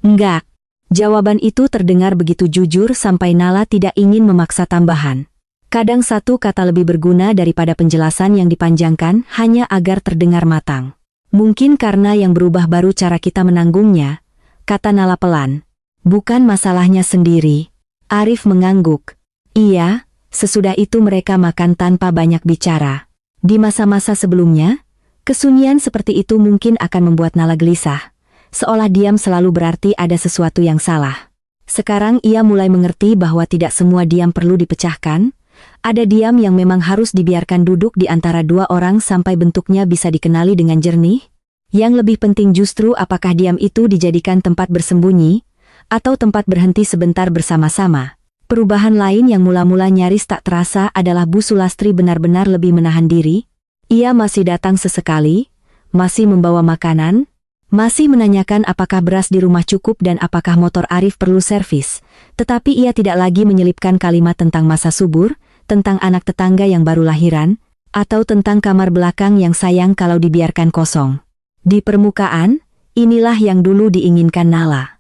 "Enggak." Jawaban itu terdengar begitu jujur sampai Nala tidak ingin memaksa tambahan. Kadang satu kata lebih berguna daripada penjelasan yang dipanjangkan hanya agar terdengar matang. "Mungkin karena yang berubah baru cara kita menanggungnya," kata Nala pelan. "Bukan masalahnya sendiri." Arif mengangguk. "Iya, sesudah itu mereka makan tanpa banyak bicara. Di masa-masa sebelumnya, kesunyian seperti itu mungkin akan membuat Nala gelisah, seolah diam selalu berarti ada sesuatu yang salah. Sekarang ia mulai mengerti bahwa tidak semua diam perlu dipecahkan, ada diam yang memang harus dibiarkan duduk di antara dua orang sampai bentuknya bisa dikenali dengan jernih. Yang lebih penting justru apakah diam itu dijadikan tempat bersembunyi, atau tempat berhenti sebentar bersama-sama. Perubahan lain yang mula-mula nyaris tak terasa adalah Bu Sulastri benar-benar lebih menahan diri. Ia masih datang sesekali, masih membawa makanan, masih menanyakan apakah beras di rumah cukup dan apakah motor Arif perlu servis, tetapi ia tidak lagi menyelipkan kalimat tentang masa subur, tentang anak tetangga yang baru lahiran, atau tentang kamar belakang yang sayang kalau dibiarkan kosong. Di permukaan, inilah yang dulu diinginkan Nala.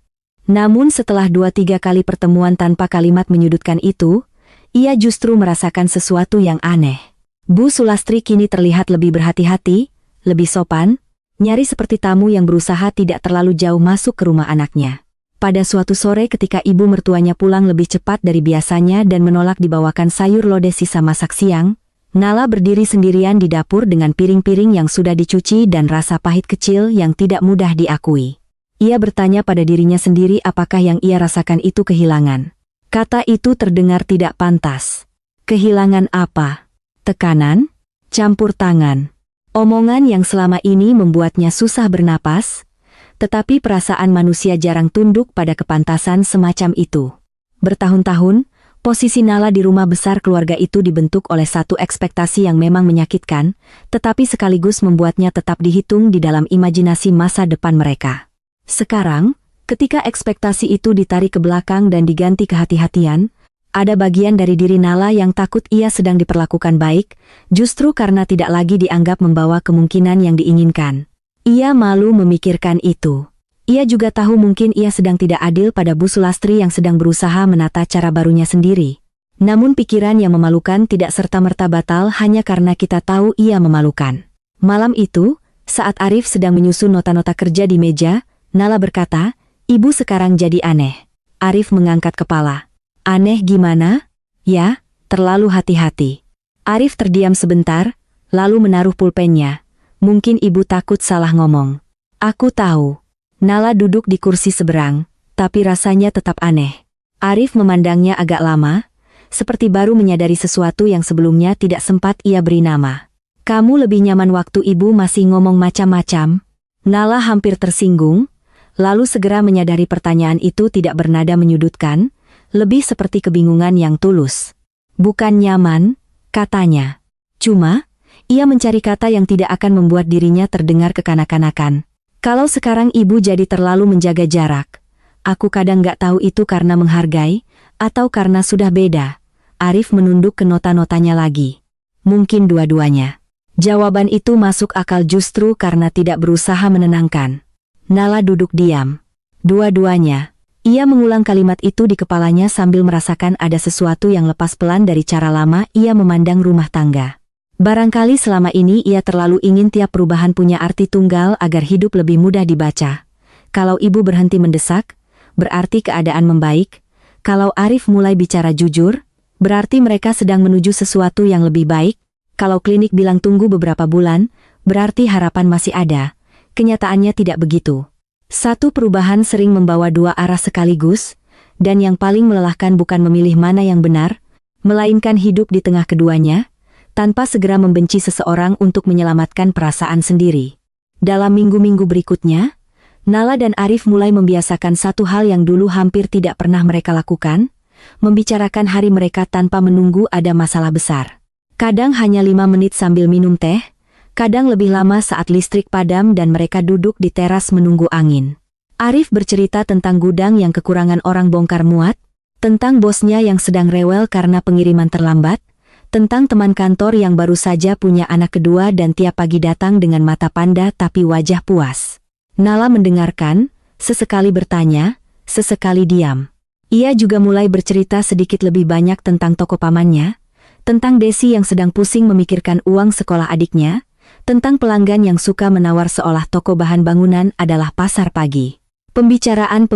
Namun setelah 2-3 kali pertemuan tanpa kalimat menyudutkan itu, ia justru merasakan sesuatu yang aneh. Bu Sulastri kini terlihat lebih berhati-hati, lebih sopan, nyaris seperti tamu yang berusaha tidak terlalu jauh masuk ke rumah anaknya. Pada suatu sore ketika ibu mertuanya pulang lebih cepat dari biasanya dan menolak dibawakan sayur lodeh sisa masak siang, Nala berdiri sendirian di dapur dengan piring-piring yang sudah dicuci dan rasa pahit kecil yang tidak mudah diakui. Ia bertanya pada dirinya sendiri apakah yang ia rasakan itu kehilangan. Kata itu terdengar tidak pantas. Kehilangan apa? Tekanan? Campur tangan? Omongan yang selama ini membuatnya susah bernapas, tetapi perasaan manusia jarang tunduk pada kepantasan semacam itu. Bertahun-tahun, posisi Nala di rumah besar keluarga itu dibentuk oleh satu ekspektasi yang memang menyakitkan, tetapi sekaligus membuatnya tetap dihitung di dalam imajinasi masa depan mereka. Sekarang, ketika ekspektasi itu ditarik ke belakang dan diganti kehati-hatian, ada bagian dari diri Nala yang takut ia sedang diperlakukan baik, justru karena tidak lagi dianggap membawa kemungkinan yang diinginkan. Ia malu memikirkan itu. Ia juga tahu mungkin ia sedang tidak adil pada Bu Sulastri yang sedang berusaha menata cara barunya sendiri. Namun pikiran yang memalukan tidak serta-merta batal hanya karena kita tahu ia memalukan. Malam itu, saat Arif sedang menyusun nota-nota kerja di meja, Nala berkata, "Ibu sekarang jadi aneh." Arif mengangkat kepala. "Aneh gimana?" "Ya, terlalu hati-hati." Arif terdiam sebentar, lalu menaruh pulpennya. "Mungkin ibu takut salah ngomong." "Aku tahu." Nala duduk di kursi seberang, tapi rasanya tetap aneh. Arif memandangnya agak lama, seperti baru menyadari sesuatu yang sebelumnya tidak sempat ia beri nama. "Kamu lebih nyaman waktu ibu masih ngomong macam-macam?" Nala hampir tersinggung, lalu segera menyadari pertanyaan itu tidak bernada menyudutkan, lebih seperti kebingungan yang tulus. "Bukan nyaman," katanya. "Cuma, ia mencari kata yang tidak akan membuat dirinya terdengar kekanak-kanakan. Kalau sekarang ibu jadi terlalu menjaga jarak, aku kadang gak tahu itu karena menghargai, atau karena sudah beda." Arif menunduk ke nota-notanya lagi. "Mungkin dua-duanya." Jawaban itu masuk akal justru karena tidak berusaha menenangkan. Nala duduk diam. "Dua-duanya." Ia mengulang kalimat itu di kepalanya sambil merasakan ada sesuatu yang lepas pelan dari cara lama ia memandang rumah tangga. Barangkali selama ini ia terlalu ingin tiap perubahan punya arti tunggal agar hidup lebih mudah dibaca. Kalau ibu berhenti mendesak, berarti keadaan membaik. Kalau Arif mulai bicara jujur, berarti mereka sedang menuju sesuatu yang lebih baik. Kalau klinik bilang tunggu beberapa bulan, berarti harapan masih ada. Kenyataannya tidak begitu. Satu perubahan sering membawa dua arah sekaligus, dan yang paling melelahkan bukan memilih mana yang benar, melainkan hidup di tengah keduanya, tanpa segera membenci seseorang untuk menyelamatkan perasaan sendiri. Dalam minggu-minggu berikutnya, Nala dan Arif mulai membiasakan satu hal yang dulu hampir tidak pernah mereka lakukan, membicarakan hari mereka tanpa menunggu ada masalah besar. Kadang hanya 5 menit sambil minum teh, kadang lebih lama saat listrik padam dan mereka duduk di teras menunggu angin. Arif bercerita tentang gudang yang kekurangan orang bongkar muat, tentang bosnya yang sedang rewel karena pengiriman terlambat, tentang teman kantor yang baru saja punya anak kedua dan tiap pagi datang dengan mata panda tapi wajah puas. Nala mendengarkan, sesekali bertanya, sesekali diam. Ia juga mulai bercerita sedikit lebih banyak tentang toko pamannya, tentang Desi yang sedang pusing memikirkan uang sekolah adiknya, tentang pelanggan yang suka menawar seolah toko bahan bangunan adalah pasar pagi. Pembicaraan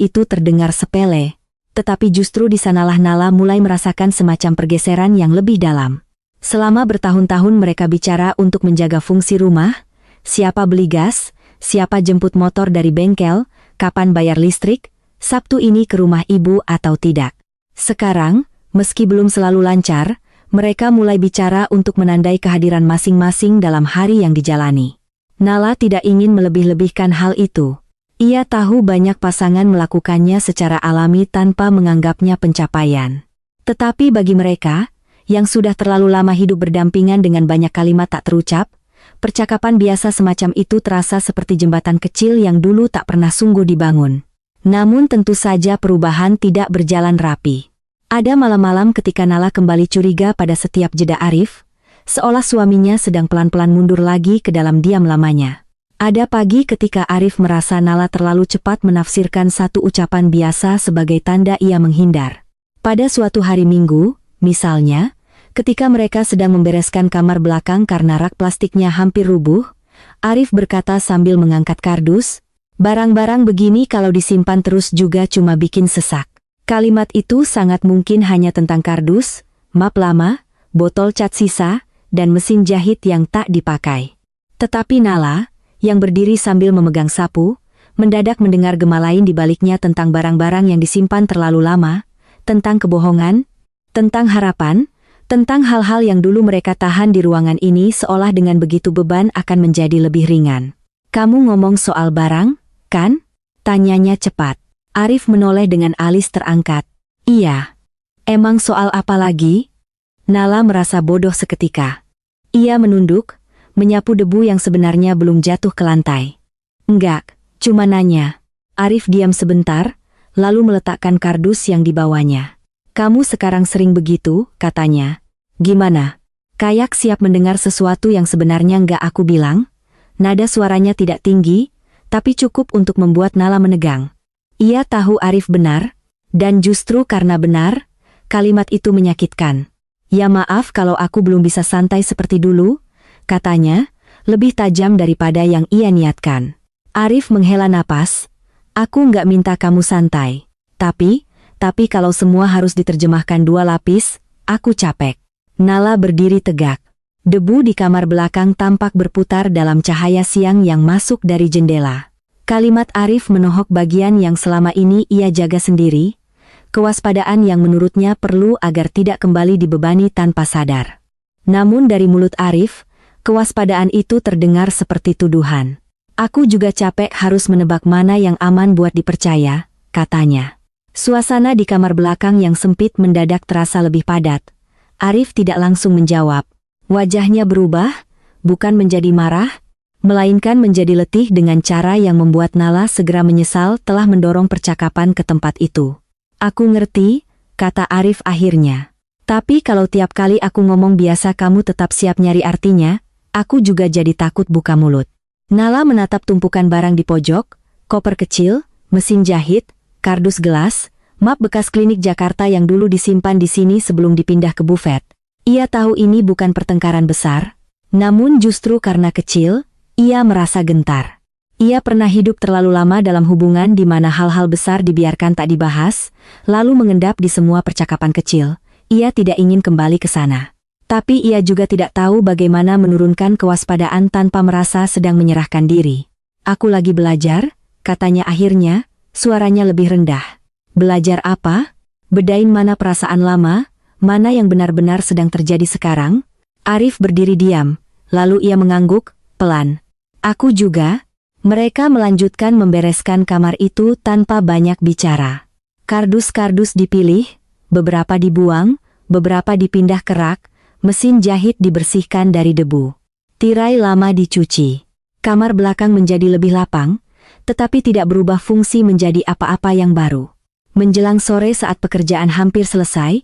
itu terdengar sepele, tetapi justru di sanalah Nala mulai merasakan semacam pergeseran yang lebih dalam. Selama bertahun-tahun mereka bicara untuk menjaga fungsi rumah, siapa beli gas, siapa jemput motor dari bengkel, kapan bayar listrik, Sabtu ini ke rumah ibu atau tidak. Sekarang, meski belum selalu lancar, mereka mulai bicara untuk menandai kehadiran masing-masing dalam hari yang dijalani. Nala tidak ingin melebih-lebihkan hal itu. Ia tahu banyak pasangan melakukannya secara alami tanpa menganggapnya pencapaian. Tetapi bagi mereka, yang sudah terlalu lama hidup berdampingan dengan banyak kalimat tak terucap, percakapan biasa semacam itu terasa seperti jembatan kecil yang dulu tak pernah sungguh dibangun. Namun tentu saja perubahan tidak berjalan rapi. Ada malam-malam ketika Nala kembali curiga pada setiap jeda Arif, seolah suaminya sedang pelan-pelan mundur lagi ke dalam diam lamanya. Ada pagi ketika Arif merasa Nala terlalu cepat menafsirkan satu ucapan biasa sebagai tanda ia menghindar. Pada suatu hari Minggu, misalnya, ketika mereka sedang membereskan kamar belakang karena rak plastiknya hampir rubuh, Arif berkata sambil mengangkat kardus, "Barang-barang begini kalau disimpan terus juga cuma bikin sesak." Kalimat itu sangat mungkin hanya tentang kardus, map lama, botol cat sisa, dan mesin jahit yang tak dipakai. Tetapi Nala, yang berdiri sambil memegang sapu, mendadak mendengar gema lain di baliknya tentang barang-barang yang disimpan terlalu lama, tentang kebohongan, tentang harapan, tentang hal-hal yang dulu mereka tahan di ruangan ini seolah dengan begitu beban akan menjadi lebih ringan. "Kamu ngomong soal barang, kan?" tanyanya cepat. Arif menoleh dengan alis terangkat. "Iya." "Emang soal apa lagi?" Nala merasa bodoh seketika. Ia menunduk, menyapu debu yang sebenarnya belum jatuh ke lantai. "Enggak, cuma nanya." Arif diam sebentar, lalu meletakkan kardus yang dibawanya. "Kamu sekarang sering begitu," katanya. "Gimana? Kayak siap mendengar sesuatu yang sebenarnya enggak aku bilang?" Nada suaranya tidak tinggi, tapi cukup untuk membuat Nala menegang. Ia tahu Arif benar, dan justru karena benar, kalimat itu menyakitkan. "Ya maaf kalau aku belum bisa santai seperti dulu," katanya, lebih tajam daripada yang ia niatkan. Arif menghela napas, "Aku nggak minta kamu santai. Tapi kalau semua harus diterjemahkan 2 lapis, aku capek." Nala berdiri tegak. Debu di kamar belakang tampak berputar dalam cahaya siang yang masuk dari jendela. Kalimat Arif menohok bagian yang selama ini ia jaga sendiri, kewaspadaan yang menurutnya perlu agar tidak kembali dibebani tanpa sadar. Namun dari mulut Arif, kewaspadaan itu terdengar seperti tuduhan. "Aku juga capek harus menebak mana yang aman buat dipercaya," katanya. Suasana di kamar belakang yang sempit mendadak terasa lebih padat. Arif tidak langsung menjawab. Wajahnya berubah, bukan menjadi marah, melainkan menjadi letih dengan cara yang membuat Nala segera menyesal telah mendorong percakapan ke tempat itu. "Aku ngerti," kata Arif akhirnya. "Tapi kalau tiap kali aku ngomong biasa kamu tetap siap nyari artinya, aku juga jadi takut buka mulut." Nala menatap tumpukan barang di pojok, koper kecil, mesin jahit, kardus gelas, map bekas klinik Jakarta yang dulu disimpan di sini sebelum dipindah ke bufet. Ia tahu ini bukan pertengkaran besar, namun justru karena kecil, ia merasa gentar. Ia pernah hidup terlalu lama dalam hubungan di mana hal-hal besar dibiarkan tak dibahas, lalu mengendap di semua percakapan kecil. Ia tidak ingin kembali ke sana. Tapi ia juga tidak tahu bagaimana menurunkan kewaspadaan tanpa merasa sedang menyerahkan diri. Aku lagi belajar, katanya akhirnya, suaranya lebih rendah. Belajar apa? Bedain mana perasaan lama, mana yang benar-benar sedang terjadi sekarang? Arif berdiri diam, lalu ia mengangguk, pelan. Aku juga. Mereka melanjutkan membereskan kamar itu tanpa banyak bicara. Kardus-kardus dipilih, beberapa dibuang, beberapa dipindah ke rak, mesin jahit dibersihkan dari debu. Tirai lama dicuci. Kamar belakang menjadi lebih lapang, tetapi tidak berubah fungsi menjadi apa-apa yang baru. Menjelang sore saat pekerjaan hampir selesai,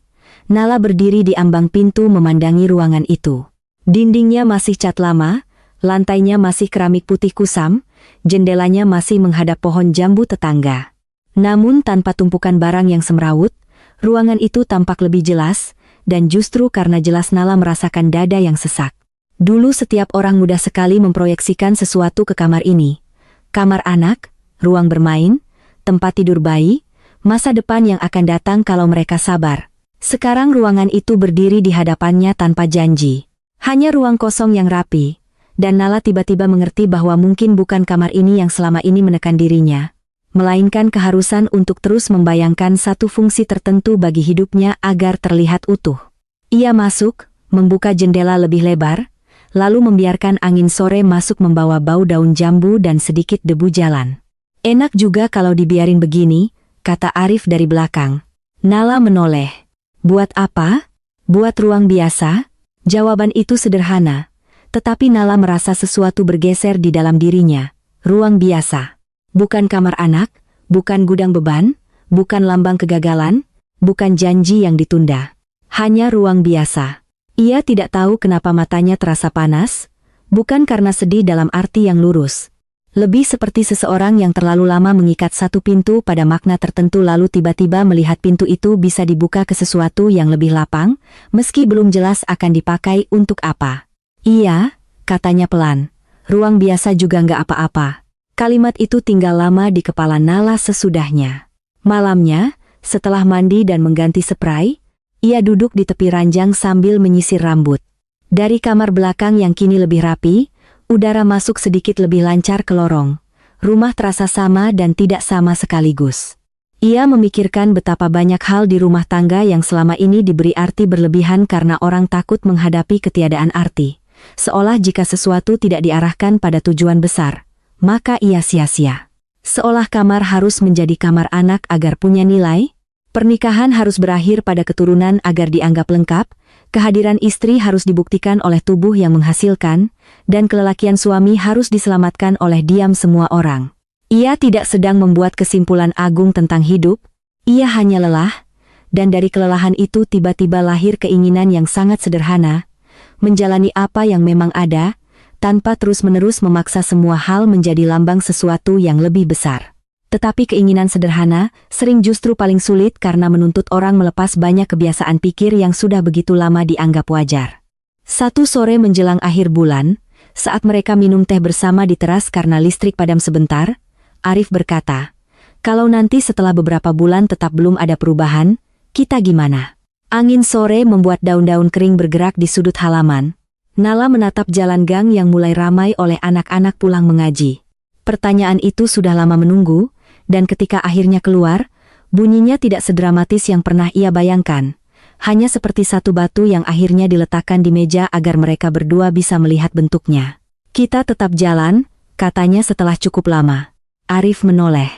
Nala berdiri di ambang pintu memandangi ruangan itu. Dindingnya masih cat lama, lantainya masih keramik putih kusam, jendelanya masih menghadap pohon jambu tetangga. Namun tanpa tumpukan barang yang semrawut, ruangan itu tampak lebih jelas, dan justru karena jelas Nala merasakan dada yang sesak. Dulu setiap orang mudah sekali memproyeksikan sesuatu ke kamar ini. Kamar anak, ruang bermain, tempat tidur bayi, masa depan yang akan datang kalau mereka sabar. Sekarang ruangan itu berdiri di hadapannya tanpa janji. Hanya ruang kosong yang rapi, dan Nala tiba-tiba mengerti bahwa mungkin bukan kamar ini yang selama ini menekan dirinya, melainkan keharusan untuk terus membayangkan satu fungsi tertentu bagi hidupnya agar terlihat utuh. Ia masuk, membuka jendela lebih lebar, lalu membiarkan angin sore masuk membawa bau daun jambu dan sedikit debu jalan. Enak juga kalau dibiarin begini, kata Arif dari belakang. Nala menoleh. Buat apa? Buat ruang biasa? Jawaban itu sederhana, tetapi Nala merasa sesuatu bergeser di dalam dirinya. Ruang biasa. Bukan kamar anak, bukan gudang beban, bukan lambang kegagalan, bukan janji yang ditunda. Hanya ruang biasa. Ia tidak tahu kenapa matanya terasa panas, bukan karena sedih dalam arti yang lurus. Lebih seperti seseorang yang terlalu lama mengikat satu pintu pada makna tertentu lalu tiba-tiba melihat pintu itu bisa dibuka ke sesuatu yang lebih lapang, meski belum jelas akan dipakai untuk apa. Iya, katanya pelan. Ruang biasa juga nggak apa-apa. Kalimat itu tinggal lama di kepala Nala sesudahnya. Malamnya, setelah mandi dan mengganti spray, ia duduk di tepi ranjang sambil menyisir rambut. Dari kamar belakang yang kini lebih rapi, udara masuk sedikit lebih lancar ke lorong. Rumah terasa sama dan tidak sama sekaligus. Ia memikirkan betapa banyak hal di rumah tangga yang selama ini diberi arti berlebihan karena orang takut menghadapi ketiadaan arti. Seolah jika sesuatu tidak diarahkan pada tujuan besar, maka ia sia-sia. Seolah kamar harus menjadi kamar anak agar punya nilai, pernikahan harus berakhir pada keturunan agar dianggap lengkap, kehadiran istri harus dibuktikan oleh tubuh yang menghasilkan, dan kelelakian suami harus diselamatkan oleh diam semua orang. Ia tidak sedang membuat kesimpulan agung tentang hidup, ia hanya lelah, dan dari kelelahan itu tiba-tiba lahir keinginan yang sangat sederhana, menjalani apa yang memang ada, tanpa terus-menerus memaksa semua hal menjadi lambang sesuatu yang lebih besar. Tetapi keinginan sederhana sering justru paling sulit karena menuntut orang melepas banyak kebiasaan pikir yang sudah begitu lama dianggap wajar. Satu sore menjelang akhir bulan, saat mereka minum teh bersama di teras karena listrik padam sebentar, Arif berkata, "Kalau nanti setelah beberapa bulan tetap belum ada perubahan, kita gimana?" Angin sore membuat daun-daun kering bergerak di sudut halaman. Nala menatap jalan gang yang mulai ramai oleh anak-anak pulang mengaji. Pertanyaan itu sudah lama menunggu, dan ketika akhirnya keluar, bunyinya tidak sedramatis yang pernah ia bayangkan. Hanya seperti satu batu yang akhirnya diletakkan di meja agar mereka berdua bisa melihat bentuknya. "Kita tetap jalan," katanya setelah cukup lama. Arif menoleh.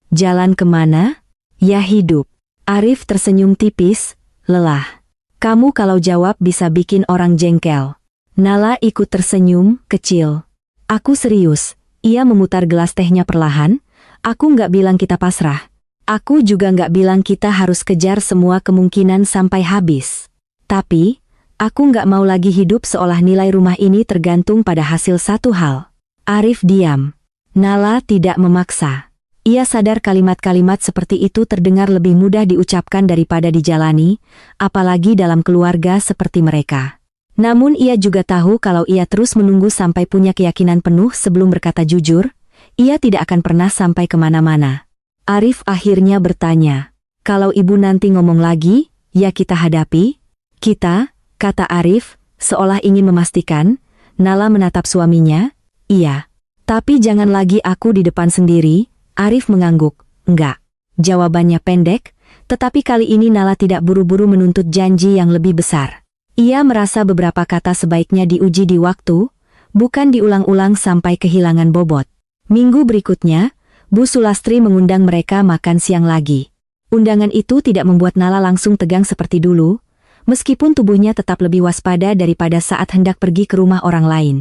"Jalan kemana?" "Ya hidup." Arif tersenyum tipis, lelah. "Kamu kalau jawab bisa bikin orang jengkel." Nala ikut tersenyum, kecil. "Aku serius." Ia memutar gelas tehnya perlahan. "Aku nggak bilang kita pasrah. Aku juga nggak bilang kita harus kejar semua kemungkinan sampai habis. Tapi, aku nggak mau lagi hidup seolah nilai rumah ini tergantung pada hasil satu hal." Arif diam. Nala tidak memaksa. Ia sadar kalimat-kalimat seperti itu terdengar lebih mudah diucapkan daripada dijalani, apalagi dalam keluarga seperti mereka. Namun ia juga tahu kalau ia terus menunggu sampai punya keyakinan penuh sebelum berkata jujur, ia tidak akan pernah sampai kemana-mana. Arif akhirnya bertanya, "Kalau ibu nanti ngomong lagi, ya kita hadapi?" "Kita," kata Arif, seolah ingin memastikan. Nala menatap suaminya, "Iya. Tapi jangan lagi aku di depan sendiri." Arif mengangguk, "Enggak." Jawabannya pendek, tetapi kali ini Nala tidak buru-buru menuntut janji yang lebih besar. Ia merasa beberapa kata sebaiknya diuji di waktu, bukan diulang-ulang sampai kehilangan bobot. Minggu berikutnya, Bu Sulastri mengundang mereka makan siang lagi. Undangan itu tidak membuat Nala langsung tegang seperti dulu, meskipun tubuhnya tetap lebih waspada daripada saat hendak pergi ke rumah orang lain.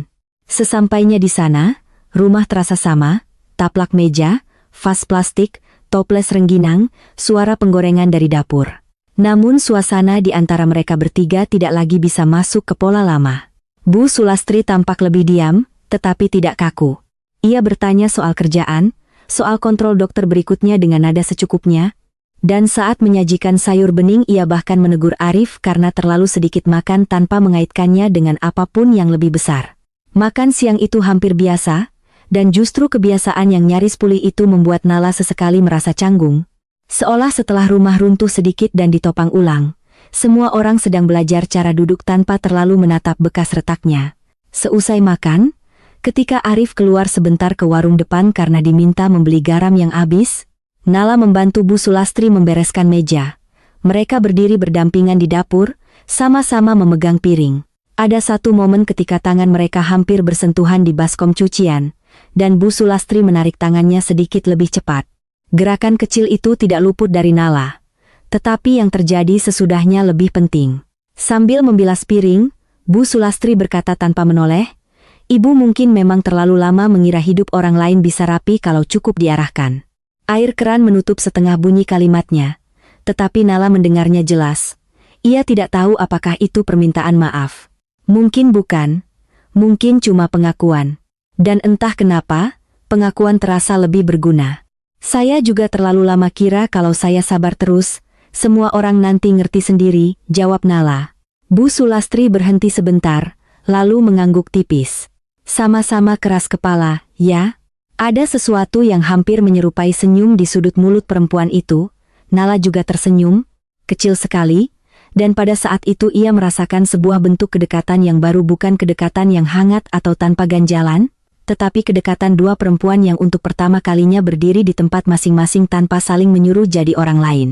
Sesampainya di sana, rumah terasa sama, taplak meja, vas plastik, toples rengginang, suara penggorengan dari dapur. Namun suasana di antara mereka bertiga tidak lagi bisa masuk ke pola lama. Bu Sulastri tampak lebih diam, tetapi tidak kaku. Ia bertanya soal kerjaan, soal kontrol dokter berikutnya dengan nada secukupnya, dan saat menyajikan sayur bening ia bahkan menegur Arif karena terlalu sedikit makan tanpa mengaitkannya dengan apapun yang lebih besar. Makan siang itu hampir biasa, dan justru kebiasaan yang nyaris pulih itu membuat Nala sesekali merasa canggung. Seolah setelah rumah runtuh sedikit dan ditopang ulang, semua orang sedang belajar cara duduk tanpa terlalu menatap bekas retaknya. Seusai makan, ketika Arif keluar sebentar ke warung depan karena diminta membeli garam yang habis, Nala membantu Bu Sulastri membereskan meja. Mereka berdiri berdampingan di dapur, sama-sama memegang piring. Ada satu momen ketika tangan mereka hampir bersentuhan di baskom cucian, dan Bu Sulastri menarik tangannya sedikit lebih cepat. Gerakan kecil itu tidak luput dari Nala. Tetapi yang terjadi sesudahnya lebih penting. Sambil membilas piring, Bu Sulastri berkata tanpa menoleh, "Ibu mungkin memang terlalu lama mengira hidup orang lain bisa rapi kalau cukup diarahkan." Air keran menutup setengah bunyi kalimatnya, tetapi Nala mendengarnya jelas. Ia tidak tahu apakah itu permintaan maaf. Mungkin bukan, mungkin cuma pengakuan. Dan entah kenapa, pengakuan terasa lebih berguna. "Saya juga terlalu lama kira kalau saya sabar terus, semua orang nanti ngerti sendiri," jawab Nala. Bu Sulastri berhenti sebentar, lalu mengangguk tipis. Sama-sama keras kepala, "Ya?" Ada sesuatu yang hampir menyerupai senyum di sudut mulut perempuan itu. Nala juga tersenyum, kecil sekali, dan pada saat itu ia merasakan sebuah bentuk kedekatan yang baru, bukan kedekatan yang hangat atau tanpa ganjalan, tetapi kedekatan dua perempuan yang untuk pertama kalinya berdiri di tempat masing-masing tanpa saling menyuruh jadi orang lain.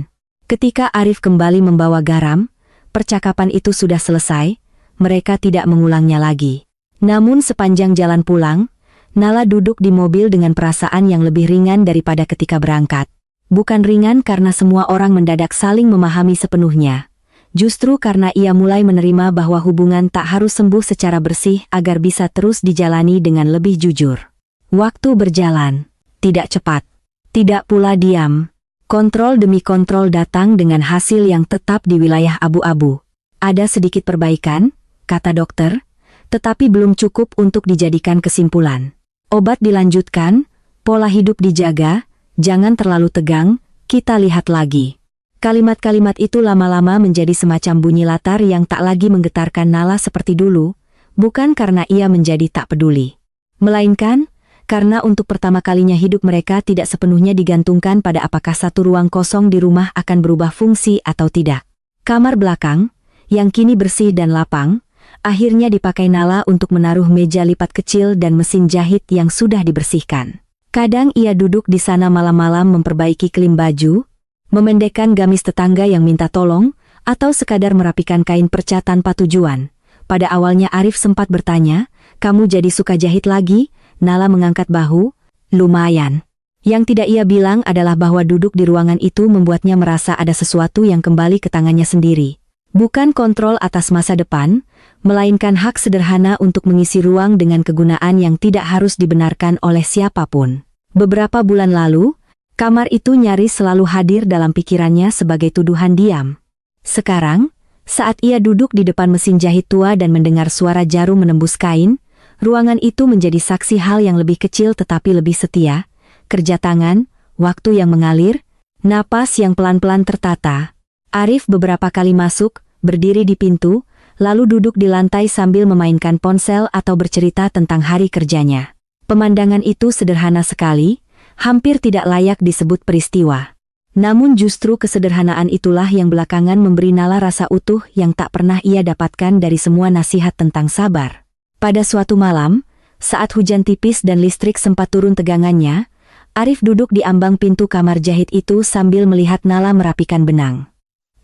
Ketika Arif kembali membawa garam, percakapan itu sudah selesai, mereka tidak mengulangnya lagi. Namun sepanjang jalan pulang, Nala duduk di mobil dengan perasaan yang lebih ringan daripada ketika berangkat. Bukan ringan karena semua orang mendadak saling memahami sepenuhnya. Justru karena ia mulai menerima bahwa hubungan tak harus sembuh secara bersih agar bisa terus dijalani dengan lebih jujur. Waktu berjalan, tidak cepat, tidak pula diam. Kontrol demi kontrol datang dengan hasil yang tetap di wilayah abu-abu. Ada sedikit perbaikan, kata dokter, tetapi belum cukup untuk dijadikan kesimpulan. Obat dilanjutkan, pola hidup dijaga, jangan terlalu tegang, kita lihat lagi. Kalimat-kalimat itu lama-lama menjadi semacam bunyi latar yang tak lagi menggetarkan Nala seperti dulu, bukan karena ia menjadi tak peduli. Melainkan, karena untuk pertama kalinya hidup mereka tidak sepenuhnya digantungkan pada apakah satu ruang kosong di rumah akan berubah fungsi atau tidak. Kamar belakang, yang kini bersih dan lapang, akhirnya dipakai Nala untuk menaruh meja lipat kecil dan mesin jahit yang sudah dibersihkan. Kadang ia duduk di sana malam-malam memperbaiki klim baju, memendekkan gamis tetangga yang minta tolong, atau sekadar merapikan kain perca tanpa tujuan. Pada awalnya Arif sempat bertanya, "Kamu jadi suka jahit lagi?" Nala mengangkat bahu, "Lumayan." Yang tidak ia bilang adalah bahwa duduk di ruangan itu membuatnya merasa ada sesuatu yang kembali ke tangannya sendiri. Bukan kontrol atas masa depan, melainkan hak sederhana untuk mengisi ruang dengan kegunaan yang tidak harus dibenarkan oleh siapapun. Beberapa bulan lalu, kamar itu nyaris selalu hadir dalam pikirannya sebagai tuduhan diam. Sekarang, saat ia duduk di depan mesin jahit tua dan mendengar suara jarum menembus kain, ruangan itu menjadi saksi hal yang lebih kecil tetapi lebih setia, kerja tangan, waktu yang mengalir, napas yang pelan-pelan tertata. Arif beberapa kali masuk, berdiri di pintu, lalu duduk di lantai sambil memainkan ponsel atau bercerita tentang hari kerjanya. Pemandangan itu sederhana sekali, hampir tidak layak disebut peristiwa. Namun justru kesederhanaan itulah yang belakangan memberi Nala rasa utuh yang tak pernah ia dapatkan dari semua nasihat tentang sabar. Pada suatu malam, saat hujan tipis dan listrik sempat turun tegangannya, Arif duduk di ambang pintu kamar jahit itu sambil melihat Nala merapikan benang.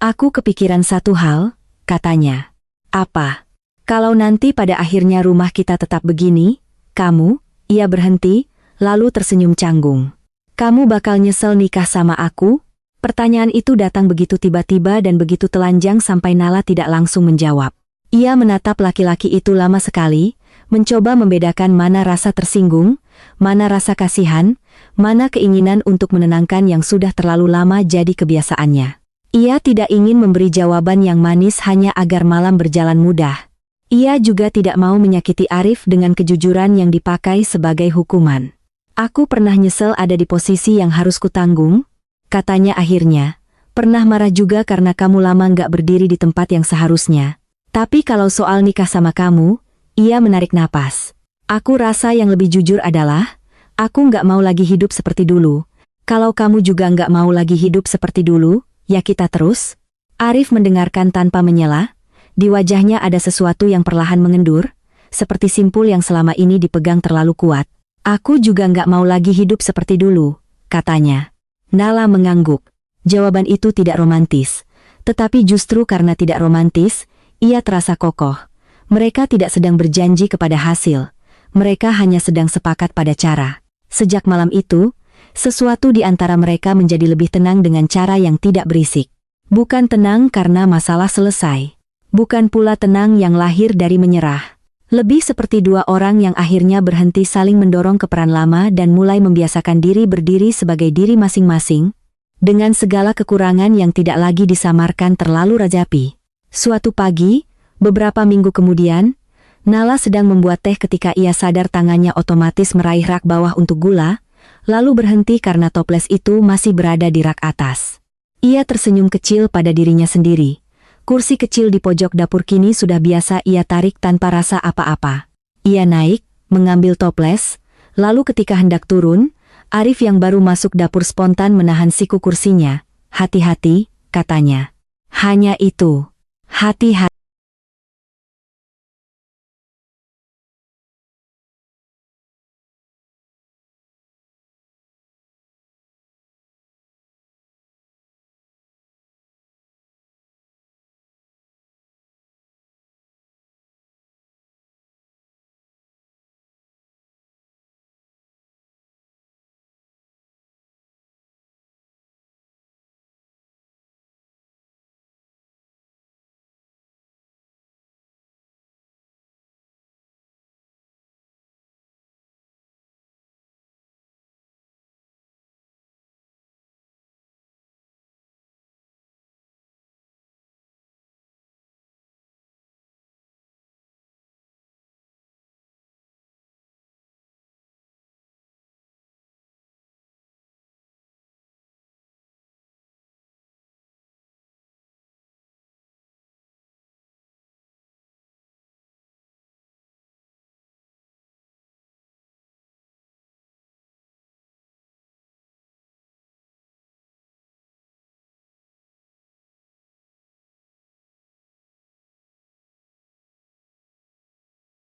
"Aku kepikiran satu hal," katanya. "Apa? Kalau nanti pada akhirnya rumah kita tetap begini, kamu..." Ia berhenti, lalu tersenyum canggung. "Kamu bakal nyesel nikah sama aku?" Pertanyaan itu datang begitu tiba-tiba dan begitu telanjang sampai Nala tidak langsung menjawab. Ia menatap laki-laki itu lama sekali, mencoba membedakan mana rasa tersinggung, mana rasa kasihan, mana keinginan untuk menenangkan yang sudah terlalu lama jadi kebiasaannya. Ia tidak ingin memberi jawaban yang manis hanya agar malam berjalan mudah. Ia juga tidak mau menyakiti Arif dengan kejujuran yang dipakai sebagai hukuman. "Aku pernah nyesel ada di posisi yang harus kutanggung," katanya akhirnya. "Pernah marah juga karena kamu lama nggak berdiri di tempat yang seharusnya. Tapi kalau soal nikah sama kamu..." Ia menarik napas. "Aku rasa yang lebih jujur adalah, aku nggak mau lagi hidup seperti dulu. Kalau kamu juga nggak mau lagi hidup seperti dulu, ya kita terus." Arif mendengarkan tanpa menyela. Di wajahnya ada sesuatu yang perlahan mengendur, seperti simpul yang selama ini dipegang terlalu kuat. "Aku juga nggak mau lagi hidup seperti dulu," katanya. Nala mengangguk. Jawaban itu tidak romantis. Tetapi justru karena tidak romantis, ia terasa kokoh. Mereka tidak sedang berjanji kepada hasil. Mereka hanya sedang sepakat pada cara. Sejak malam itu, sesuatu di antara mereka menjadi lebih tenang dengan cara yang tidak berisik. Bukan tenang karena masalah selesai. Bukan pula tenang yang lahir dari menyerah. Lebih seperti dua orang yang akhirnya berhenti saling mendorong ke peran lama dan mulai membiasakan diri berdiri sebagai diri masing-masing, dengan segala kekurangan yang tidak lagi disamarkan terlalu rajapi. Suatu pagi, beberapa minggu kemudian, Nala sedang membuat teh ketika ia sadar tangannya otomatis meraih rak bawah untuk gula, lalu berhenti karena toples itu masih berada di rak atas. Ia tersenyum kecil pada dirinya sendiri. Kursi kecil di pojok dapur kini sudah biasa ia tarik tanpa rasa apa-apa. Ia naik, mengambil toples, lalu ketika hendak turun, Arif yang baru masuk dapur spontan menahan siku kursinya. "Hati-hati," katanya. "Hanya itu. Hati-hati."